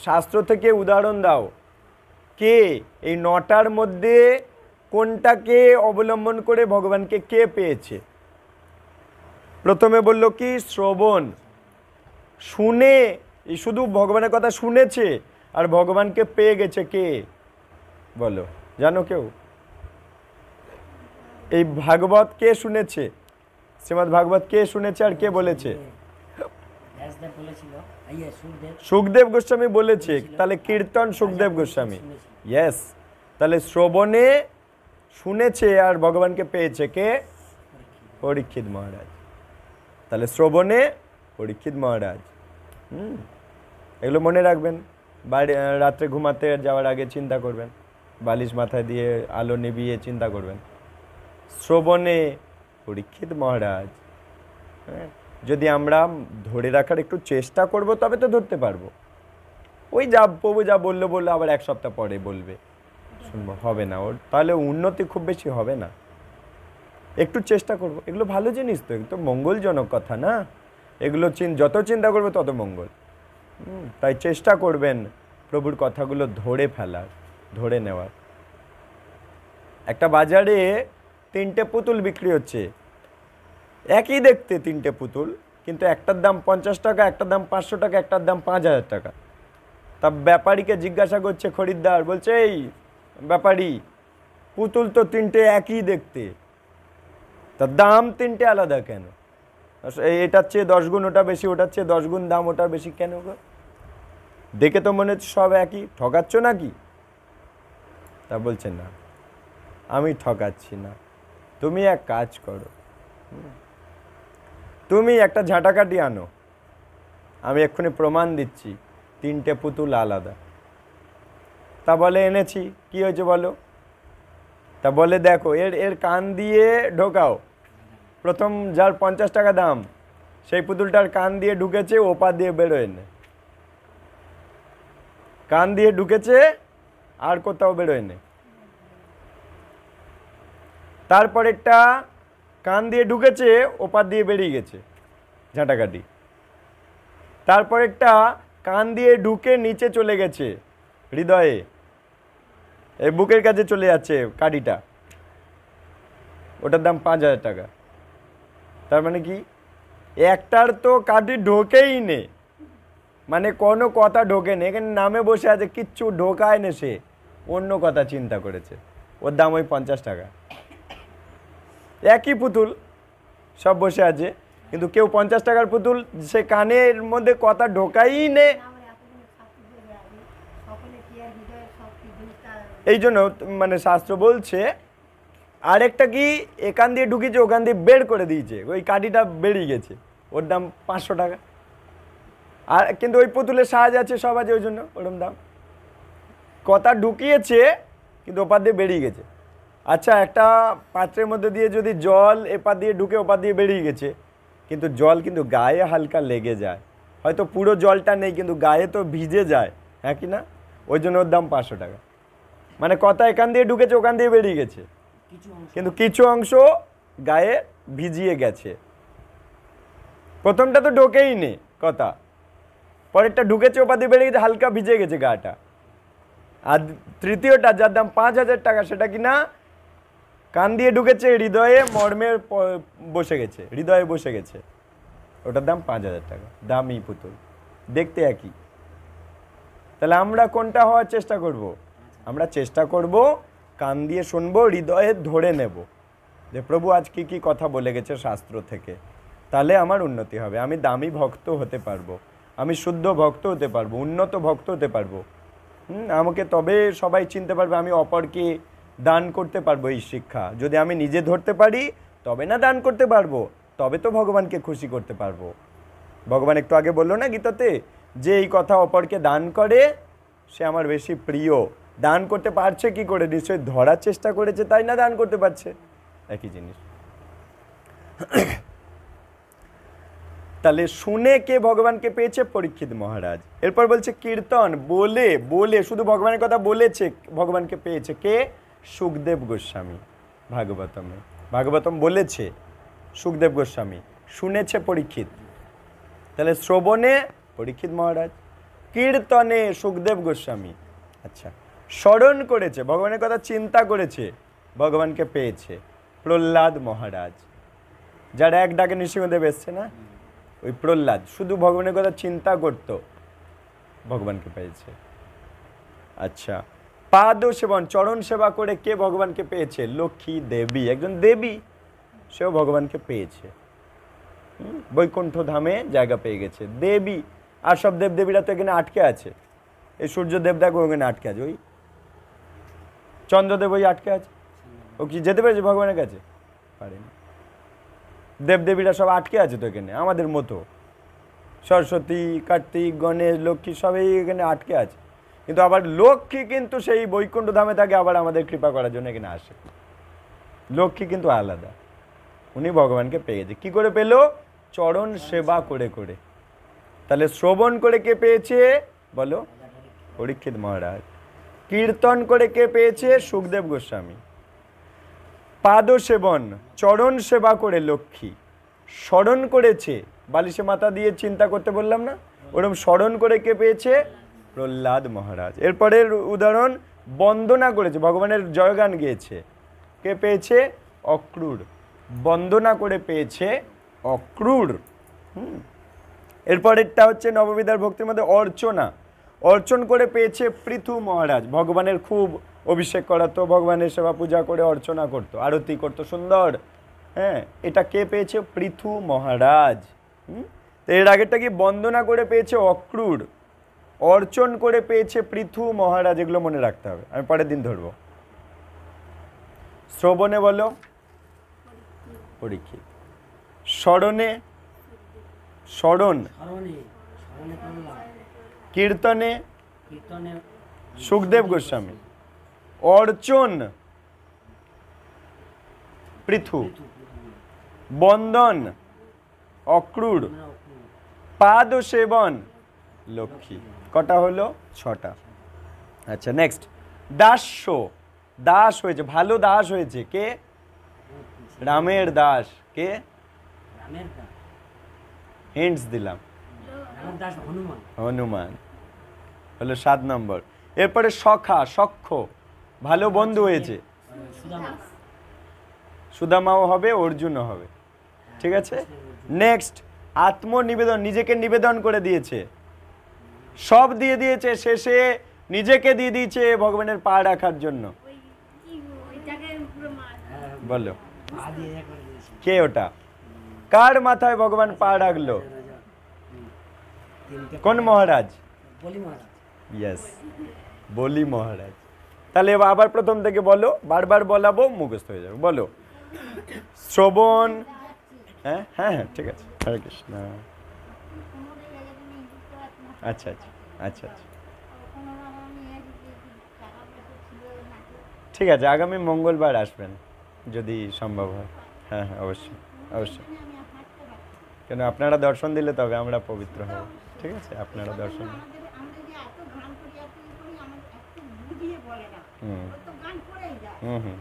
শাস্ত্র থেকে উদাহরণ দাও। কে এই 9টার মধ্যে কোনটাকে অবলম্বন করে ভগবানকে কে পেয়েছে? প্রথমে বলল কি? শ্রবণ, শুনে, শুধু ভগবানের কথা শুনেছে আর ভগবানকে পেয়ে গেছে। কে বলো, জানো কেউ? এই ভাগবত কে শুনেছে? শ্রীমদ্ ভাগবত কে শুনেছে আর কে বলেছে? সুখদেব গোস্বামী বলেছে। তাহলে কীর্তন সুখদেব গোস্বামী, ইয়েস। তাহলে শ্রবণে শুনেছে আর ভগবানকে পেয়েছে কে? পরীক্ষিত মহারাজ। তাহলে শ্রবণে পরীক্ষিত মহারাজ। এগুলো মনে রাখবেন, বাড়ি রাত্রে ঘুমাতে যাওয়ার আগে চিন্তা করবেন, বালিশ মাথায় দিয়ে আলো নিভিয়ে চিন্তা করবেন, শ্রবণে পরীক্ষিত মহারাজ। হ্যাঁ, যদি আমরা ধরে রাখার একটু চেষ্টা করব তবে তো ধরতে পারবো। ওই যা প্রভু যা বললো আবার এক সপ্তাহ পরে বলবে, শুনবো, হবে না, ওর তাহলে উন্নতি খুব বেশি হবে না। একটু চেষ্টা করব, এগুলো ভালো জিনিস তো, একটু মঙ্গলজনক কথা না, এগুলো যত চিন্তা করবে তত মঙ্গল। তাই চেষ্টা করবেন প্রভুর কথাগুলো ধরে ফেলার, ধরে নেওয়ার। একটা বাজারে 3টে পুতুল বিক্রি হচ্ছে, একই দেখতে 3টে পুতুল, কিন্তু একটার দাম 50 টাকা, একটার দাম 500 টাকা, একটার দাম 5000 টাকা। তা ব্যাপারীকে জিজ্ঞাসা করছে খরিদ্দার, বলছে এই ব্যাপারী, পুতুল তো 3টে একই দেখতে, তা দাম 3টে আলাদা কেন? এটার চেয়ে 10 গুণ ওটা বেশি, ওটার চেয়ে 10 গুণ দাম ওটার বেশি কেন গো? দেখে তো মনে হচ্ছে সব একই, ঠকাচ্ছ নাকি? তা বলছে না, আমি ঠকাচ্ছি না, তুমি এক কাজ করো, তুমি একটা ঝাঁটাকাঠি আনো, আমি এক্ষুনি প্রমাণ দিচ্ছি 3টে পুতুল আলাদা। তা বলে এনেছি, কি হয়েছে বলো? তা বলে দেখো এর এর কান দিয়ে ঢোকাও। প্রথম যার 50 টাকা দাম সেই পুতুলটার কান দিয়ে ঢুকেছে, ওপা দিয়ে বেরোয় না। কান দিয়ে ঢুকেছে আর কোথাও বেরোয় না। তারপরেরটা কান দিয়ে ঢুকেছে, ওপার দিয়ে বেরিয়ে গেছে ঝাঁটাকাটি। তারপরেরটা কান দিয়ে ঢুকে নিচে চলে গেছে হৃদয়ে, এই বুকের কাছে চলে যাচ্ছে কাঠিটা, ওটার দাম 5000 টাকা। তার মানে কি একটার তো কাঠি ঢোকেই নেই, মানে কোনো কথা ঢোকে নেই, এখানে নামে বসে আছে, কিচ্ছু ঢোকায় না, সে অন্য কথা চিন্তা করেছে, ওর দাম ওই 50 টাকা। একই পুতুল সব বসে আছে, কিন্তু কেউ 50 টাকার পুতুল, সে কানের মধ্যে কথা ঢোকাই নে। এই জন্য মানে শাস্ত্র বলছে আরেকটা কি এখান দিয়ে ঢুকিয়েছে, ওখান দিয়ে বের করে দিয়েছে, ওই কাঠিটা বেরিয়ে গেছে, ওর দাম 500 টাকা। আর কিন্তু ওই পুতুলের সাহায্য আছে, সব আছে, ওই জন্য ওরকম দাম। কথা ঢুকিয়েছে কিন্তু ওপার দিয়ে বেরিয়ে গেছে। আচ্ছা, একটা পাত্রের মধ্যে দিয়ে যদি জল এপার দিয়ে ঢুকে ওপার দিয়ে বেরিয়ে গেছে, কিন্তু জল কিন্তু গায়ে হালকা লেগে যায়, হয়তো পুরো জলটা নেই কিন্তু গায়ে তো ভিজে যায়, হ্যাঁ কি না? ওই জন্য ওর দাম 500 টাকা। মানে কথা এখান দিয়ে ঢুকেছে, ওখান দিয়ে বেরিয়ে গেছে, কিন্তু কিছু অংশ গায়ে ভিজিয়ে গেছে। প্রথমটা তো ঢোকেই নেই কথা, পরেরটা ঢুকেছে, ওপার দিয়ে বেরিয়ে গেছে, হালকা ভিজে গেছে গাটা। আর তৃতীয়টা যার দাম 5000 টাকা, সেটা কি না কান দিয়ে ঢুকেছে, হৃদয়ে মর্মে বসে গেছে, হৃদয়ে বসে গেছে, ওটার দাম 5000 টাকা। দামি পুতুল, দেখতে একই। তাহলে আমরা কোনটা হওয়ার চেষ্টা করব? আমরা চেষ্টা করব কান দিয়ে শুনবো, হৃদয়ে ধরে নেব যে প্রভু আজ কি কি কথা বলে গেছে শাস্ত্র থেকে, তাহলে আমার উন্নতি হবে, আমি দামি ভক্ত হতে পারবো, আমি শুদ্ধ ভক্ত হতে পারবো, উন্নত ভক্ত হতে পারবো। আমাকে তবে সবাই চিনতে পারবে, আমি অপরকে দান করতে পারবো। এই শিক্ষা যদি আমি নিজে ধরতে পারি তবে না দান করতে পারবো, তবে তো ভগবানকে খুশি করতে পারবো। ভগবান একটু আগে বললো না গীতাতে, যে এই কথা অপরকে দান করে সে আমার বেশি প্রিয়। দান করতে পারছে কি করে? নিশ্চয়ই ধরার চেষ্টা করেছে, তাই না দান করতে পারছে। একই জিনিস। তাহলে শুনে কে ভগবানকে পেয়েছে? পরীক্ষিত মহারাজ। এরপর বলছে কীর্তন, বলে বলে শুধু ভগবানের কথা বলেছে, ভগবানকে পেয়েছে কে? সুখদেব গোস্বামী। ভাগবতমে ভাগবতম বলেছে সুখদেব গোস্বামী, শুনেছে পরীক্ষিত। তাহলে শ্রবণে পরীক্ষিত মহারাজ, কীর্তনে সুখদেব গোস্বামী। আচ্ছা, স্মরণ করেছে, ভগবানের কথা চিন্তা করেছে, ভগবানকে পেয়েছে প্রহ্লাদ মহারাজ। যারা এক ডাকে নৃসিংহদেব এসছে না, ওই প্রহ্লাদ শুধু ভগবানের কথা চিন্তা করত, ভগবানকে পেয়েছে। আচ্ছা, পাদ সেবন, চরণ সেবা করে কে ভগবানকে পেয়েছে? লক্ষ্মী দেবী, একজন দেবী, সেও ভগবানকে পেয়েছে, বৈকুণ্ঠ ধামে জায়গা পেয়ে গেছে দেবী। আর সব দেবদেবীরা তো এখানে আটকে আছে, এই সূর্যদেব দেখো ওখানে আটকে আছে, ওই চন্দ্রদেব ওই আটকে আছে, ও কি যেতে পেরেছে ভগবানের কাছে? পারেনি। দেবদেবীরা সব আটকে আছে তো এখানে, আমাদের মতো সরস্বতী, কার্তিক, গণেশ, লক্ষ্মী সবই এখানে আটকে আছে, কিন্তু আবার লক্ষ্মী কিন্তু সেই বৈকুণ্ঠ ধামে থাকে, আবার আমাদের কৃপা করার জন্য এখানে আসে। লক্ষ্মী কিন্তু আলাদা, উনি ভগবানকে পেয়ে গেছে। কি করে পেল? চরণ সেবা করে করে। তাহলে শ্রবণ করে কে পেয়েছে বলো? পরীক্ষিত মহারাজ। কীর্তন করে কে পেয়েছে? সুখদেব গোস্বামী। পাদ সেবন, চরণ সেবা করে লক্ষ্মী। স্মরণ করেছে, বালিশে মাথা দিয়ে চিন্তা করতে বললাম না, ওরকম স্মরণ করে কে পেয়েছে? প্রহ্লাদ মহারাজ। এরপরের উদাহরণ, বন্দনা করেছে, ভগবানের জয়গান গেয়েছে, কে পেয়েছে? অক্রূর। বন্দনা করে পেয়েছে অক্রূর। এরপরেরটা হচ্ছে নববিধার ভক্তির মধ্যে অর্চনা, অর্চন করে পেয়েছে পৃথু মহারাজ। ভগবানের খুব অভিষেক করাতো, ভগবানের সেবা পূজা করে অর্চনা করতো, আরতি করতো সুন্দর, হ্যাঁ, এটা কে পেয়েছে? পৃথু মহারাজ। তো এর আগেরটা কি? বন্দনা করে পেয়েছে অক্রূর, অর্চন করে পেয়েছে পৃথু মহারাজ। এগুলো মনে রাখতে হবে, আমি পরের দিন ধরবো। শ্রবণে বলো পরীক্ষিত, স্মরণে স্মরণ, কীর্তনে সুখদেব গোস্বামী, অর্চন পৃথু। বন্দন অক্রূর। পাদ সেবন লক্ষ্মী। কটা হলো? 6টা। আচ্ছা নেক্সট, দাস্য, দাস হয়েছে, ভালো দাস হয়েছে কে? রামের দাস। কে? হিন্টস দিলাম, হনুমান হলো 7 নম্বর। এরপরে সখা, সখ্য, ভালো বন্ধু হয়েছে। সুদামাও হবে, অর্জুনও হবে। ঠিক আছে, নেক্সট, আত্মনিবেদন, নিজেকে নিবেদন করে দিয়েছে, সব দিয়ে দিয়েছে, শেষে নিজেকে দিয়ে দিয়েছে ভগবানের পা রাখার জন্য। বলো কে ওটা? কার মাথায় ভগবান পা রাখলো? কোন মহারাজ? ইয়েস, বলি মহারাজ। তাহলে আবার প্রথম থেকে বলো, বারবার বলাবো, মুখস্থ হয়ে যাবে। বলো, শ্রবণ। হ্যাঁ হ্যাঁ হ্যাঁ, ঠিক আছে। হরে কৃষ্ণ। আচ্ছা আচ্ছা আচ্ছা আচ্ছা, ঠিক আছে, আগামী মঙ্গলবার আসবেন যদি সম্ভব হয়। হ্যাঁ হ্যাঁ, অবশ্যই অবশ্যই। কেন, আপনারা দর্শন দিলে তবে আমরা পবিত্র হব। ঠিক আছে, আপনারা দর্শন। হুম হুম হুম,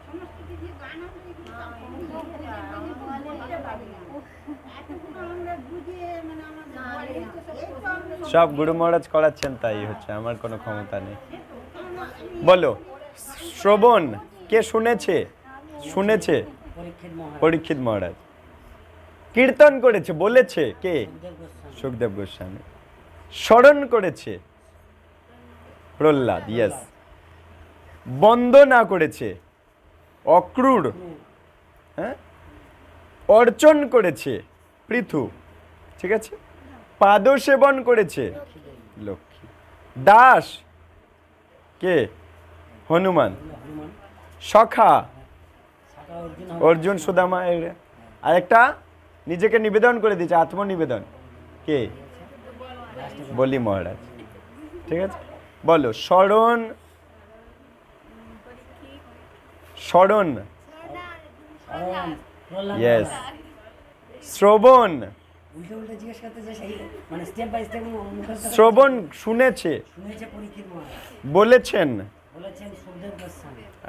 সব গুরু মহারাজ করাচ্ছেন, তাই হচ্ছে, আমার কোনো ক্ষমতা নেই। বলো, শ্রবণ কে শুনেছে? শুনেছে পরীক্ষিত মহারাজ। কীর্তন করেছে, বলেছে কে? সুখদেব গোস্বামী। স্মরণ করেছে প্রহ্লাদ। ইয়েস। বন্দনা করেছে অক্রূর। হ্যাঁ, অর্চন করেছে পৃথু। ঠিক আছে, পাদ সেবন করেছে লক্ষ্মী। দাস কে? হনুমান। সখা অর্জুন, সুদামা। আরেকটা, নিজেকে নিবেদন করে দিয়েছে, আত্মনিবেদন, কে? বলি মহারাজ। ঠিক আছে, বলো, স্মরণ। স্মরণ, ইয়েস। শ্রবণ, শ্রবণ শুনেছে, বলেছেন।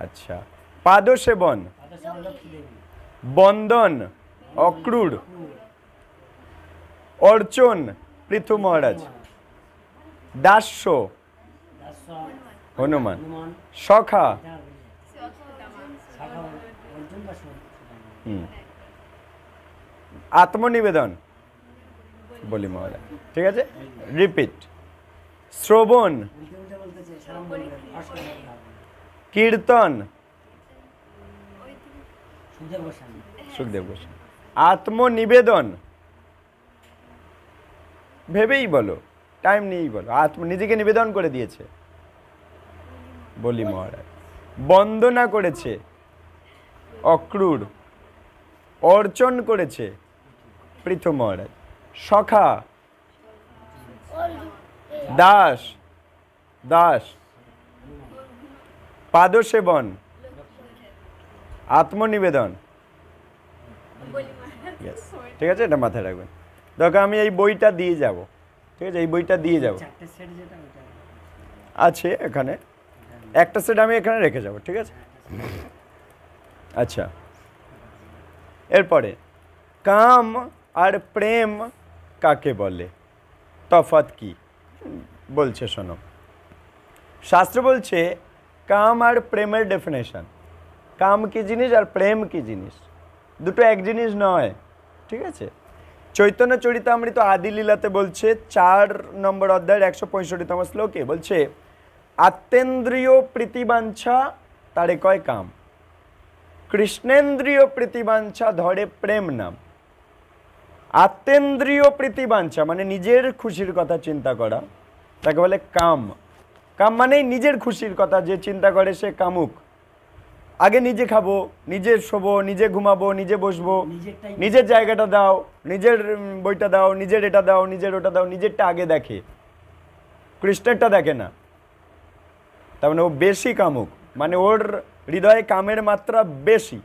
আচ্ছা, পাদ সেবন, বন্দন অক্রূর, অর্চন পৃথু মহারাজ, দাস্য হনুমান, সখা আত্মনিবেদন বলি মহারাজ। ঠিক আছে, রিপিট। শ্রবণ, কীর্তন সুখদেব গোস্বামী, আত্মনিবেদন, ভেবেই বলো, টাইম নিয়েই বলো, নিজেকে নিবেদন করে দিয়েছে বলি মহারাজ। বন্দনা করেছে অক্রূর, অর্চন করেছে পৃথু মহারাজ, সখা দাস, দাস পাদ সেবন, আত্মনিবেদন। ঠিক আছে, এটা মাথায় রাখবেন। দেখো, আমি এই বইটা দিয়ে যাব। ঠিক আছে, এই বইটা দিয়ে যাব, আছে এখানে একটা সেট, আমি এখানে রেখে যাব। ঠিক আছে, আচ্ছা। এরপরে, কাম আর প্রেম কাকে বলে, তফাৎ কি বলছে শোনো। শাস্ত্র বলছে কাম আর প্রেমের ডেফিনেশন। কাম কি জিনিস আর প্রেম কি জিনিস, দুটো এক জিনিস নয়। ঠিক আছে, চৈতন্য চরিতামৃত আদি লীলাতে বলছে 4 নম্বর অধ্যায়ের 165তম শ্লোকে বলছে, আত্মেন্দ্রিয় প্রীতিবাঞ্ছা তারে কয় কাম, কৃষ্ণেন্দ্রিয় প্রীতিবাঞ্ছা ধরে প্রেম নাম। আত্মেন্দ্রিয় প্রীতিবাঞ্ছা মানে নিজের খুশির কথা চিন্তা করা, তাকে বলে কাম। কাম মানে নিজের খুশির কথা যে চিন্তা করে সে কামুক। আগে নিজে খাবো, নিজে শোবো, নিজে ঘুমাবো, নিজে বসবো, নিজের জায়গাটা দাও, নিজের বইটা দাও, নিজের এটা দাও, নিজের ওটা দাও, নিজেরটা আগে দেখে, কৃষ্ণেরটা দেখে না। তার মানে ও বেশি কামুক, মানে ওর হৃদয়ে কামের মাত্রা বেশি।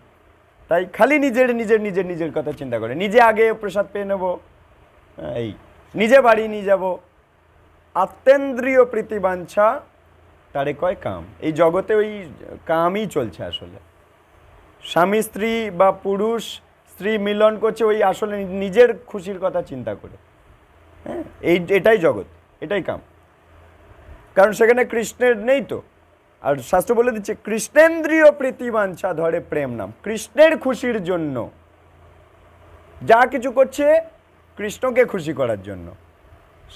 তাই খালি নিজের নিজের নিজের নিজের কথা চিন্তা করে, নিজে আগে প্রসাদ পেয়ে নেব, এই নিজে বাড়ি নিয়ে যাব। আত্মেন্দ্রিয় প্রীতিবাঞ্ছা তারে কয় কাম। এই জগতে ওই কামই চলছে আসলে। স্বামী স্ত্রী বা পুরুষ স্ত্রী মিলন করছে ওই আসলে নিজের খুশির কথা চিন্তা করে। হ্যাঁ, এটাই জগৎ, এটাই কাম। কারণ সেখানে কৃষ্ণের নেই তো। আর শাস্ত্র বলে দিচ্ছে কৃষ্ণেন্দ্রীয় প্রীতিবাঞ্ছা ধরে প্রেম নাম। কৃষ্ণের খুশির জন্য যা কিছু করছে কৃষ্ণকে খুশি করার জন্য,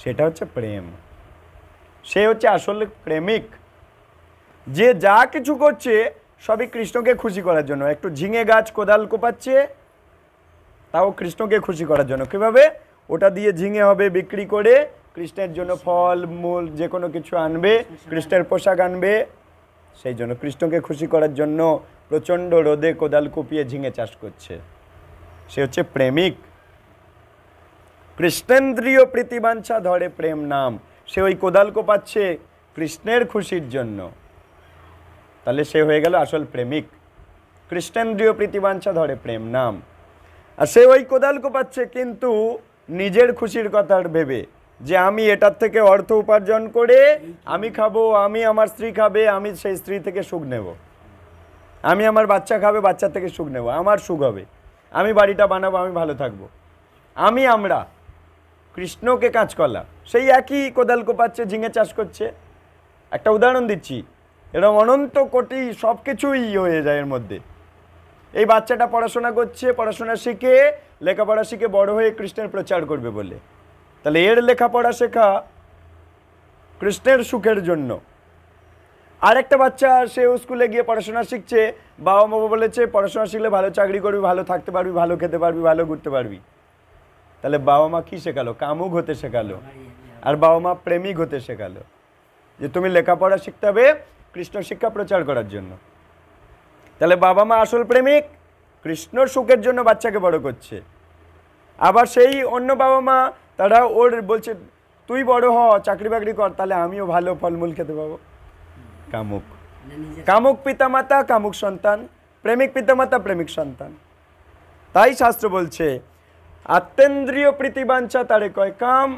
সেটা হচ্ছে প্রেম। সে হচ্ছে আসলে প্রেমিক। যে যা কিছু করছে সবই কৃষ্ণকে খুশি করার জন্য। একটু ঝিঙে গাছ কোদাল কোপাচ্ছে, তাও কৃষ্ণকে খুশি করার জন্য। কীভাবে? ওটা দিয়ে ঝিঙে হবে, বিক্রি করে কৃষ্ণের জন্য ফল মূল যে কোনো কিছু আনবে, কৃষ্ণের পোশাক আনবে। সেই জন্য কৃষ্ণকে খুশি করার জন্য প্রচণ্ড রোদে কোদাল কুপিয়ে ঝিঙে চাষ করছে। সে হচ্ছে প্রেমিক। কৃষ্ণেন্দ্রীয় প্রীতিবাঞ্ছা ধরে প্রেম নাম। সে ওই কোদাল কোপাচ্ছে কৃষ্ণের খুশির জন্য, তাহলে সে হয়ে গেল আসল প্রেমিক। কৃষ্ণেন্দ্রীয় প্রীতিবাঞ্ছা ধরে প্রেম নাম। আর সে ওই কোদাল কোপাচ্ছে কিন্তু নিজের খুশির কথা ভেবে, যে আমি এটার থেকে অর্থ উপার্জন করে আমি খাবো, আমি আমার স্ত্রী খাবে, আমি সেই স্ত্রী থেকে সুখ নেব, আমি আমার বাচ্চা খাবে, বাচ্চার থেকে সুখ নেব, আমার সুখ হবে, আমি বাড়িটা বানাবো, আমি ভালো থাকবো, আমরা কৃষ্ণকে কাঁচকলা। সেই একই কোদাল কোপাচ্ছে, ঝিঙে চাষ করছে। একটা উদাহরণ দিচ্ছি, এরকম অনন্ত কোটি সব কিছুই হয়ে যায় এর মধ্যে। এই বাচ্চাটা পড়াশোনা করছে, পড়াশোনা শিখে লেখাপড়া শিখে বড় হয়ে কৃষ্ণের প্রচার করবে বলে, তাহলে এর লেখাপড়া শেখা কৃষ্ণের সুখের জন্য। আরেকটা বাচ্চা সেও স্কুলে গিয়ে পড়াশোনা শিখছে, বাবা মা বলেছে পড়াশোনা শিখলে ভালো চাকরি করবি, ভালো থাকতে পারবি, ভালো খেতে পারবি, ভালো ঘুরতে পারবি। তাহলে বাবা মা কি শেখালো? কামুক হতে শেখালো। আর বাবা মা প্রেমিক হতে শেখালো, যে তুমি লেখাপড়া শিখতে হবে কৃষ্ণ শিক্ষা প্রচার করার জন্য। তাহলে বাবা মা আসল প্রেমিক, কৃষ্ণ সুখের জন্য বাচ্চাকে বড় করছে। আবার সেই অন্য বাবা মা তারা ওর বলছে তুই বড় হ, চাকরি বাকরি কর, তাহলে আমিও ভালো ফলমূল খেতে পাবো। কামুক। কামুক পিতামাতা কামুক সন্তান, প্রেমিক পিতামাতা প্রেমিক সন্তান। তাই শাস্ত্র বলছে আত্মেন্দ্রিয় প্রীতিবাঞ্ছা তারে কয় কাম,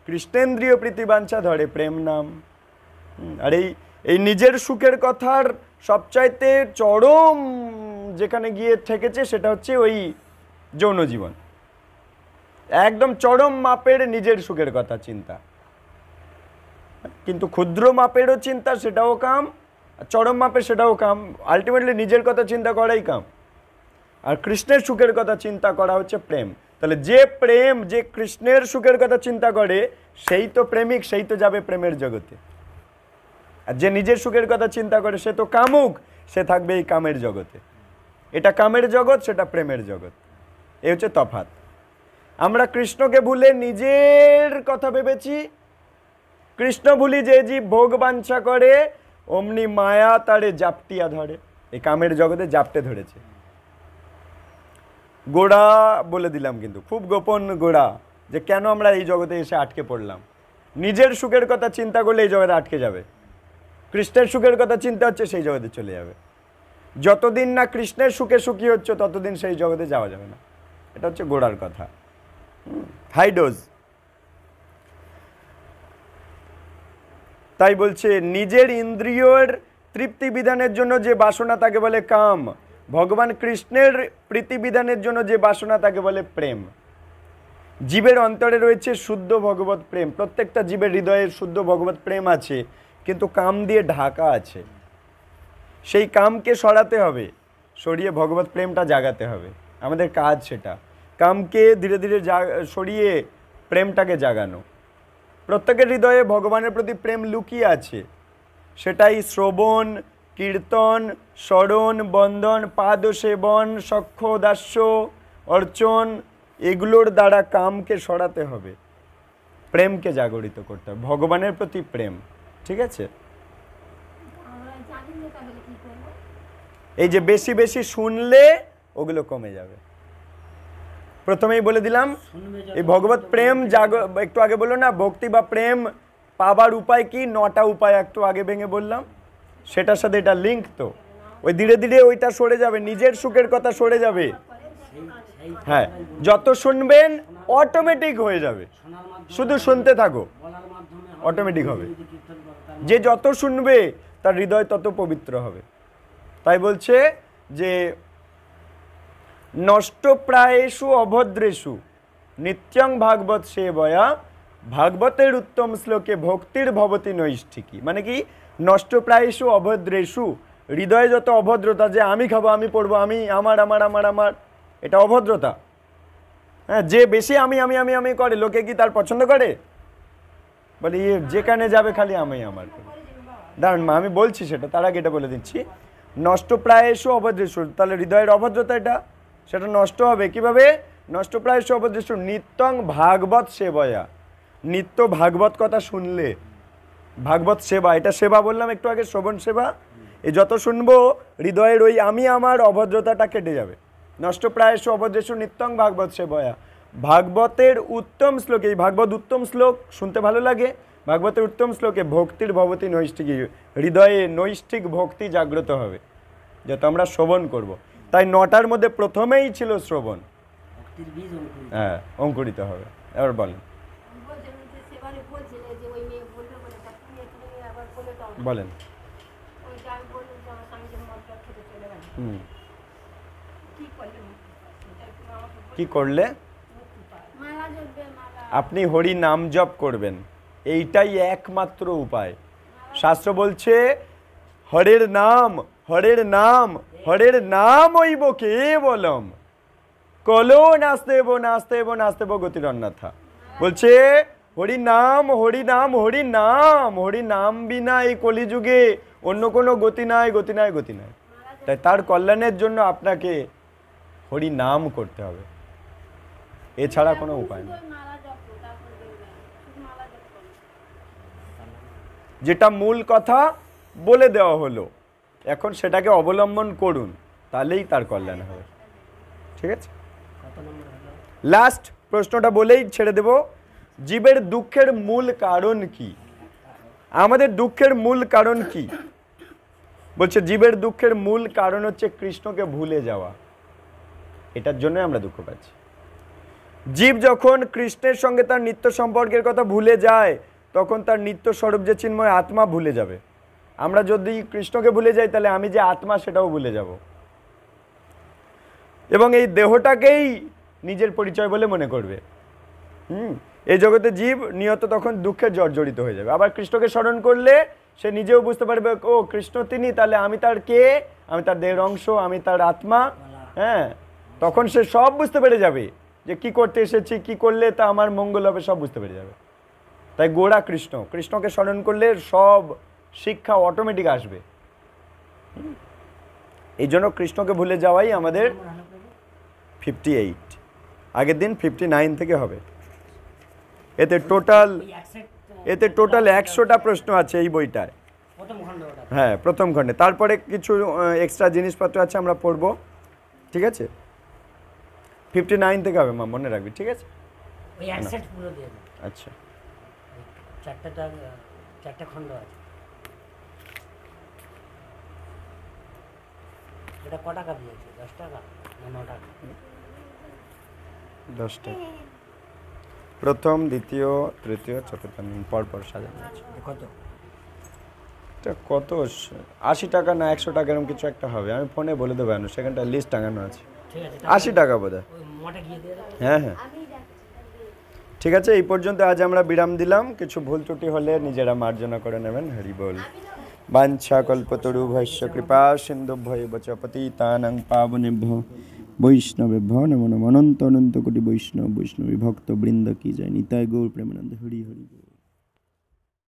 কৃষ্ণেন্দ্রিয় প্রীতিবাঞ্ছা ধরে প্রেম নাম। আর এই নিজের সুখের কথার সবচাইতে চরম যেখানে গিয়ে ঠেকেছে সেটা হচ্ছে ওই যৌন জীবন। একদম চরম মাপের নিজের সুখের কথা চিন্তা, কিন্তু ক্ষুদ্র মাপেরও চিন্তা সেটাও কাম, চরম মাপের সেটাও কাম। আলটিমেটলি নিজের কথা চিন্তা করাই কাম। আর কৃষ্ণের সুখের কথা চিন্তা করা হচ্ছে প্রেম। তাহলে যে প্রেম, যে কৃষ্ণের সুখের কথা চিন্তা করে সেই তো প্রেমিক, সেই তো যাবে প্রেমের জগতে। আর যে নিজের সুখের কথা চিন্তা করে সে তো কামুক, সে থাকবে এই কামের জগতে। এটা কামের জগৎ, সেটা প্রেমের জগৎ। এই হচ্ছে তফাৎ। আমরা কৃষ্ণকে ভুলে নিজের কথা ভেবেছি। কৃষ্ণ ভুলি যে জীব ভোগ বাঞ্ছা করে, অমনি মায়া তারে জাপটিয়া ধরে। এই কামের জগতে জাপটে ধরেছে। গোড়া বলে দিলাম, কিন্তু খুব গোপন গোড়া, যে কেন আমরা এই জগতে এসে আটকে পড়লাম। নিজের সুখের কথা চিন্তা করলে এই জগতে আটকে যাবে, কৃষ্ণের সুখের কথা চিন্তা হচ্ছে সেই জগতে চলে যাবে। যতদিন না কৃষ্ণের সুখে সুখী হচ্ছে ততদিন সেই জগতে যাওয়া যাবে না। এটা হচ্ছে গোড়ার কথা। High dose. তাই বলছে নিজের ইন্দ্রিয়ের তৃপ্তি বিধানের জন্য যে বাসনা তাকে বলে কাম, ভগবান কৃষ্ণের প্রীতি বিধানের জন্য যে বাসনা তাকে বলে প্রেম। জীবের অন্তরে রয়েছে শুদ্ধ ভগবত প্রেম। প্রত্যেকটা জীবের হৃদয়ে শুদ্ধ ভগবত প্রেম আছে, কিন্তু কাম দিয়ে ঢাকা আছে। সেই কামকে সরাতে হবে, সরিয়ে ভগবত প্রেমটা জাগাতে হবে। আমাদের কাজ সেটা, কামকে ধীরে ধীরে সরিয়ে প্রেমটাকে জাগানো। প্রত্যেকের হৃদয়ে ভগবানের প্রতি প্রেম লুকিয়ে আছে, সেটাই শ্রবণ, কীর্তন, স্মরণ, বন্দন, পাদ সেবন, সখ্য, দাস্য, অর্চন, এগুলোর দ্বারা কামকে সরাতে হবে, প্রেমকে জাগরিত করতে হবে, ভগবানের প্রতি প্রেম। ঠিক আছে? এই যে বেশি বেশি শুনলে ওগুলো কমে যাবে। প্রথমেই বলে দিলাম এই ভগবত প্রেম একটু আগে বললো না, ভক্তি বা প্রেম পাবার উপায় কি? 9টা উপায় একটু আগে ভেঙে বললাম, সেটার সাথে এটা লিঙ্ক। তো ওই ধীরে ধীরে ওইটা সরে যাবে, নিজের সুখের কথা সরে যাবে। হ্যাঁ, যত শুনবেন অটোমেটিক হয়ে যাবে, শুধু শুনতে থাকো, অটোমেটিক হবে। যে যত শুনবে তার হৃদয় তত পবিত্র হবে। তাই বলছে যে নষ্টপ্রায়েষু অভদ্রেষু নিত্যং ভাগবত সেবয়া, ভাগবতের উত্তম শ্লোকে ভক্তির ভবতি নৈষ্ঠিকী। মানে কি, নষ্টপ্রায়েষু অভদ্রেষু, হৃদয়ে যত অভদ্রতা, যে আমি খাবো, আমি পড়বো, আমি আমার আমার আমার আমার, এটা অভদ্রতা। হ্যাঁ, যে বেশি আমি আমি আমি আমি করে, লোকে কি তার পছন্দ করে? বলে যেখানে যাবে খালি আমি আমার করে। দাঁড়ান মা, আমি বলছি সেটা, তার আগে এটা বলে দিচ্ছি। নষ্টপ্রায়েষু অভদ্রেষু, তাহলে হৃদয়ের অভদ্রতা এটা, সেটা নষ্ট হবে কিভাবে? নষ্টপ্রায়েষু অভদ্রেষু নিত্যং ভাগবত সেবয়া, নিত্য ভাগবত কথা শুনলে, ভাগবত সেবা, এটা সেবা বললাম একটু আগে, শ্রবণ সেবা। এই যত শুনবো হৃদয়ের ওই আমি আমার অভদ্রতাটা কেটে যাবে। নষ্টপ্রায়েষু অভদ্রেষু নিত্যং ভাগবত সেবয়া, ভাগবতের উত্তম শ্লোকে, এই ভাগবত উত্তম শ্লোক শুনতে ভালো লাগে, ভাগবতের উত্তম শ্লোকে ভক্তির ভবতি নৈষ্ঠিকী, হৃদয়ে নৈষ্ঠিক ভক্তি জাগ্রত হবে, যত আমরা শ্রবণ করব। তাই 9টার মধ্যে প্রথমেই ছিল শ্রবণ। হ্যাঁ, অঙ্কুরিত হবে। এবার বলেন, বলেন। কি করলে? আপনি হরি নাম জপ করবেন, এইটাই একমাত্র উপায়। শাস্ত্র বলছে হরের নাম, হরের নাম, হরের নাম হইব কেবলম, কলো নাস্তেব নাস্তেব নাস্তেব গতির অন্যথা। বলছে হরি নাম, হরি নাম, হরি নাম, হরি নাম বিনা এই কলিযুগে অন্য কোনো গতি নাই, গতি নাই, গতি নাই। তাই তার কল্যাণের জন্য আপনাকে হরি নাম করতে হবে, এছাড়া কোনো উপায় নেই। যেটা মূল কথা বলে দেওয়া হলো, এখন সেটাকে অবলম্বন করুন, তাহলেই তার কল্যাণ হবে। ঠিক আছে, লাস্ট প্রশ্নটা বলেই ছেড়ে দেব। জীবের দুঃখের মূল কারণ কি? আমাদের দুঃখের মূল কারণ কি? বলছে জীবের দুঃখের মূল কারণ হচ্ছে কৃষ্ণকে ভুলে যাওয়া। এটার জন্য আমরা দুঃখ পাচ্ছি। জীব যখন কৃষ্ণের সঙ্গে তার নিত্য সম্পর্কের কথা ভুলে যায়, তখন তার নিত্য স্বরূপ যে চিন্ময় আত্মা ভুলে যাবে। আমরা যদি কৃষ্ণকে ভুলে যাই, তাহলে আমি যে আত্মা সেটাও ভুলে যাব, এবং এই দেহটাকেই নিজের পরিচয় বলে মনে করবে। এই জগতে জীব নিয়ত তখন দুঃখে জর্জরিত হয়ে যাবে। আবার কৃষ্ণকে স্মরণ করলে সে নিজেও বুঝতে পারবে, ও কৃষ্ণ তিনি, তাহলে আমি তার কে, আমি তার দেহের অংশ, আমি তার আত্মা। হ্যাঁ, তখন সে সব বুঝতে পেরে যাবে যে কি করতে এসেছি, কি করলে তা আমার মঙ্গল হবে, সব বুঝতে পেরে যাবে। তাই গোড়া কৃষ্ণ, কৃষ্ণকে স্মরণ করলে সব শিক্ষা অটোমেটিক আসবে। এই জন্য কৃষ্ণকে ভুলে যাওয়াই আমাদের 58, আগের দিন 59 থেকে হবে। এতে টোটাল 100টা প্রশ্ন আছে এই বইটায়। হ্যাঁ, প্রথম খণ্ডে। তারপরে কিছু এক্সট্রা জিনিসপত্র আছে, আমরা পড়ব। ঠিক আছে, 59 থেকে হবে, মা মনে রাখবি। ঠিক আছে, আচ্ছা, 4টা খণ্ড আছে। এটা কত টাকা দিয়েছে? 10 টাকা না 9 টাকা? 10 টাকা। প্রথম, দ্বিতীয়, তৃতীয়, চতুর্থ পরপর সাজানো আছে। কত? এটা কত, 80 টাকা না 100 টাকা এরকম কিছু একটা হবে। আমি ফোনে বলে দেবো, সেখানটা লিস্ট টাঙানো আছে। 80 টাকা বোধ হয়। হ্যাঁ হ্যাঁ, ঠিক আছে। এই পর্যন্ত আজ আমরা বিরাম দিলাম। কিছু ভুল ত্রুটি হলে নিজেরা মার্জনা করে নেবেন। হরি বল। বাঞ্ছা কল্পতরু ভৈষ্য কৃপা সিন্ধুভ্যৈব চ পতিতানাং পাবনেভ্যো বৈষ্ণবেভ্যো নমো নমঃ। অনন্ত অনন্ত কোটি বৈষ্ণব বৈষ্ণবী ভক্ত বৃন্দ কি জয়। নিতাই গৌর প্রেমানন্দ। হরি হরি বল।